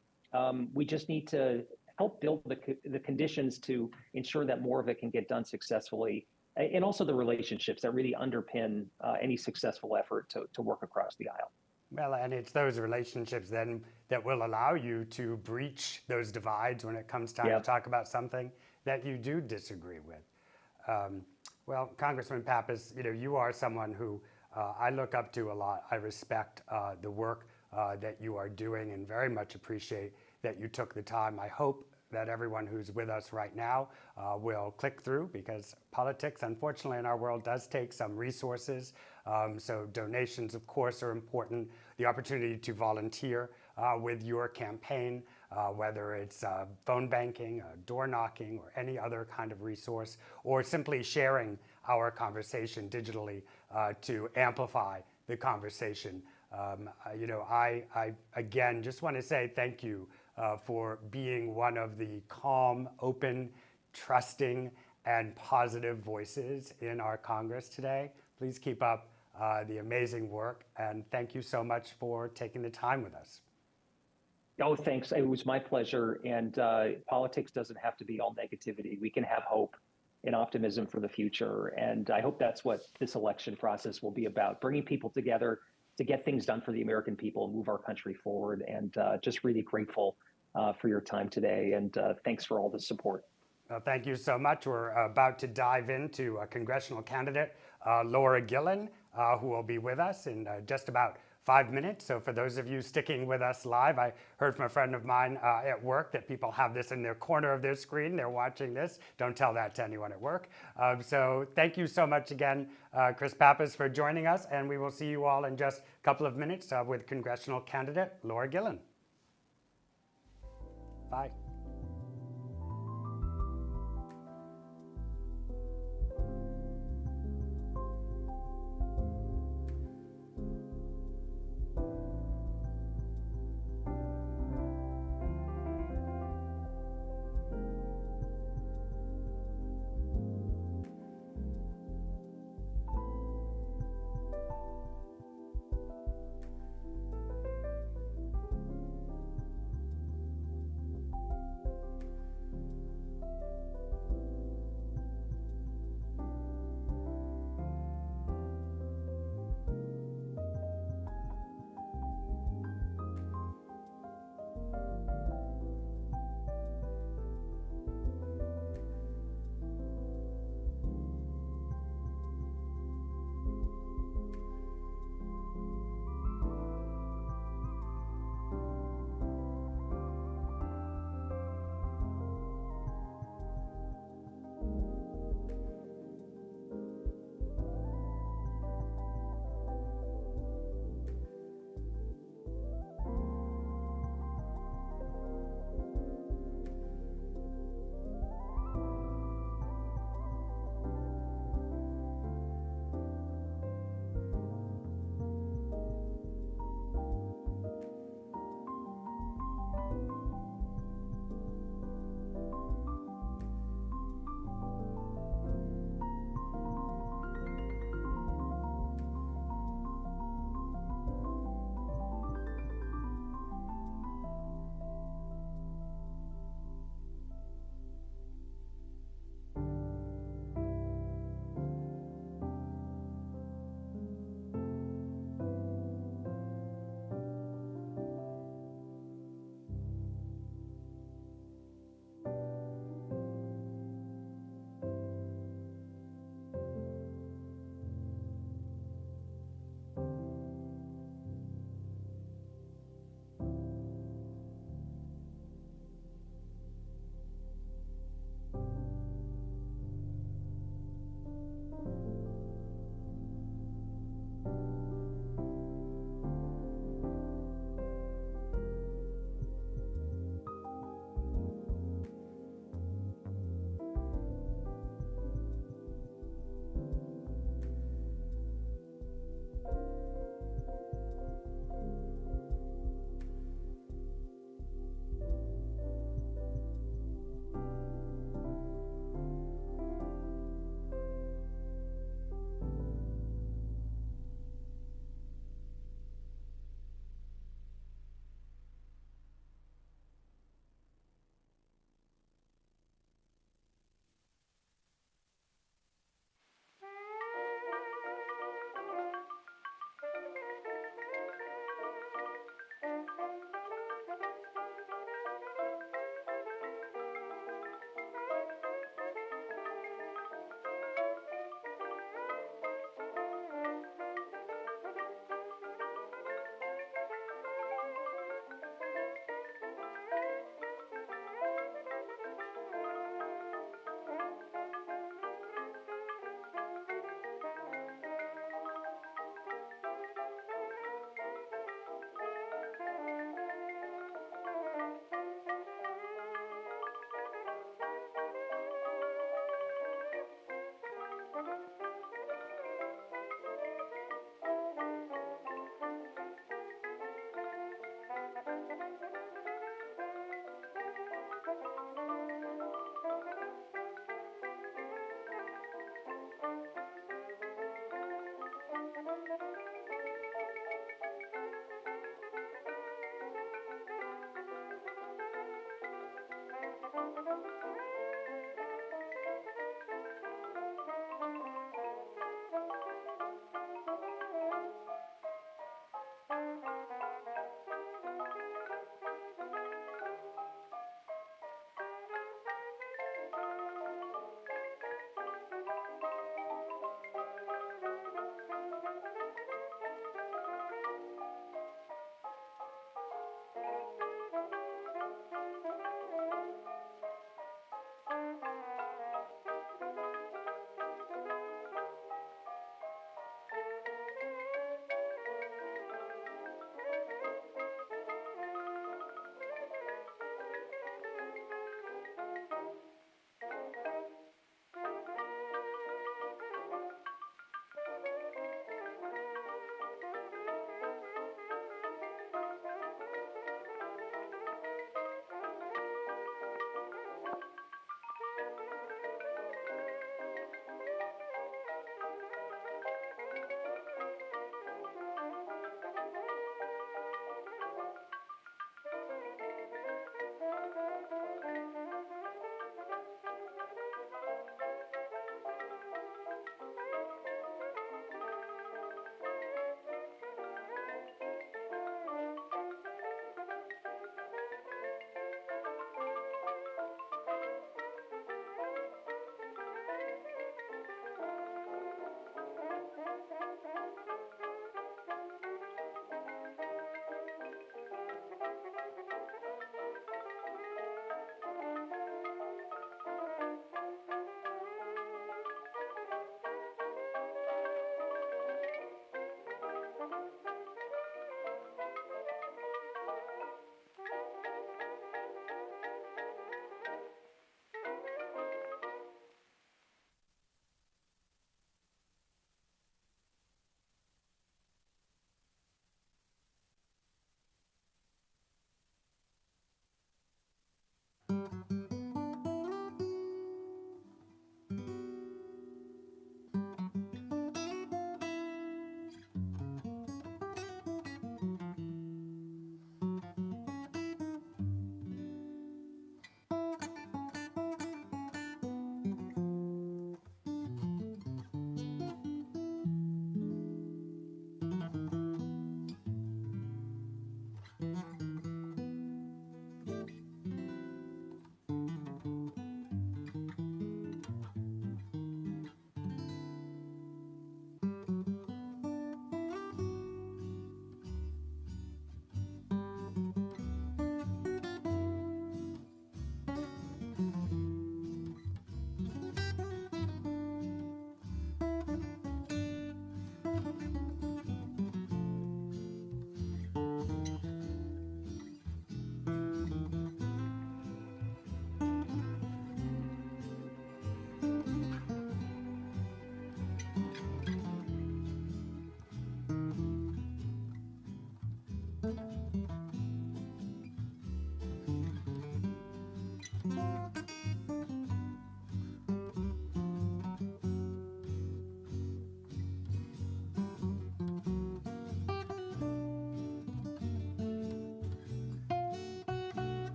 We just need to help build the conditions to ensure that more of it can get done successfully, and also the relationships that really underpin any successful effort to work across the aisle. Well, and it's those relationships then that will allow you to breach those divides when it comes time to talk about something that you do disagree with. Well, Congressman Pappas, you are someone who I look up to a lot. I respect the work that you are doing and very much appreciate that you took the time. I hope that everyone who's with us right now will click through, because politics, unfortunately, in our world does take some resources. So donations, of course, are important. The opportunity to volunteer with your campaign, whether it's phone banking, door knocking, or any other kind of resource, or simply sharing our conversation digitally to amplify the conversation. I again just want to say thank you for being one of the calm, open, trusting, and positive voices in our Congress today. Please keep up the amazing work, and thank you so much for taking the time with us. Oh, thanks. It was my pleasure. And politics doesn't have to be all negativity. We can have hope and optimism for the future. And I hope that's what this election process will be about, bringing people together to get things done for the American people and move our country forward. And just really grateful for your time today. And thanks for all the support. Well, thank you so much. We're about to dive into a congressional candidate, Laura Gillen, who will be with us in just about 5 minutes. So for those of you sticking with us live, I heard from a friend of mine at work that people have this in their corner of their screen. They're watching this. Don't tell that to anyone at work. So thank you so much again, Chris Pappas, for joining us. And we will see you all in just a couple of minutes with congressional candidate Laura Gillen. Bye.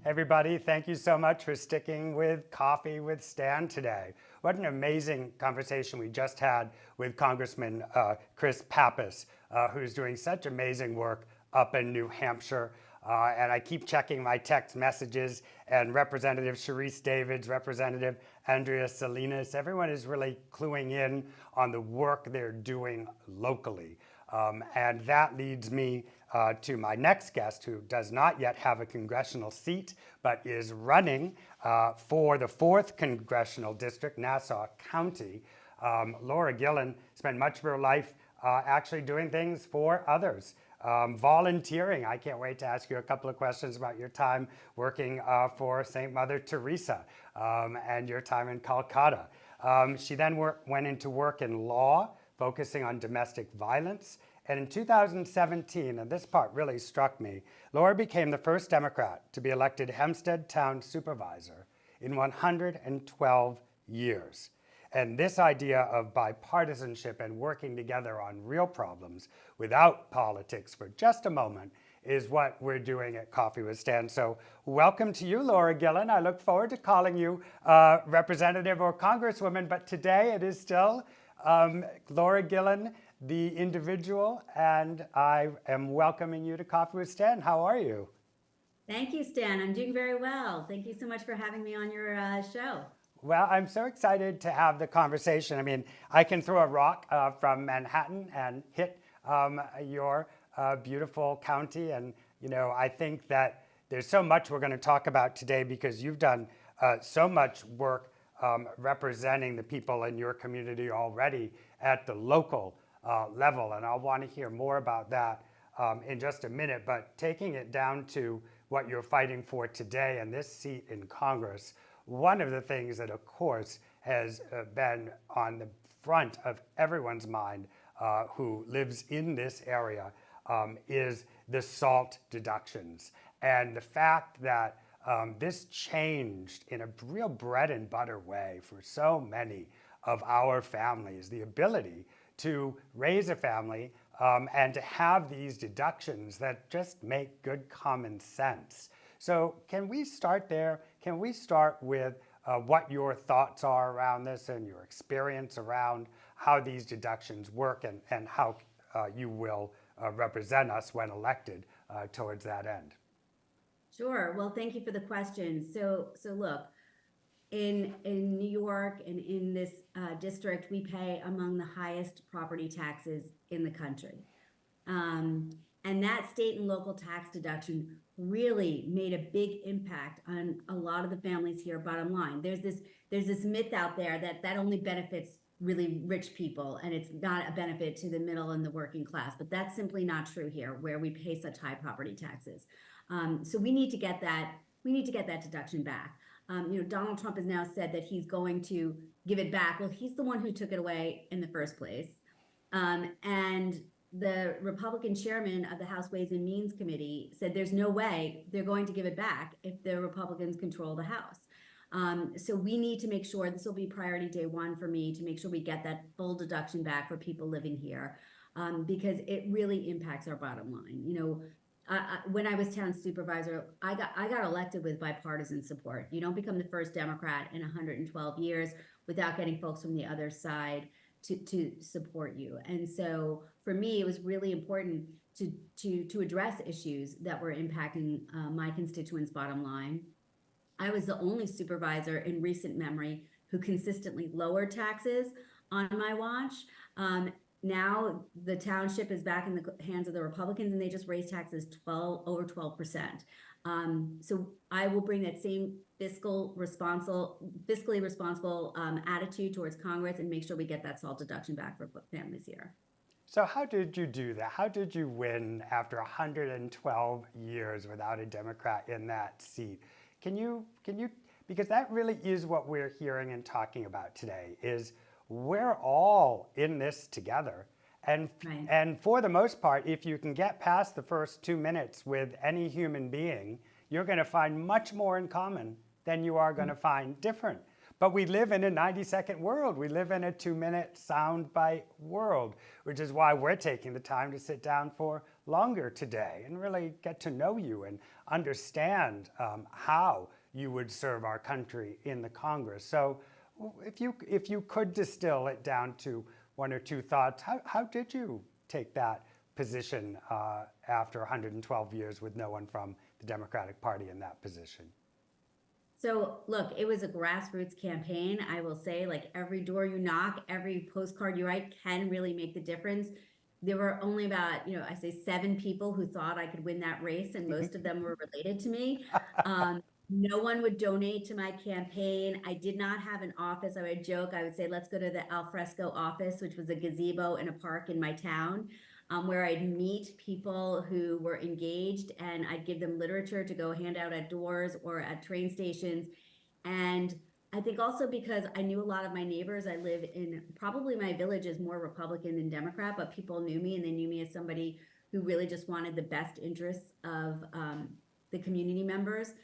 Everybody, thank you so much for sticking with Coffee with Stan today. What an amazing conversation we just had with Congressman Chris Pappas, who's doing such amazing work up in New Hampshire. And I keep checking my text messages, and Representative Sharice Davids, Representative Andrea Salinas, everyone is really cluing in on the work they're doing locally. And that leads me to my next guest, who does not yet have a congressional seat, but is running for the 4th Congressional District, Nassau County. Laura Gillen spent much of her life actually doing things for others. Volunteering. I can't wait to ask you a couple of questions about your time working for St. Mother Teresa and your time in Calcutta. She then went into work in law, focusing on domestic violence. And in 2017, and this part really struck me, Laura became the first Democrat to be elected Hempstead Town Supervisor in 112 years. And this idea of bipartisanship and working together on real problems without politics for just a moment is what we're doing at Coffee with Stan. So welcome to you, Laura Gillen. I look forward to calling you Representative or Congresswoman, but today it is still Laura Gillen, the individual, and I am welcoming you to Coffee with Stan. How are you? Thank you, Stan. I'm doing very well. Thank you so much for having me on your show. Well, I'm so excited to have the conversation. I mean, I can throw a rock from Manhattan and hit your beautiful county. And, you know, I think that there's so much we're going to talk about today because you've done so much work representing the people in your community already at the local level. And I'll want to hear more about that in just a minute. But taking it down to what you're fighting for today and this seat in Congress, one of the things that, of course, has been on the front of everyone's mind who lives in this area is the SALT deductions. And the fact that this changed in a real bread and butter way for so many of our families, the ability to raise a family and to have these deductions that just make good common sense. So can we start there? Can we start with what your thoughts are around this and your experience around how these deductions work and how you will represent us when elected towards that end? Sure. Well, thank you for the question. So look, in New York and in this district, we pay among the highest property taxes in the country. And that state and local tax deduction really made a big impact on a lot of the families here. Bottom line, there's this myth out there that only benefits really rich people, and it's not a benefit to the middle and the working class. But that's simply not true here, where we pay such high property taxes. So we need to get that. We need to get that deduction back. Donald Trump has now said that he's going to give it back. Well, he's the one who took it away in the first place. And the Republican chairman of the House Ways and Means Committee said there's no way they're going to give it back if the Republicans control the House. So we need to make sure, this will be priority day one for me, to make sure we get that full deduction back for people living here, because it really impacts our bottom line. When I was town supervisor, I got elected with bipartisan support. You don't become the first Democrat in 112 years without getting folks from the other side to support you. And so for me, it was really important to address issues that were impacting my constituents' bottom line. I was the only supervisor in recent memory who consistently lowered taxes on my watch. Now the township is back in the hands of the Republicans, and they just raised taxes over 12%. So I will bring that same fiscally responsible attitude towards Congress and make sure we get that SALT deduction back for families here. So how did you do that? How did you win after 112 years without a Democrat in that seat? Can you, because that really is what we're hearing and talking about today, is we're all in this together. And, Right. and for the most part, if you can get past the first 2 minutes with any human being, you're going to find much more in common than you are going to find different. But we live in a 90-second world. We live in a 2-minute soundbite world, which is why we're taking the time to sit down for longer today and really get to know you and understand how you would serve our country in the Congress. So if you could distill it down to one or two thoughts, how did you take that position after 112 years with no one from the Democratic Party in that position? So look, it was a grassroots campaign. I will say, like, every door you knock, every postcard you write can really make the difference. There were only about, I say 7 people who thought I could win that race, and most of them were related to me. No one would donate to my campaign. I did not have an office. I would joke, I would say, let's go to the alfresco office, which was a gazebo in a park in my town, where I'd meet people who were engaged, and I'd give them literature to go hand out at doors or at train stations. And I think also because I knew a lot of my neighbors, I live in, probably my village is more Republican than Democrat, but people knew me, and they knew me as somebody who really just wanted the best interests of the community members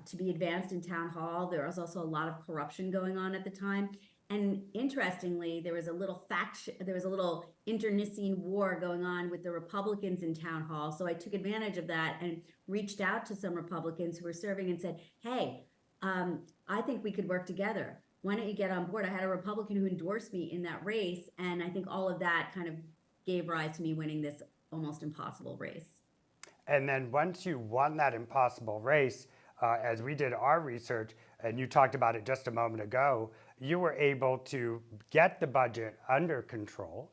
to be advanced in town hall. There was also a lot of corruption going on at the time. And interestingly, there was a little internecine war going on with the Republicans in town hall. So I took advantage of that and reached out to some Republicans who were serving and said, hey, I think we could work together. Why don't you get on board? I had a Republican who endorsed me in that race. And I think all of that kind of gave rise to me winning this almost impossible race. And then once you won that impossible race, as we did our research, and you talked about it just a moment ago, you were able to get the budget under control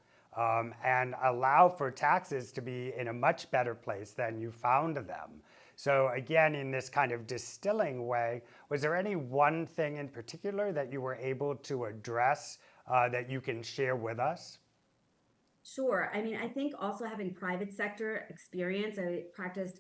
and allow for taxes to be in a much better place than you found them. So again, in this kind of distilling way, was there any one thing in particular that you were able to address that you can share with us? Sure. I mean, I think also having private sector experience, I practiced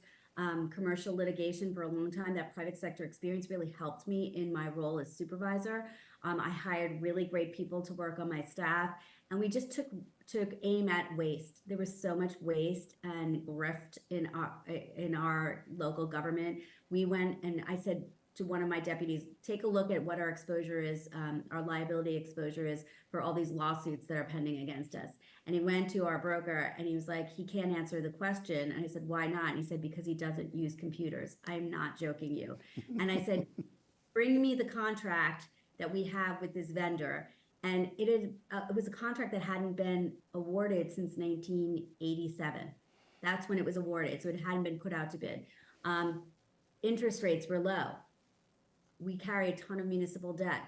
commercial litigation for a long time. That private sector experience really helped me in my role as supervisor. I hired really great people to work on my staff, and we just took aim at waste. There was so much waste and grift in our local government. We went, and I said to one of my deputies, take a look at what our exposure is, our liability exposure is for all these lawsuits that are pending against us. And he went to our broker and he was like, he can't answer the question. And I said, why not? And he said, because he doesn't use computers. I'm not joking you. And I said, bring me the contract that we have with this vendor. And it was a contract that hadn't been awarded since 1987. That's when it was awarded. So it hadn't been put out to bid. Interest rates were low. we carry a ton of municipal debt.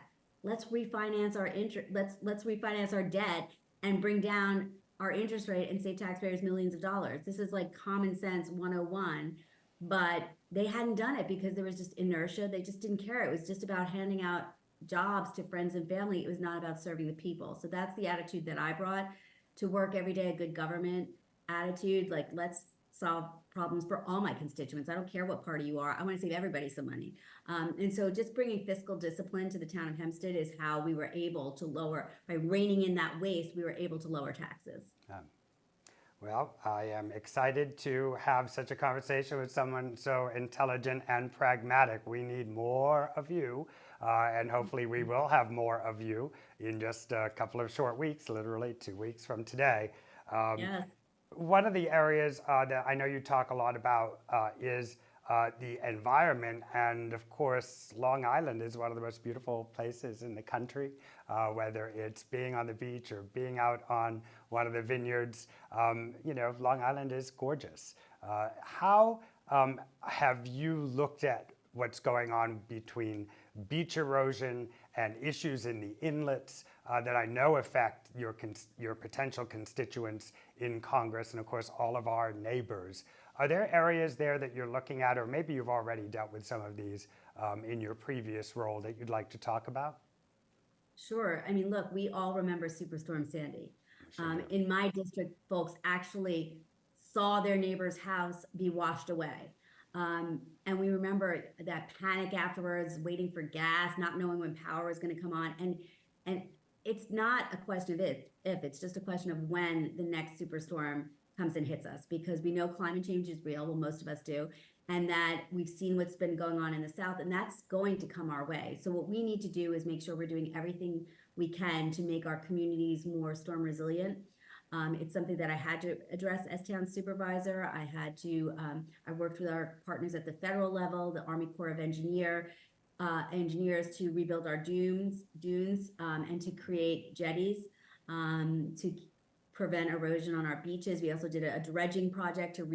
Let's refinance our let's refinance our debt and bring down our interest rate and save taxpayers millions of dollars. This is like common sense 101, but they hadn't done it because there was just inertia. They just didn't care. It was just about handing out jobs to friends and family. It was not about serving the people. So that's the attitude that I brought to work every day, a good government attitude. Like, let's solve problems for all my constituents. I don't care what party you are. I want to save everybody some money. And so just bringing fiscal discipline to the town of Hempstead is how we were able to lower, by reining in that waste, we were able to lower taxes. Well, I am excited to have such a conversation with someone so intelligent and pragmatic. We need more of you, and hopefully we will have more of you in just a couple of short weeks, literally 2 weeks from today. Yes. One of the areas that I know you talk a lot about is the environment, and of course, Long Island is one of the most beautiful places in the country, whether it's being on the beach or being out on one of the vineyards. Long Island is gorgeous. How have you looked at what's going on between beach erosion and issues in the inlets that I know affect your potential constituents in Congress and, of course, all of our neighbors? Are there areas there that you're looking at, or maybe you've already dealt with some of these in your previous role that you'd like to talk about? Sure. I mean, look, we all remember Superstorm Sandy. In my district, folks actually saw their neighbor's house be washed away. And we remember that panic afterwards, waiting for gas, not knowing when power was going to come on. And it's not a question of if, it's just a question of when the next superstorm comes and hits us, because we know climate change is real. Well, most of us do. And that we've seen what's been going on in the South, and that's going to come our way. So what we need to do is make sure we're doing everything we can to make our communities more storm resilient. It's something that I had to address as town supervisor. I worked with our partners at the federal level, the Army Corps of Engineers to rebuild our dunes, and to create jetties to prevent erosion on our beaches. We also did a dredging project to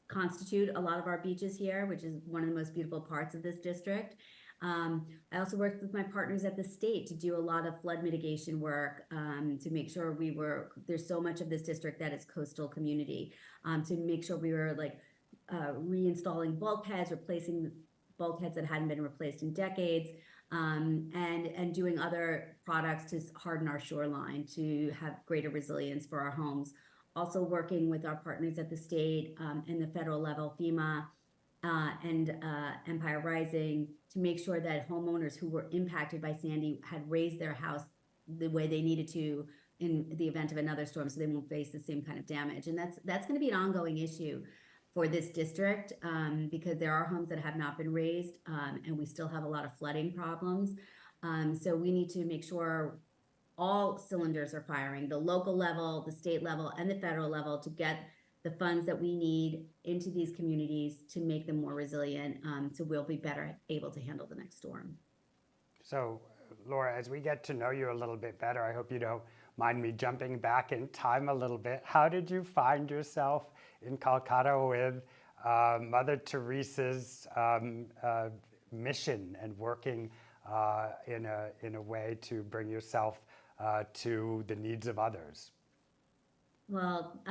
constitute a lot of our beaches here, which is one of the most beautiful parts of this district. I also worked with my partners at the state to do a lot of flood mitigation work, to make sure there's so much of this district that is coastal community, to make sure we were reinstalling bulkheads, replacing bulkheads that hadn't been replaced in decades, and doing other products to harden our shoreline to have greater resilience for our homes. Also working with our partners at the state and the federal level, FEMA and Empire Rising, to make sure that homeowners who were impacted by Sandy had raised their house the way they needed to in the event of another storm, so they won't face the same kind of damage. And that's going to be an ongoing issue for this district, because there are homes that have not been raised, and we still have a lot of flooding problems. So we need to make sure all cylinders are firing, the local level, the state level, and the federal level, to get the funds that we need into these communities to make them more resilient, so we'll be better able to handle the next storm. So, Laura, as we get to know you a little bit better, I hope you don't mind me jumping back in time a little bit. How did you find yourself in Calcutta with Mother Teresa's mission and working in a way to bring yourself to the needs of others? Well,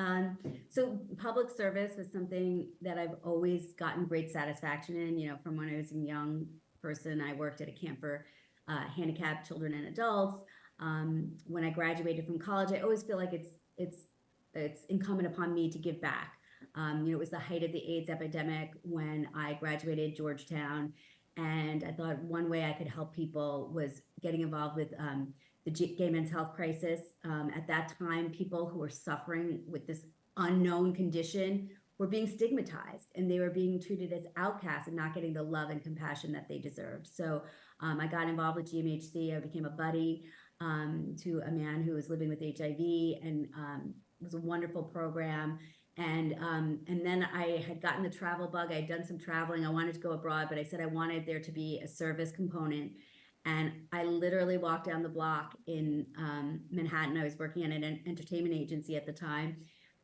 so public service was something that I've always gotten great satisfaction in. From when I was a young person, I worked at a camp for handicapped children and adults. When I graduated from college, I always feel like it's incumbent upon me to give back. It was the height of the AIDS epidemic when I graduated Georgetown, and I thought one way I could help people was getting involved with the gay men's health crisis. At that time, people who were suffering with this unknown condition were being stigmatized, and they were being treated as outcasts and not getting the love and compassion that they deserved. So I got involved with GMHC. I became a buddy to a man who was living with HIV, and it was a wonderful program. And then I had gotten the travel bug. I had done some traveling. I wanted to go abroad, but I said I wanted there to be a service component. And I literally walked down the block in Manhattan. I was working at an entertainment agency at the time.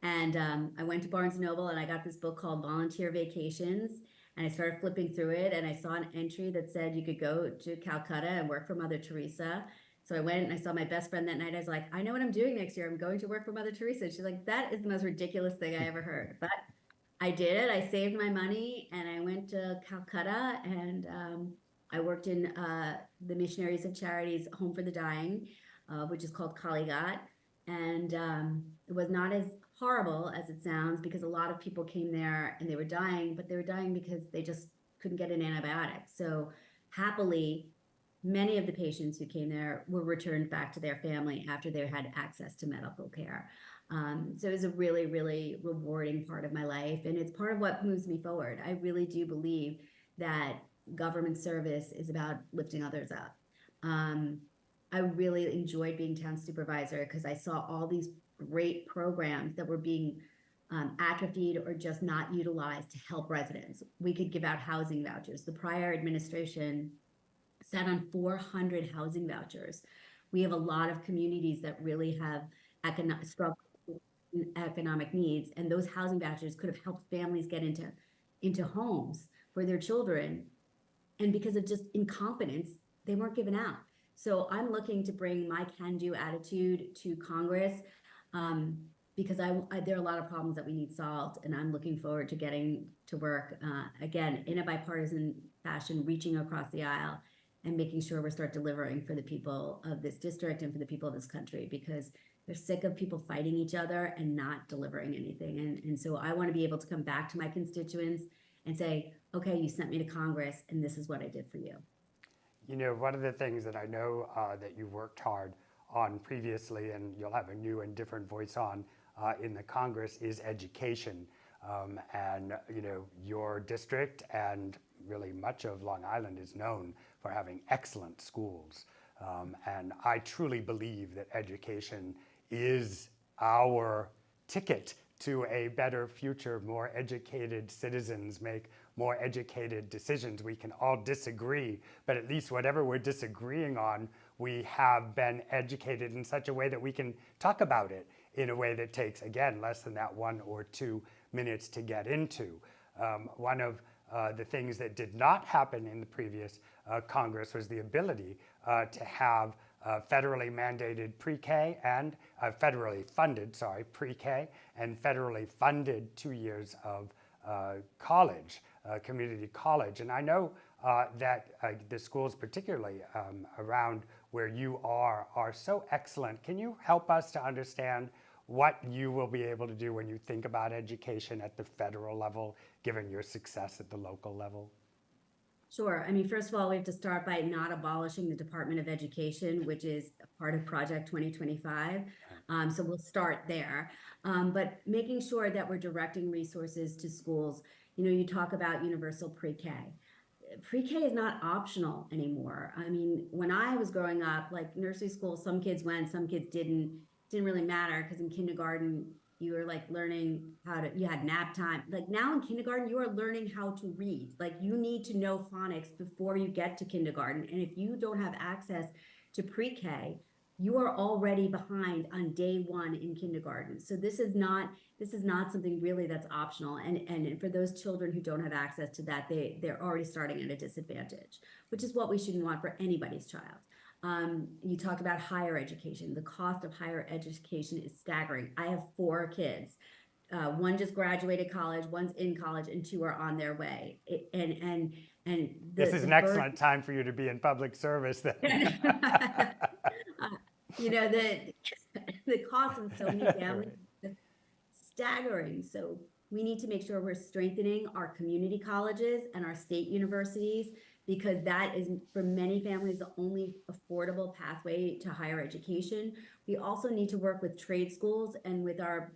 And I went to Barnes & Noble, and I got this book called Volunteer Vacations. And I started flipping through it, and I saw an entry that said you could go to Calcutta and work for Mother Teresa. So I went and I saw my best friend that night. I was like, I know what I'm doing next year. I'm going to work for Mother Teresa. She's like, that is the most ridiculous thing I ever heard. But I did it. I saved my money and I went to Calcutta, and I worked in the Missionaries of Charity's Home for the Dying, which is called Kaligat. And it was not as horrible as it sounds, because a lot of people came there and they were dying, but they were dying because they just couldn't get an antibiotic. So happily, many of the patients who came there were returned back to their family after they had access to medical care. So it was a really, really rewarding part of my life. And it's part of what moves me forward. I really do believe that government service is about lifting others up. I really enjoyed being town supervisor because I saw all these great programs that were being atrophied or just not utilized to help residents. We could give out housing vouchers. The prior administration sat on 400 housing vouchers. We have a lot of communities that really have struggled with economic needs, and those housing vouchers could have helped families get into homes for their children. And because of just incompetence, they weren't given out. So I'm looking to bring my can-do attitude to Congress, because there are a lot of problems that we need solved, and I'm looking forward to getting to work, again, in a bipartisan fashion, reaching across the aisle and making sure we start delivering for the people of this district and for the people of this country, because they're sick of people fighting each other and not delivering anything. And so I want to be able to come back to my constituents and say, okay, you sent me to Congress and this is what I did for you. You know, one of the things that I know that you worked hard on previously, and you'll have a new and different voice on in the Congress, is education. And, you know, your district and really much of Long Island is known for having excellent schools. And I truly believe that education is our ticket to a better future. More educated citizens make more educated decisions. We can all disagree, but at least whatever we're disagreeing on, we have been educated in such a way that we can talk about it in a way that takes, again, less than that 1 or 2 minutes to get into. One of the things that did not happen in the previous Congress was the ability to have federally mandated pre-K and federally funded, pre-K and federally funded 2 years of college, community college. And I know that the schools, particularly around where you are so excellent. Can you help us to understand what you will be able to do when you think about education at the federal level, given your success at the local level? Sure. I mean, first of all, we have to start by not abolishing the Department of Education, which is part of Project 2025. So we'll start there. But making sure that we're directing resources to schools. You know, you talk about universal pre-K. Pre-K is not optional anymore. I mean, when I was growing up, like nursery school, some kids went, some kids didn't. Didn't really matter, because in kindergarten, you were like learning you had nap time. Like now in kindergarten, you are learning how to read. Like you need to know phonics before you get to kindergarten. And if you don't have access to pre-K, you are already behind on day 1 in kindergarten. So this is not something really that's optional. And for those children who don't have access to that, they're already starting at a disadvantage, which is what we shouldn't want for anybody's child. You talked about higher education. The cost of higher education is staggering. I have 4 kids. One just graduated college, one's in college, and 2 are on their way. This is an excellent time for you to be in public service then. You know, the cost of so many families is staggering. So we need to make sure we're strengthening our community colleges and our state universities, because that is, for many families, the only affordable pathway to higher education. We also need to work with trade schools and with our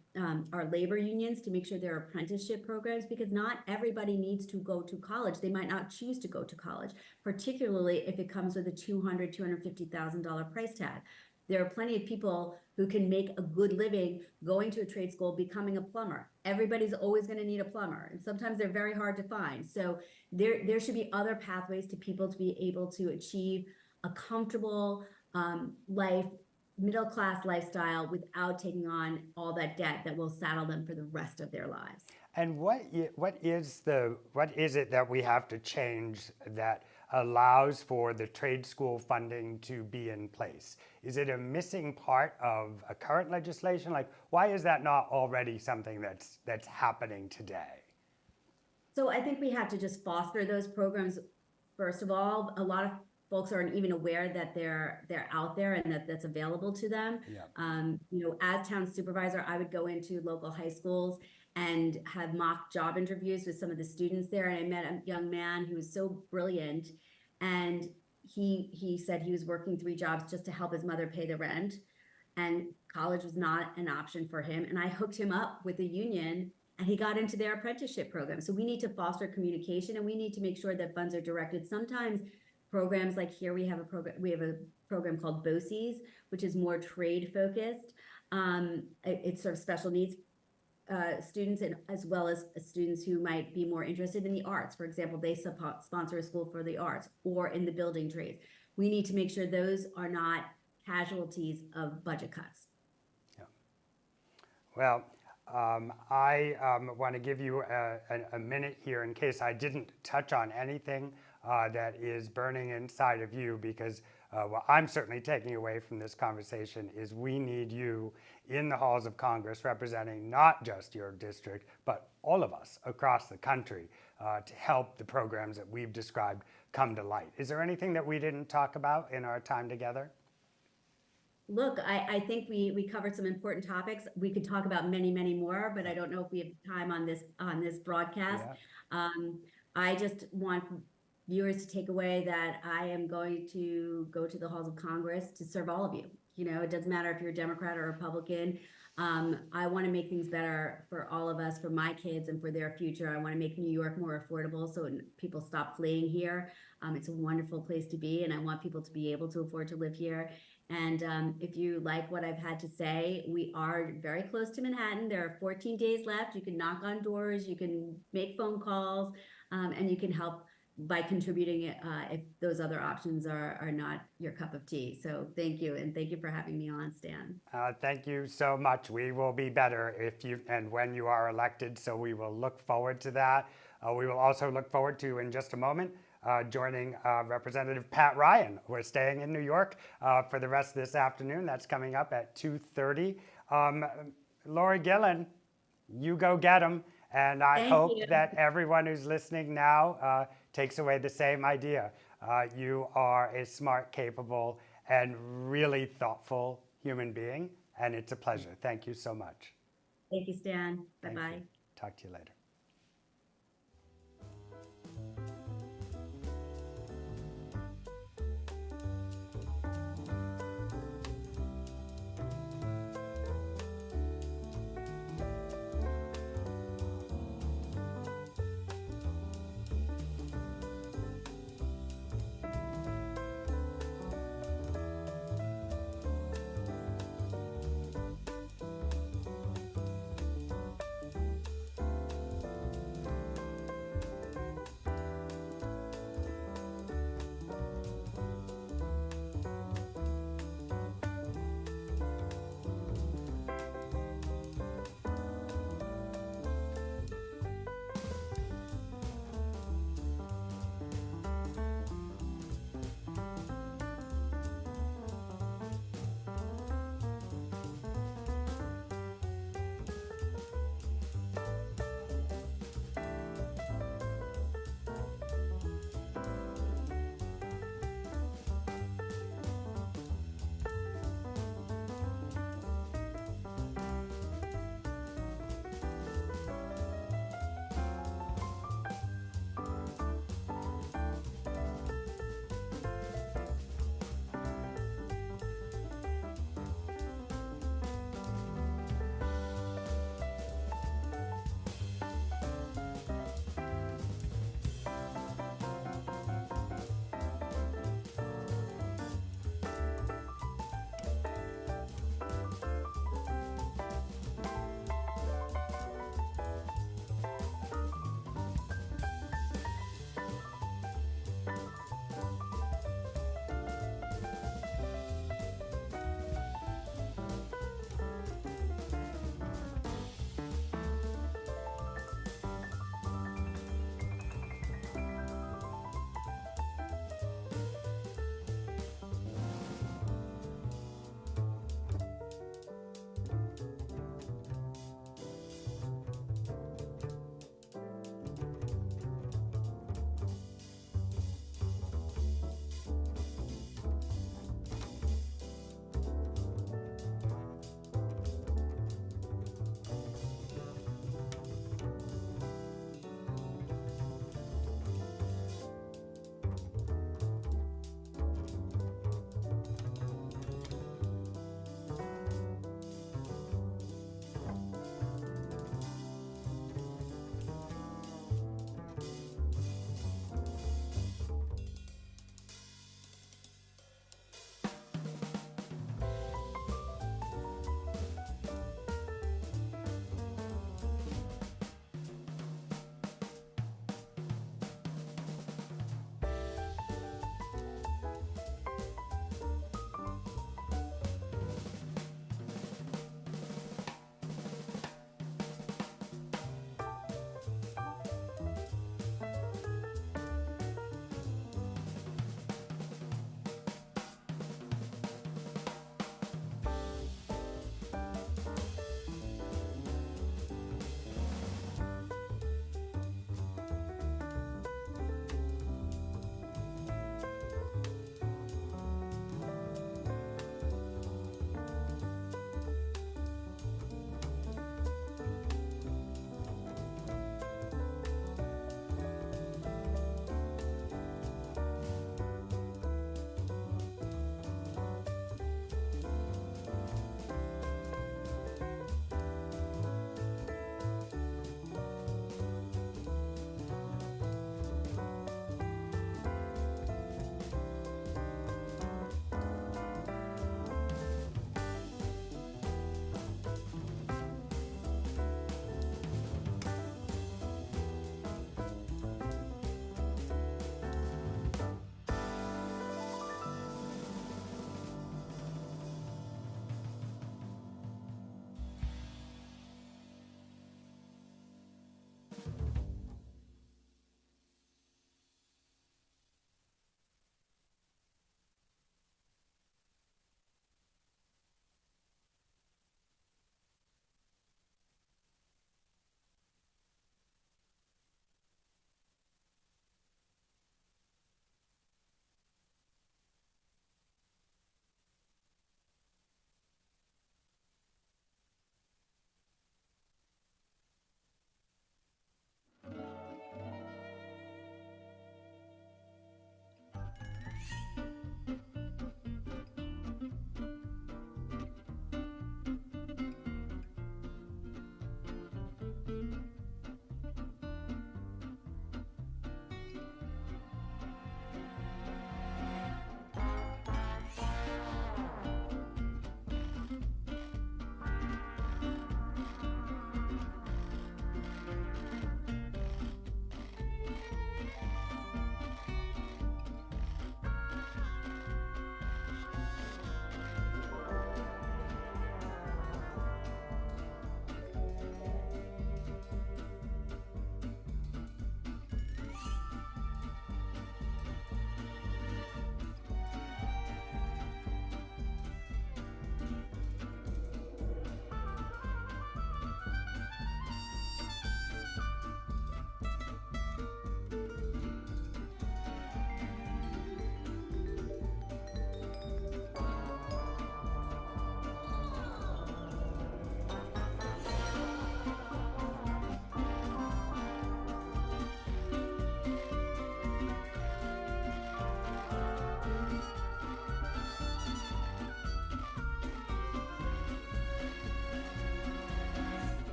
labor unions to make sure there are apprenticeship programs, because not everybody needs to go to college. They might not choose to go to college, particularly if it comes with a $200,000, $250,000 price tag. There are plenty of people who can make a good living going to a trade school, becoming a plumber. Everybody's always going to need a plumber, and sometimes they're very hard to find. So there should be other pathways to people to be able to achieve a comfortable life, middle-class lifestyle without taking on all that debt that will saddle them for the rest of their lives. And what is it that we have to change that allows for the trade school funding to be in place? Is it a missing part of a current legislation? Like, why is that not already something that's happening today? So I think we have to just foster those programs. First of all, a lot of folks aren't even aware that they're out there and that's available to them. Yeah. As town supervisor, I would go into local high schools and have mock job interviews with some of the students there. And I met a young man who was so brilliant, and he said he was working 3 jobs just to help his mother pay the rent, and college was not an option for him. And I hooked him up with a union, and he got into their apprenticeship program. So we need to foster communication, and we need to make sure that funds are directed. Sometimes programs like here, we have a program called BOCES, which is more trade focused. It's sort of special needs students, and as well as students who might be more interested in the arts. For example, they sponsor a school for the arts, or in the building trades. We need to make sure those are not casualties of budget cuts. Yeah. Well, I want to give you a minute here in case I didn't touch on anything that is burning inside of you, because what I'm certainly taking away from this conversation is we need you in the halls of Congress representing not just your district, but all of us across the country to help the programs that we've described come to light. Is there anything that we didn't talk about in our time together? Look, I think we covered some important topics. We could talk about many, many more, but I don't know if we have time on this broadcast. Yeah. I just want viewers to take away that I am going to go to the halls of Congress to serve all of you. It doesn't matter if you're a Democrat or Republican. I want to make things better for all of us, for my kids and for their future. I want to make New York more affordable so people stop fleeing here. It's a wonderful place to be, and I want people to be able to afford to live here. And if you like what I've had to say, we are very close to Manhattan. There are 14 days left. You can knock on doors, you can make phone calls, and you can help by contributing if those other options are not your cup of tea. So thank you, and thank you for having me on, Stan. Thank you so much. We will be better if you and when you are elected, so we will look forward to that. We will also look forward to, in just a moment, joining Representative Pat Ryan. We're staying in New York for the rest of this afternoon. That's coming up at 2:30. Lori Gillen, you go get them. And I hope that everyone who's listening now takes away the same idea. You are a smart, capable, and really thoughtful human being, and it's a pleasure. Thank you so much. Thank you, Stan. Bye-bye. Thank you. Talk to you later.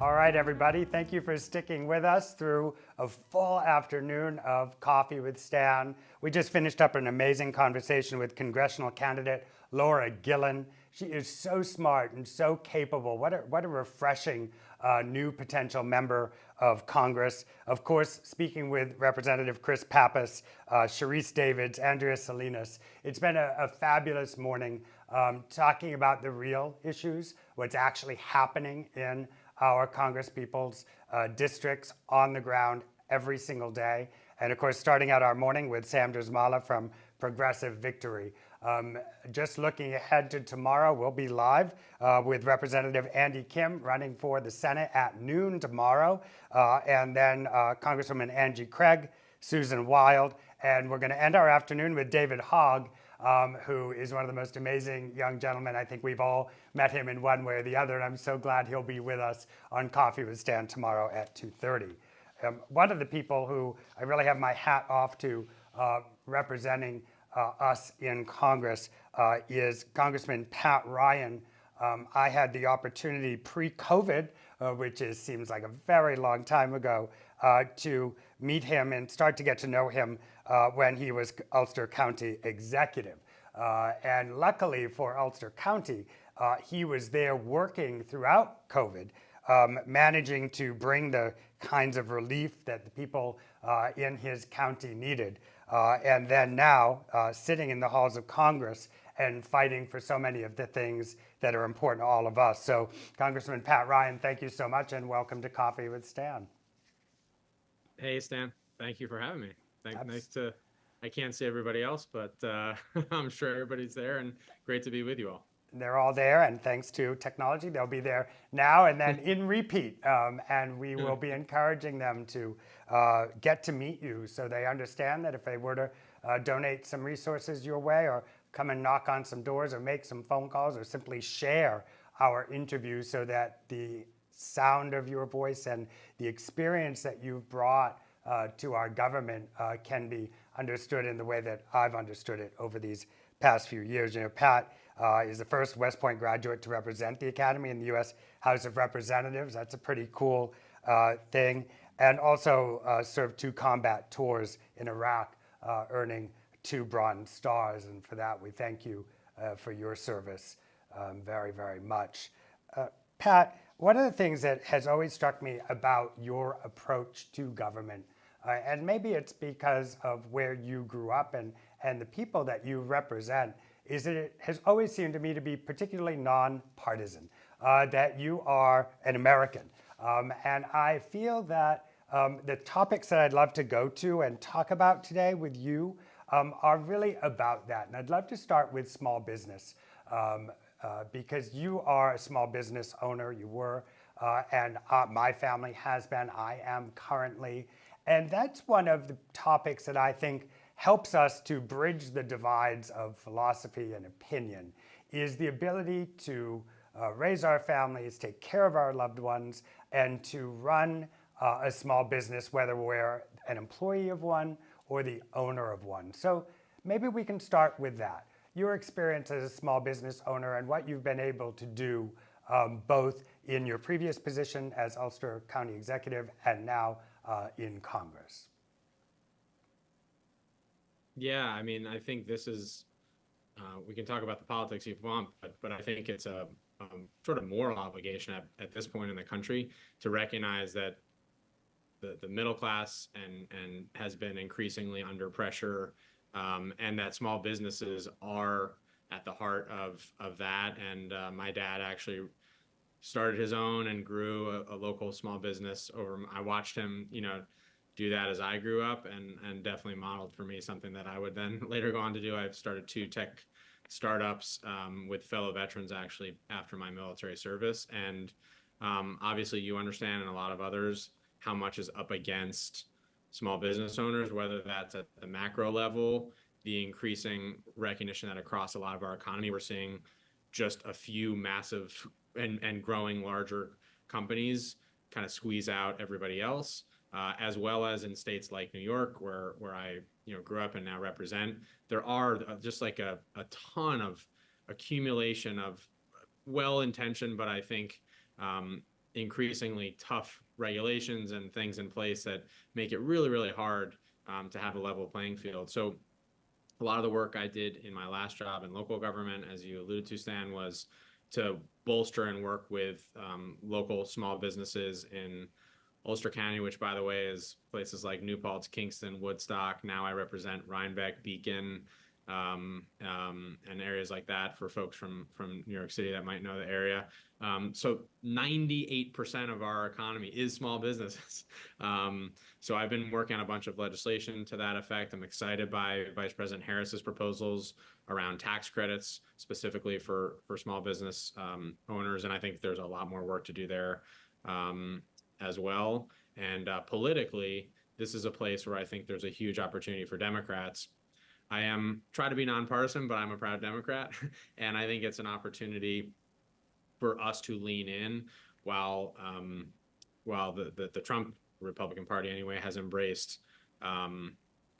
All right, everybody, thank you for sticking with us through a full afternoon of Coffee with Stan. We just finished up an amazing conversation with congressional candidate Laura Gillen. She is so smart and so capable. What a refreshing new potential member of Congress. Of course, speaking with Representative Chris Pappas, Sharice Davids, Andrea Salinas. It's been a fabulous morning talking about the real issues, what's actually happening in our Congress people's districts on the ground every single day. And of course, starting out our morning with Sam Drzymala from Progressive Victory. Just looking ahead to tomorrow, we'll be live with Representative Andy Kim running for the Senate at noon tomorrow. And then Congresswoman Angie Craig, Susan Wild, and we're going to end our afternoon with David Hogg, who is one of the most amazing young gentlemen. I think we've all met him in one way or the other, and I'm so glad he'll be with us on Coffee with Stan tomorrow at 2:30. One of the people who I really have my hat off to representing us in Congress is Congressman Pat Ryan. I had the opportunity pre-COVID, which seems like a very long time ago, to meet him and start to get to know him when he was Ulster County Executive. And luckily for Ulster County, he was there working throughout COVID, managing to bring the kinds of relief that the people in his county needed. And then now sitting in the halls of Congress and fighting for so many of the things that are important to all of us. So Congressman Pat Ryan, thank you so much and welcome to Coffee with Stan. Hey, Stan. Thank you for having me. Nice to, I can't see everybody else, but I'm sure everybody's there and great to be with you all. They're all there, and thanks to technology, they'll be there now and then in repeat. And we will be encouraging them to get to meet you so they understand that if they were to donate some resources your way or come and knock on some doors or make some phone calls or simply share our interview so that the sound of your voice and the experience that you've brought to our government can be understood in the way that I've understood it over these past few years. You know, Pat is the first West Point graduate to represent the Academy in the U.S. House of Representatives. That's a pretty cool thing. And also served 2 combat tours in Iraq, earning 2 Bronze Stars. And for that, we thank you for your service very, very much. Pat, one of the things that has always struck me about your approach to government, and maybe it's because of where you grew up and the people that you represent, is that it has always seemed to me to be particularly nonpartisan, that you are an American. And I feel that the topics that I'd love to go to and talk about today with you are really about that. And I'd love to start with small business because you are a small business owner, you were, and my family has been, I am currently. And that's one of the topics that I think helps us to bridge the divides of philosophy and opinion, is the ability to raise our families, take care of our loved ones, and to run a small business, whether we're an employee of one or the owner of one. So maybe we can start with that. Your experience as a small business owner and what you've been able to do both in your previous position as Ulster County Executive and now in Congress. Yeah, I mean, I think this is, we can talk about the politics if you want, but I think it's a sort of moral obligation at this point in the country to recognize that the middle class and has been increasingly under pressure, and that small businesses are at the heart of that. And my dad actually started his own and grew a local small business I watched him, do that as I grew up, and definitely modeled for me something that I would then later go on to do. I've started 2 tech startups with fellow veterans actually after my military service. And obviously you understand, and a lot of others, how much is up against small business owners, whether that's at the macro level, the increasing recognition that across a lot of our economy, we're seeing just a few massive and growing larger companies kind of squeeze out everybody else. As well as in states like New York, where I grew up and now represent, there are just like a ton of accumulation of well-intentioned, but I think increasingly tough regulations and things in place that make it really, really hard to have a level playing field. So a lot of the work I did in my last job in local government, as you alluded to, Stan, was to bolster and work with local small businesses in Ulster County, which, by the way, is places like New Paltz, Kingston, Woodstock. Now I represent Rhinebeck, Beacon, and areas like that for folks from New York City that might know the area. So 98% of our economy is small businesses. So I've been working on a bunch of legislation to that effect. I'm excited by Vice President Harris's proposals around tax credits, specifically for small business owners. And I think there's a lot more work to do there as well. And politically, this is a place where I think there's a huge opportunity for Democrats. I try to be nonpartisan, but I'm a proud Democrat. And I think it's an opportunity for us to lean in while the Trump Republican Party anyway has embraced kind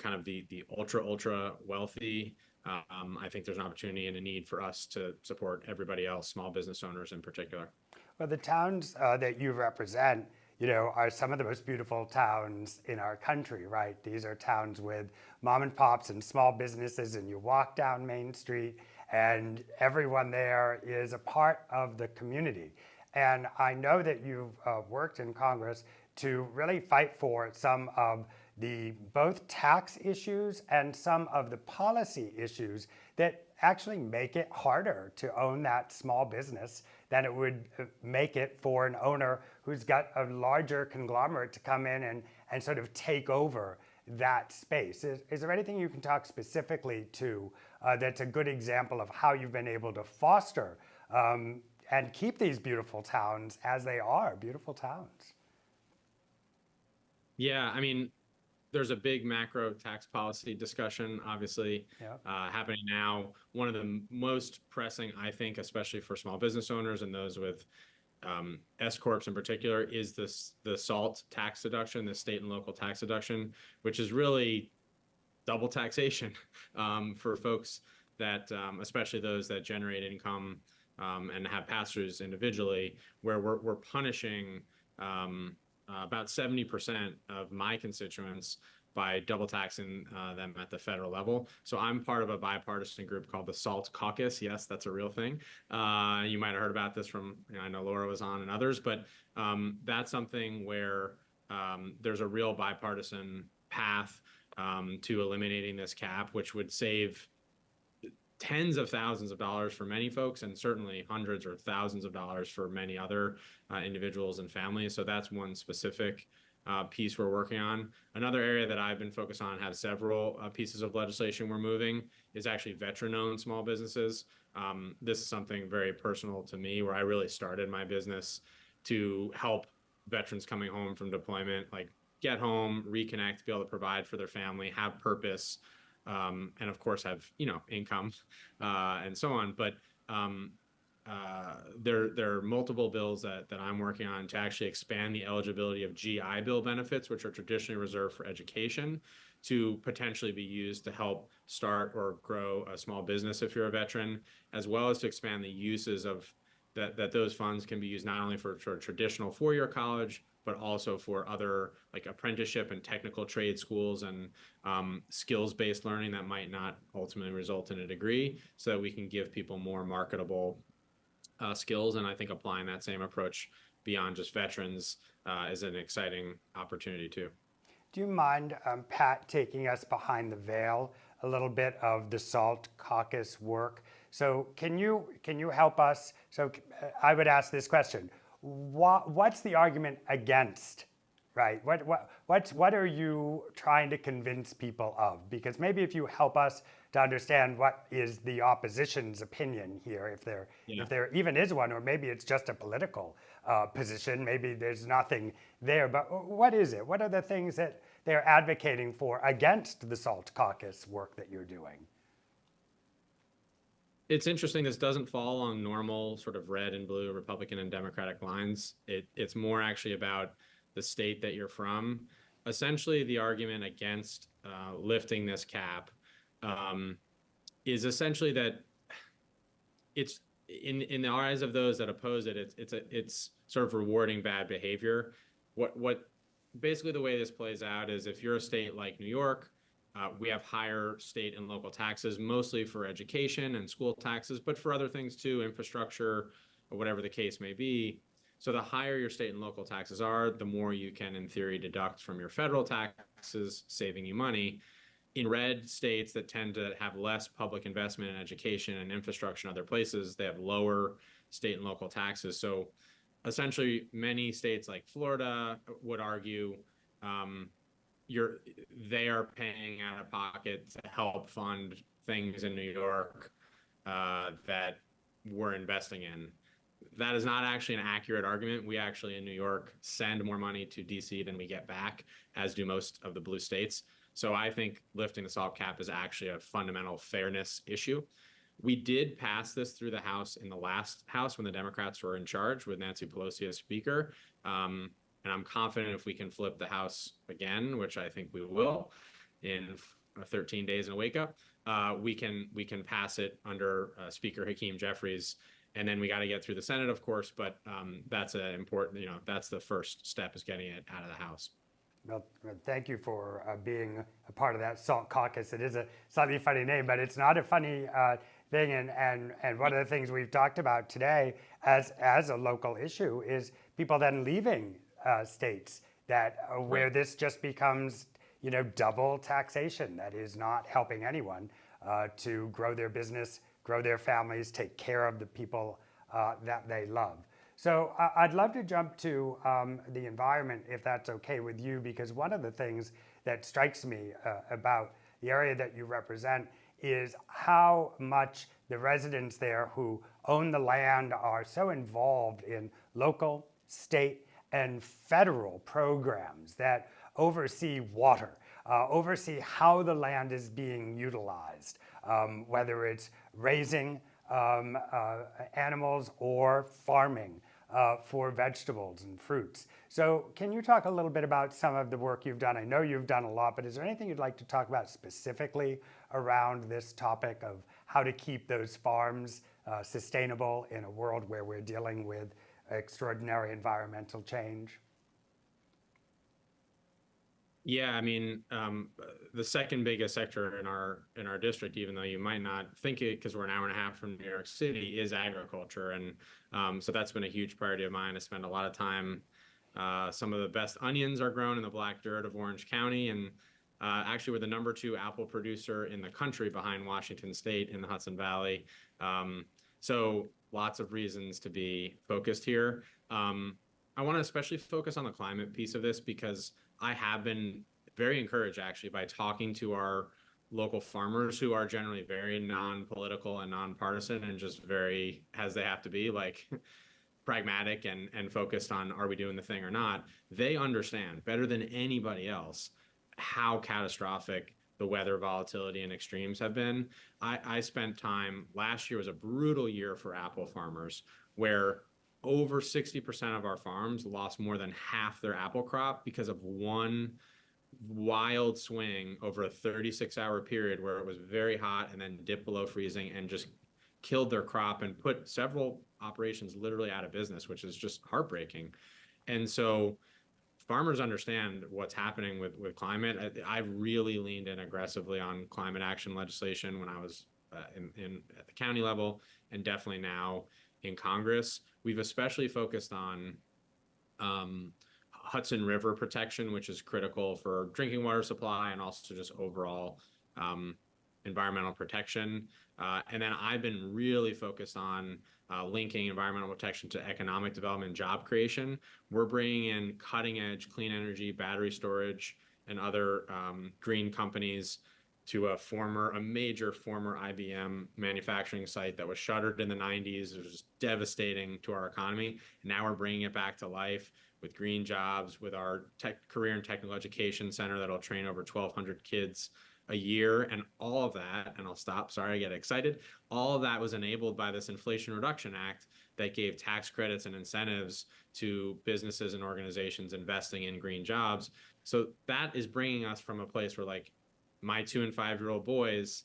of the ultra wealthy. I think there's an opportunity and a need for us to support everybody else, small business owners in particular. Well, the towns that you represent, are some of the most beautiful towns in our country, right? These are towns with mom and pops and small businesses, and you walk down Main Street and everyone there is a part of the community. And I know that you've worked in Congress to really fight for some of the both tax issues and some of the policy issues that actually make it harder to own that small business than it would make it for an owner who's got a larger conglomerate to come in and sort of take over that space. Is there anything you can talk specifically to that's a good example of how you've been able to foster and keep these beautiful towns as they are, beautiful towns? Yeah, I mean, there's a big macro tax policy discussion, obviously, happening now. One of the most pressing, I think, especially for small business owners and those with S corps in particular, is the SALT tax deduction, the state and local tax deduction, which is really double taxation for folks that, especially those that generate income and have pass-throughs individually, where we're punishing about 70% of my constituents by double taxing them at the federal level. So I'm part of a bipartisan group called the SALT Caucus. Yes, that's a real thing. You might have heard about this from, I know Laura was on and others, but that's something where there's a real bipartisan path to eliminating this cap, which would save tens of thousands of dollars for many folks, and certainly hundreds or thousands of dollars for many other individuals and families. So that's one specific piece we're working on. Another area that I've been focused on, have several pieces of legislation we're moving, is actually veteran-owned small businesses. This is something very personal to me, where I really started my business to help veterans coming home from deployment, like get home, reconnect, be able to provide for their family, have purpose, and of course have income and so on. But there are multiple bills that I'm working on to actually expand the eligibility of GI Bill benefits, which are traditionally reserved for education, to potentially be used to help start or grow a small business if you're a veteran, as well as to expand the uses of that those funds can be used not only for traditional four-year college, but also for other like apprenticeship and technical trade schools and skills-based learning that might not ultimately result in a degree, so that we can give people more marketable skills. And I think applying that same approach beyond just veterans is an exciting opportunity too. Do you mind, Pat, taking us behind the veil a little bit of the SALT Caucus work? So can you help us? So I would ask this question. What's the argument against, right? What are you trying to convince people of? Because maybe if you help us to understand what is the opposition's opinion here, if there even is one, or maybe it's just a political position, maybe there's nothing there, but what is it? What are the things that they're advocating for against the SALT Caucus work that you're doing? It's interesting. This doesn't fall on normal sort of red and blue Republican and Democratic lines. It's more actually about the state that you're from. Essentially, the argument against lifting this cap is essentially that in the eyes of those that oppose it, it's sort of rewarding bad behavior. What basically the way this plays out is if you're a state like New York, we have higher state and local taxes, mostly for education and school taxes, but for other things too, infrastructure or whatever the case may be. So the higher your state and local taxes are, the more you can, in theory, deduct from your federal taxes, saving you money. In red states that tend to have less public investment in education and infrastructure in other places, they have lower state and local taxes. So essentially, many states like Florida would argue they are paying out of pocket to help fund things in New York that we're investing in. That is not actually an accurate argument. We actually in New York send more money to DC than we get back, as do most of the blue states. So I think lifting the SALT cap is actually a fundamental fairness issue. We did pass this through the House in the last House when the Democrats were in charge with Nancy Pelosi as Speaker. And I'm confident if we can flip the House again, which I think we will in 13 days in a wake up, we can pass it under Speaker Hakeem Jeffries. And then we got to get through the Senate, of course, but that's an important, that's the first step, is getting it out of the House. Well, thank you for being a part of that SALT caucus. It is a slightly funny name, but it's not a funny thing. And one of the things we've talked about today as a local issue is people then leaving states that where this just becomes, double taxation that is not helping anyone to grow their business, grow their families, take care of the people that they love. So I'd love to jump to the environment, if that's okay with you, because one of the things that strikes me about the area that you represent is how much the residents there who own the land are so involved in local, state, and federal programs that oversee water, oversee how the land is being utilized, whether it's raising animals or farming for vegetables and fruits. So can you talk a little bit about some of the work you've done? I know you've done a lot, but is there anything you'd like to talk about specifically around this topic of how to keep those farms sustainable in a world where we're dealing with extraordinary environmental change? Yeah, I mean, the second biggest sector in our district, even though you might not think it because we're an hour and a half from New York City, is agriculture, and so that's been a huge priority of mine. I spend a lot of time. Some of the best onions are grown in the black dirt of Orange County, and actually we're the #2 apple producer in the country behind Washington State in the Hudson Valley. So lots of reasons to be focused here. I want to especially focus on the climate piece of this because I have been very encouraged actually by talking to our local farmers who are generally very non-political and non-partisan and just very, as they have to be, like pragmatic and focused on, are we doing the thing or not? They understand better than anybody else how catastrophic the weather volatility and extremes have been. I spent time, last year was a brutal year for apple farmers where over 60% of our farms lost more than half their apple crop because of one wild swing over a 36-hour period where it was very hot and then dipped below freezing and just killed their crop and put several operations literally out of business, which is just heartbreaking. And so farmers understand what's happening with climate. I've really leaned in aggressively on climate action legislation when I was at the county level, and definitely now in Congress. We've especially focused on Hudson River protection, which is critical for drinking water supply and also just overall environmental protection. And then I've been really focused on linking environmental protection to economic development and job creation. We're bringing in cutting edge clean energy, battery storage, and other green companies to a major former IBM manufacturing site that was shuttered in the 90s. It was just devastating to our economy. And now we're bringing it back to life with green jobs, with our career and technical education center that'll train over 1,200 kids a year. And all of that, and I'll stop, sorry, I get excited. All of that was enabled by this Inflation Reduction Act that gave tax credits and incentives to businesses and organizations investing in green jobs. So that is bringing us from a place where, like, my 2- and 5-year-old boys,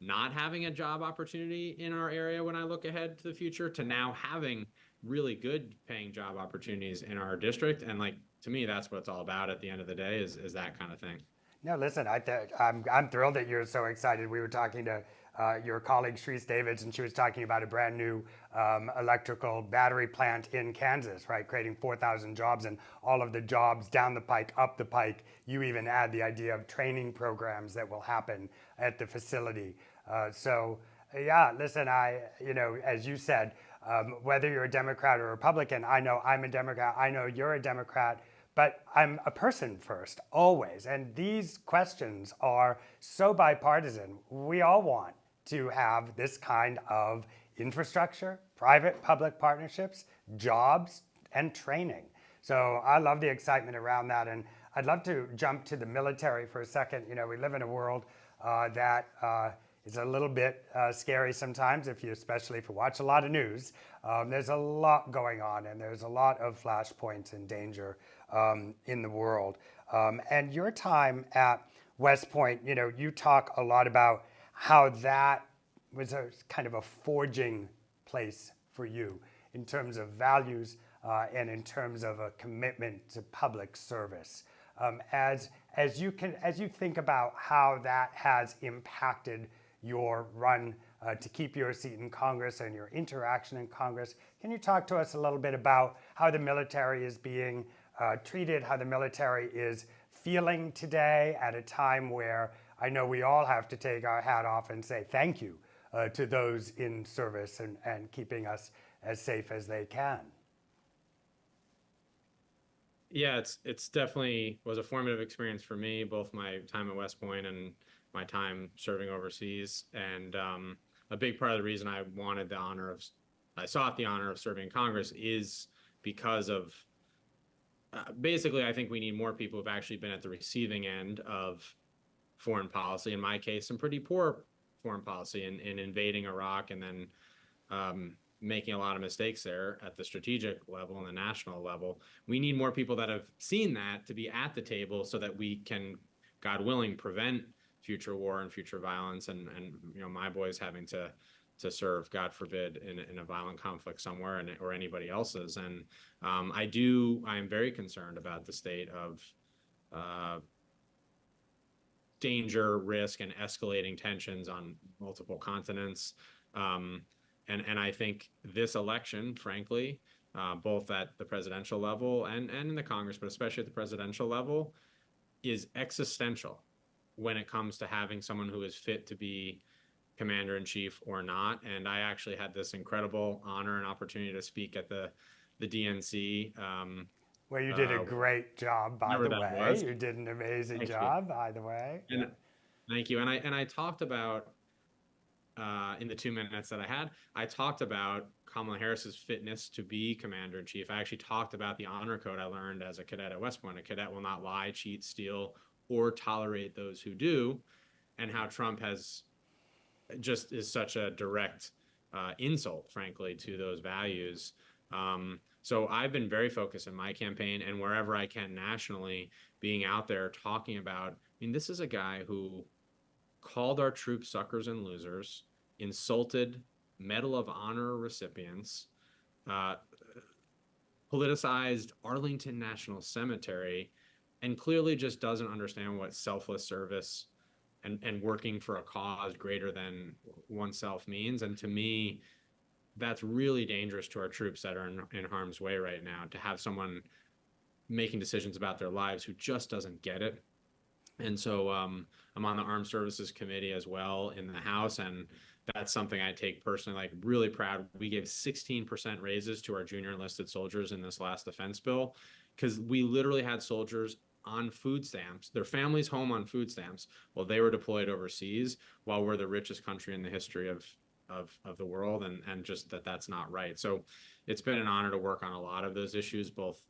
not having a job opportunity in our area when I look ahead to the future to now having really good paying job opportunities in our district. And like, to me, that's what it's all about at the end of the day is that kind of thing. No, listen, I'm thrilled that you're so excited. We were talking to your colleague Sharice Davids, and she was talking about a brand new electrical battery plant in Kansas, right? Creating 4,000 jobs, and all of the jobs down the pike, up the pike. You even add the idea of training programs that will happen at the facility. Yeah, listen, as you said, whether you're a Democrat or a Republican, I know I'm a Democrat, I know you're a Democrat, but I'm a person first, always. And these questions are so bipartisan. We all want to have this kind of infrastructure, private-public partnerships, jobs, and training. So I love the excitement around that. And I'd love to jump to the military for a second. We live in a world that is a little bit scary sometimes, especially if you watch a lot of news. There's a lot going on, and there's a lot of flashpoints and danger in the world. And your time at West Point, you talk a lot about how that was a kind of a forging place for you in terms of values and in terms of a commitment to public service. As you think about how that has impacted your run to keep your seat in Congress and your interaction in Congress, can you talk to us a little bit about how the military is being treated, how the military is feeling today at a time where I know we all have to take our hat off and say thank you to those in service and keeping us as safe as they can? Yeah, it's definitely was a formative experience for me, both my time at West Point and my time serving overseas. And a big part of the reason I sought the honor of serving in Congress is because of basically, I think we need more people who've actually been at the receiving end of foreign policy. In my case, some pretty poor foreign policy in invading Iraq and then making a lot of mistakes there at the strategic level and the national level. We need more people that have seen that to be at the table so that we can, God willing, prevent future war and future violence and my boys having to serve, God forbid, in a violent conflict somewhere or anybody else's. And I am very concerned about the state of danger, risk, and escalating tensions on multiple continents. And I think this election, frankly, both at the presidential level and in the Congress, but especially at the presidential level, is existential when it comes to having someone who is fit to be commander-in-chief or not. And I actually had this incredible honor and opportunity to speak at the DNC. Where you did a great job, by the way. You did an amazing job, by the way. And, thank you. And I talked about, in the 2 minutes that I talked about Kamala Harris's fitness to be commander-in-chief. I actually talked about the honor code I learned as a cadet at West Point. A cadet will not lie, cheat, steal, or tolerate those who do, and how Trump is such a direct insult, frankly, to those values. So I've been very focused in my campaign and wherever I can nationally, being out there talking about, this is a guy who called our troops suckers and losers, insulted Medal of Honor recipients, politicized Arlington National Cemetery, and clearly just doesn't understand what selfless service and working for a cause greater than oneself means. And to me, that's really dangerous to our troops that are in harm's way right now, to have someone making decisions about their lives who just doesn't get it. And so I'm on the Armed Services Committee as well in the House, and that's something I take personally, like, really proud. We gave 16% raises to our junior enlisted soldiers in this last defense bill, because we literally had soldiers on food stamps, their families home on food stamps, while they were deployed overseas, while we're the richest country in the history of the world, and just that's not right. So it's been an honor to work on a lot of those issues, both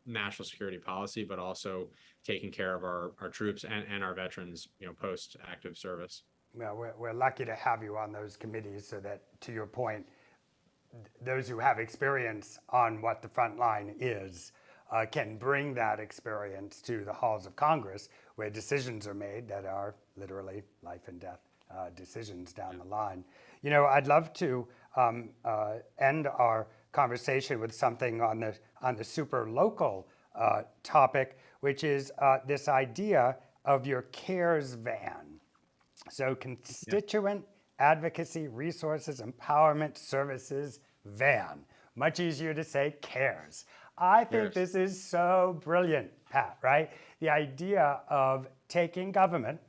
national security policy, but also taking care of our troops and our veterans, post active service. Well, we're lucky to have you on those committees so that, to your point, those who have experience on what the front line is can bring that experience to the halls of Congress, where decisions are made that are literally life and death. decisions down the line. You know, I'd love to end our conversation with something on the super local topic, which is this idea of your CARES van. So constituent advocacy resources empowerment services van. Much easier to say CARES. I think this is so brilliant, Pat, right? The idea of taking government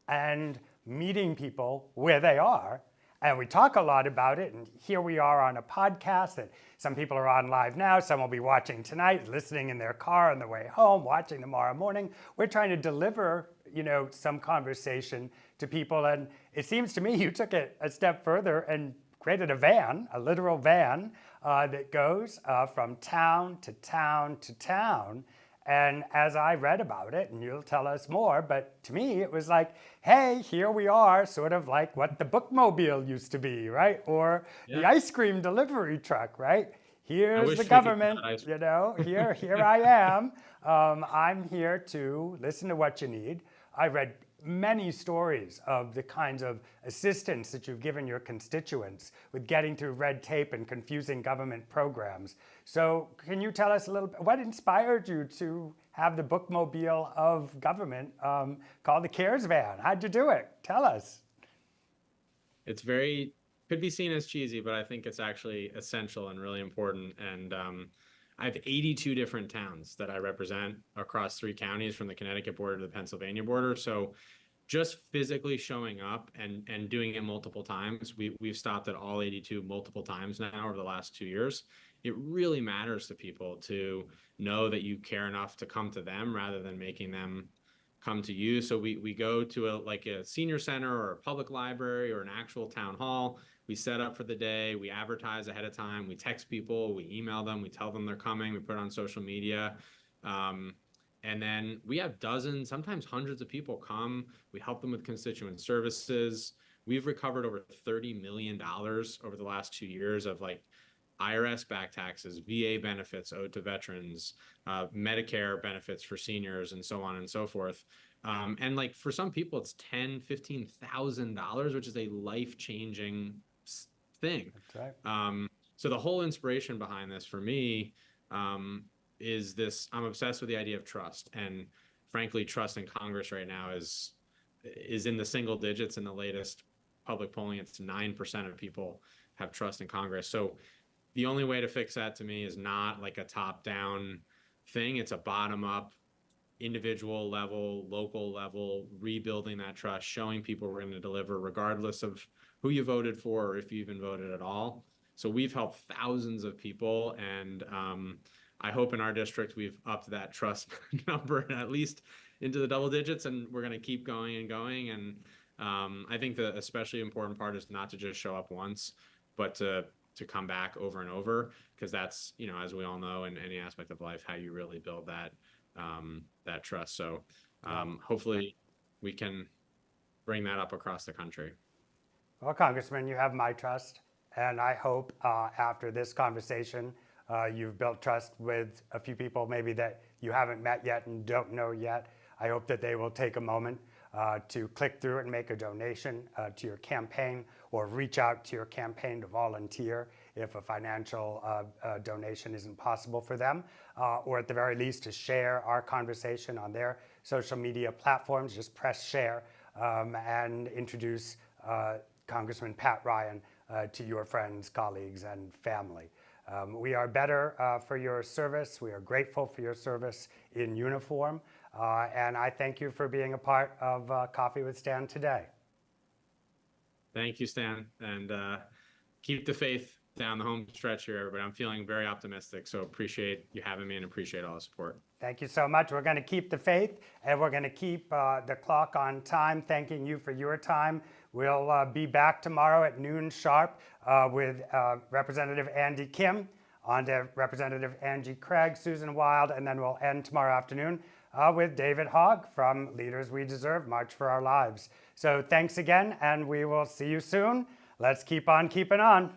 and meeting people where they are. And we talk a lot about it, and here we are on a podcast that some people are on live now, some will be watching tonight, listening in their car on the way home, watching tomorrow morning. We're trying to deliver, you know, some conversation to people, and it seems to me you took it a step further and created a van, a literal van, that goes from town to town to town. And as I read about it, and you'll tell us more, but to me it was like, hey, here we are, sort of like what the bookmobile used to be, right? Or the ice cream delivery truck, right? Here's the government, you know, here I am. I'm here to listen to what you need. I read many stories of the kinds of assistance that you've given your constituents with getting through red tape and confusing government programs. So can you tell us a little bit, what inspired you to have the bookmobile of government called the CARES van? How'd you do it? Tell us. It's could be seen as cheesy, but I think it's actually essential and really important. And I have 82 different towns that I represent across 3 counties from the Connecticut border to the Pennsylvania border. So just physically showing up and doing it multiple times, we've stopped at all 82 multiple times now over the last 2 years. It really matters to people to know that you care enough to come to them rather than making them come to you. So we go to a senior center or a public library or an actual town hall. We set up for the day, we advertise ahead of time, we text people, we email them, we tell them they're coming, we put it on social media. And then we have dozens, sometimes hundreds of people come. We help them with constituent services. We've recovered over $30 million over the last 2 years of like IRS back taxes, VA benefits owed to veterans, Medicare benefits for seniors, and so on and so forth. And like for some people, it's $10,000, $15,000, which is a life-changing thing. That's right. So the whole inspiration behind this for me is this: I'm obsessed with the idea of trust, and frankly, trust in Congress right now is in the single digits. In the latest public polling, it's 9% of people have trust in Congress. So the only way to fix that to me is not like a top-down thing. It's a bottom-up, individual level, local level, rebuilding that trust, showing people we're going to deliver regardless of who you voted for or if you even voted at all. So we've helped thousands of people, and I hope in our district we've upped that trust number at least into the double digits, and we're going to keep going and going. And I think the especially important part is not to just show up once, but to come back over and over, because that's, you know, as we all know, in any aspect of life, how you really build that trust. So hopefully we can bring that up across the country. Well, Congressman, you have my trust, and I hope after this conversation, you've built trust with a few people maybe that you haven't met yet and don't know yet. I hope that they will take a moment to click through it and make a donation to your campaign, or reach out to your campaign to volunteer if a financial donation isn't possible for them, or at the very least to share our conversation on their social media platforms. Just press share and introduce Congressman Pat Ryan to your friends, colleagues, and family. We are better for your service. We are grateful for your service in uniform. And I thank you for being a part of Coffee with Stan today. Thank you, Stan. And keep the faith down the home stretch here, everybody. I'm feeling very optimistic. So appreciate you having me and appreciate all the support. Thank you so much. We're going to keep the faith, and we're going to keep the clock on time. Thanking you for your time. We'll be back tomorrow at noon sharp with Representative Andy Kim, on to Representative Angie Craig, Susan Wild, and then we'll end tomorrow afternoon with David Hogg from Leaders We Deserve, March for Our Lives. So thanks again, and we will see you soon. Let's keep on keeping on.